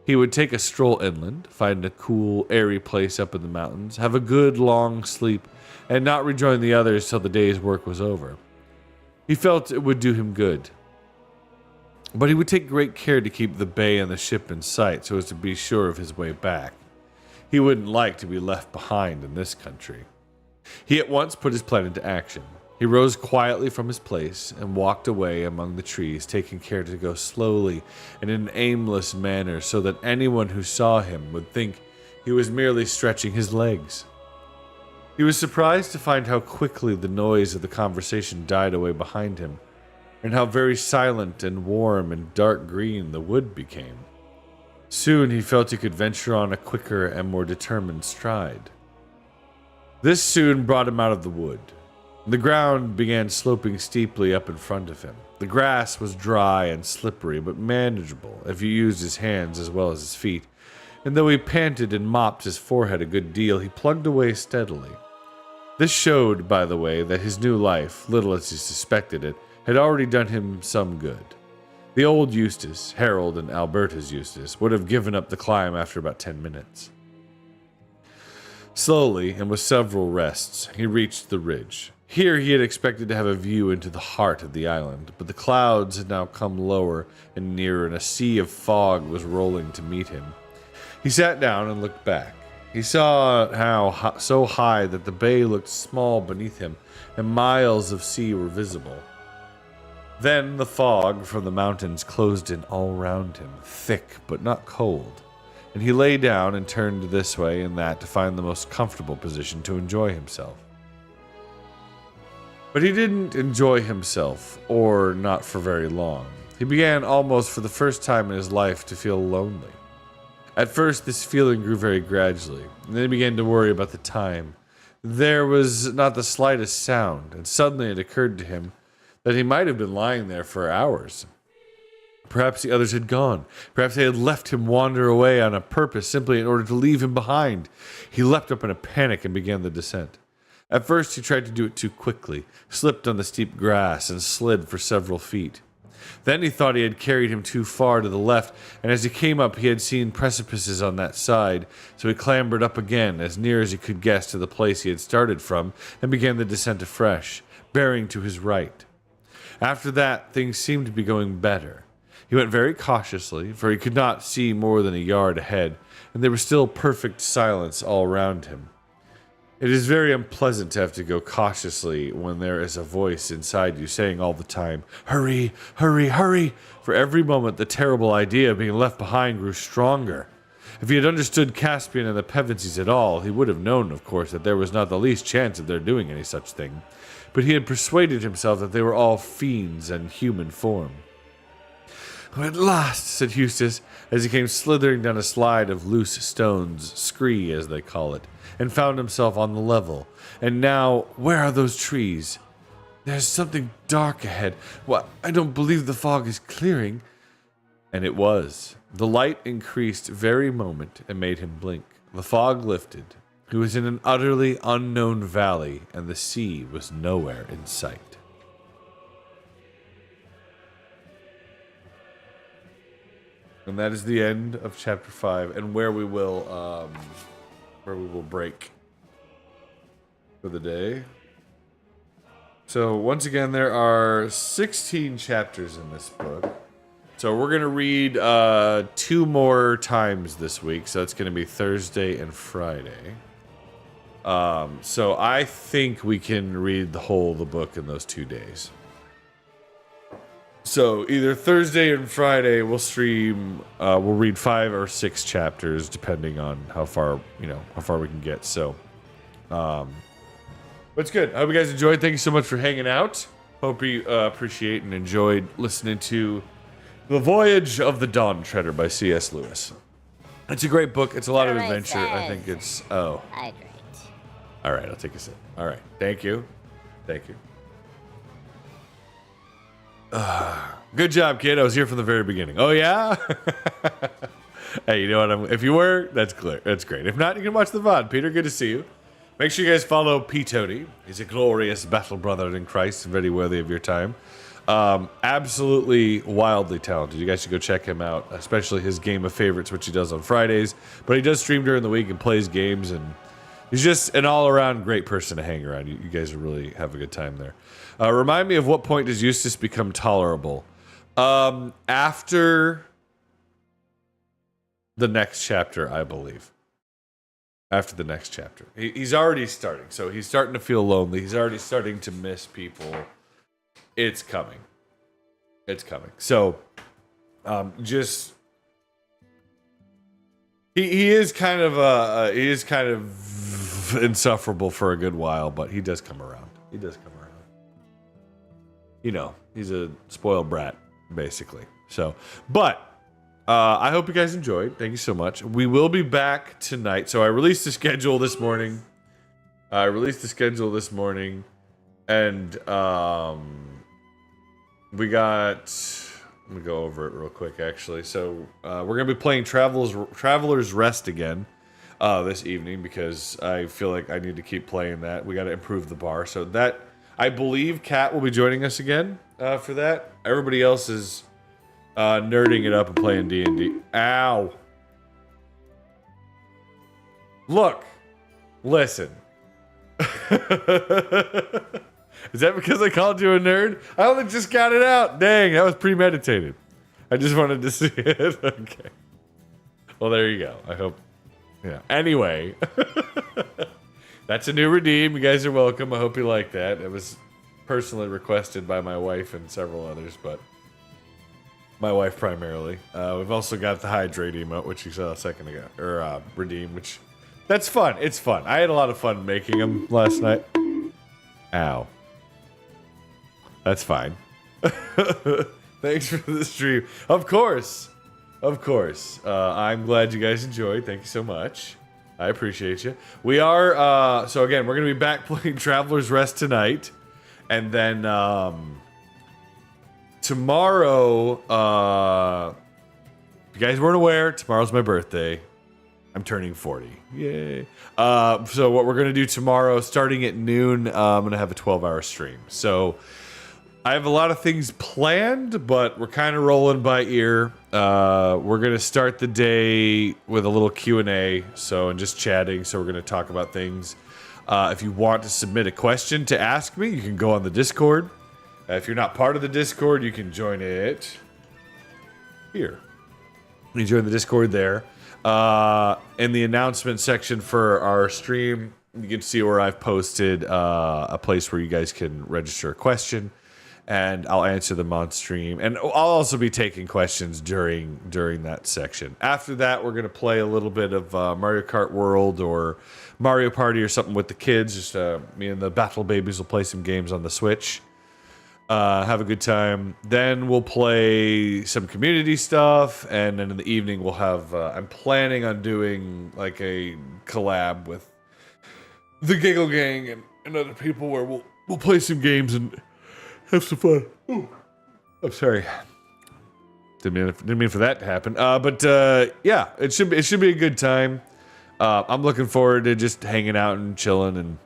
He would take a stroll inland, find a cool, airy place up in the mountains, have a good long sleep, and not rejoin the others till the day's work was over. He felt it would do him good. But he would take great care to keep the bay and the ship in sight so as to be sure of his way back. He wouldn't like to be left behind in this country. He at once put his plan into action. He rose quietly from his place and walked away among the trees, taking care to go slowly and in an aimless manner so that anyone who saw him would think he was merely stretching his legs. He was surprised to find how quickly the noise of the conversation died away behind him, and how very silent and warm and dark green the wood became. Soon he felt he could venture on a quicker and more determined stride. This soon brought him out of the wood. The ground began sloping steeply up in front of him. The grass was dry and slippery, but manageable if he used his hands as well as his feet, and though he panted and mopped his forehead a good deal, he plugged away steadily. This showed, by the way, that his new life, little as he suspected it, had already done him some good. The old Eustace, Harold and Alberta's Eustace, would have given up the climb after about 10 minutes. Slowly, and with several rests, he reached the ridge. Here he had expected to have a view into the heart of the island, but the clouds had now come lower and nearer, and a sea of fog was rolling to meet him. He sat down and looked back. He saw how so high that the bay looked small beneath him, and miles of sea were visible. Then the fog from the mountains closed in all round him, thick but not cold, and he lay down and turned this way and that to find the most comfortable position to enjoy himself. But he didn't enjoy himself, or not for very long. He began almost for the first time in his life to feel lonely. At first this feeling grew very gradually, and then he began to worry about the time. There was not the slightest sound, and suddenly it occurred to him that he might have been lying there for hours. Perhaps the others had gone. Perhaps they had left him wander away on a purpose simply in order to leave him behind. He leapt up in a panic and began the descent. At first he tried to do it too quickly, slipped on the steep grass, and slid for several feet. Then he thought he had carried him too far to the left, and as he came up he had seen precipices on that side, so he clambered up again, as near as he could guess to the place he had started from, and began the descent afresh, bearing to his right. After that, things seemed to be going better. He went very cautiously, for he could not see more than a yard ahead, and there was still perfect silence all round him. It is very unpleasant to have to go cautiously when there is a voice inside you saying all the time, "Hurry, hurry, hurry!" For every moment the terrible idea of being left behind grew stronger. If he had understood Caspian and the Pevensies at all, he would have known, of course, that there was not the least chance of their doing any such thing. But he had persuaded himself that they were all fiends in human form. "At last," said Eustace, as he came slithering down a slide of loose stones, scree as they call it, and found himself on the level. "And now, where are those trees? There's something dark ahead. Why, I don't believe the fog is clearing." And it was. The light increased very moment and made him blink. The fog lifted. He was in an utterly unknown valley, and the sea was nowhere in sight. And that is the end of chapter 5, and where we will break for the day. So once again, there are 16 chapters in this book. So we're gonna read 2 more times this week. So it's gonna be Thursday and Friday. So I think we can read the whole of the book in those 2 days. So either Thursday and Friday we'll stream. We'll read 5 or 6 chapters depending on how far we can get. So, but it's good. I hope you guys enjoyed. Thank you so much for hanging out. Hope you appreciate and enjoyed listening to The Voyage of the Dawn Treader by C.S. Lewis. It's a great book. It's a lot of adventure. I think it's Hydrate. All right, I'll take a sip. All right, thank you. Good job, kid. I was here from the very beginning. Oh, yeah? Hey, you know what? If you were, that's clear. That's great. If not, you can watch the VOD. Peter, good to see you. Make sure you guys follow P. Tony. He's a glorious battle brother in Christ, very worthy of your time. Absolutely wildly talented. You guys should go check him out, especially his game of favorites, which he does on Fridays. But he does stream during the week and plays games, and he's just an all-around great person to hang around. You guys will really have a good time there. Remind me of what point does Eustace become tolerable? After the next chapter, I believe. After the next chapter. He's already starting, so he's starting to feel lonely. He's already starting to miss people. It's coming. It's coming. So, just... He is kind of insufferable for a good while, but he does come around. He does come around. You know, he's a spoiled brat, basically. So, but I hope you guys enjoyed. Thank you so much. We will be back tonight. So I released the schedule this morning. And we got... Let me go over it real quick, actually. So we're going to be playing Traveler's Rest again this evening because I feel like I need to keep playing that. We got to improve the bar. So that... I believe Kat will be joining us again for that. Everybody else is nerding it up and playing D&D. Ow. Look. Listen. Is that because I called you a nerd? I only just got it out. Dang, that was premeditated. I just wanted to see it. Okay. Well, there you go. I hope. Yeah. Anyway. That's a new redeem. You guys are welcome. I hope you like that. It was personally requested by my wife and several others, but my wife primarily. We've also got the hydrate emote, which you saw a second ago, or redeem, which that's fun. It's fun. I had a lot of fun making them last night. Ow. That's fine. Thanks for the stream. Of course. I'm glad you guys enjoyed. Thank you so much. I appreciate you. We are, so again, we're going to be back playing Traveler's Rest tonight. And then tomorrow, if you guys weren't aware, tomorrow's my birthday. I'm turning 40. Yay. So what we're going to do tomorrow, starting at noon, I'm going to have a 12-hour stream. So I have a lot of things planned, but we're kind of rolling by ear. We're going to start the day with a little Q&A, and just chatting. So we're going to talk about things. If you want to submit a question to ask me, you can go on the Discord. If you're not part of the Discord, you can join it here. You join the Discord there. In the announcement section for our stream, you can see where I've posted a place where you guys can register a question. And I'll answer them on stream. And I'll also be taking questions during that section. After that, we're going to play a little bit of Mario Kart World or Mario Party or something with the kids. Just me and the Battle Babies will play some games on the Switch. Have a good time. Then we'll play some community stuff. And then in the evening, we'll have... I'm planning on doing like a collab with the Giggle Gang and other people where we'll play some games and... have some fun. Ooh. I'm sorry. Didn't mean for that to happen. But yeah, it should be a good time. I'm looking forward to just hanging out and chilling and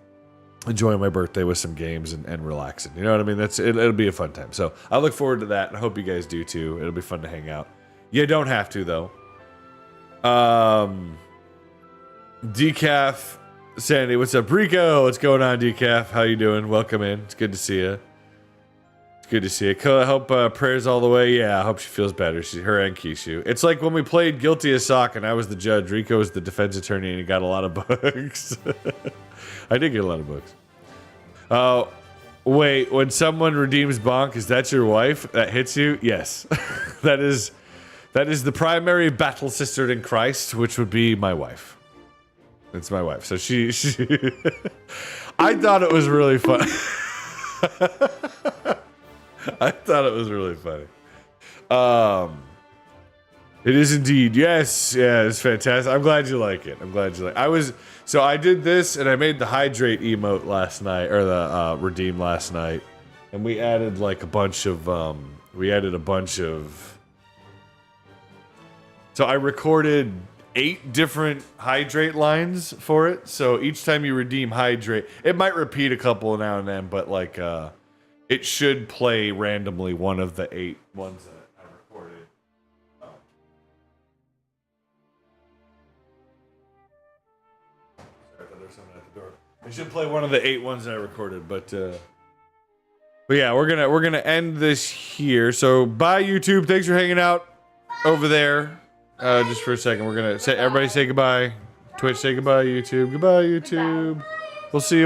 enjoying my birthday with some games and relaxing. You know what I mean? It'll be a fun time. So I look forward to that, and I hope you guys do too. It'll be fun to hang out. You don't have to though. Decaf Sandy, what's up? Rico, what's going on? Decaf, how you doing? Welcome in. It's good to see you. Good to see you. I hope prayers all the way. Yeah, I hope she feels better. Her and Kishu. It's like when we played Guilty as Sock and I was the judge. Rico was the defense attorney and he got a lot of books. I did get a lot of books. Wait, when someone redeems Bonk, is that your wife that hits you? Yes. that is the primary battle sister in Christ, which would be my wife. It's my wife. So she I thought it was really fun. I thought it was really funny. It is indeed. Yes. Yeah, it's fantastic. I'm glad you like it. I did this and I made the hydrate emote last night, or the redeem last night. And we added like a bunch of We added a bunch of... So I recorded 8 different hydrate lines for it. So each time you redeem hydrate, it might repeat a couple now and then, but like it should play randomly one of the 8 ones that I recorded. Sorry, I thought there was someone at the door. It should play one of the 8 ones that I recorded, but yeah, we're gonna end this here. So bye YouTube. Thanks for hanging out over there. Just for a second, we're gonna say everybody say goodbye. Twitch say goodbye. YouTube goodbye. YouTube. We'll see you.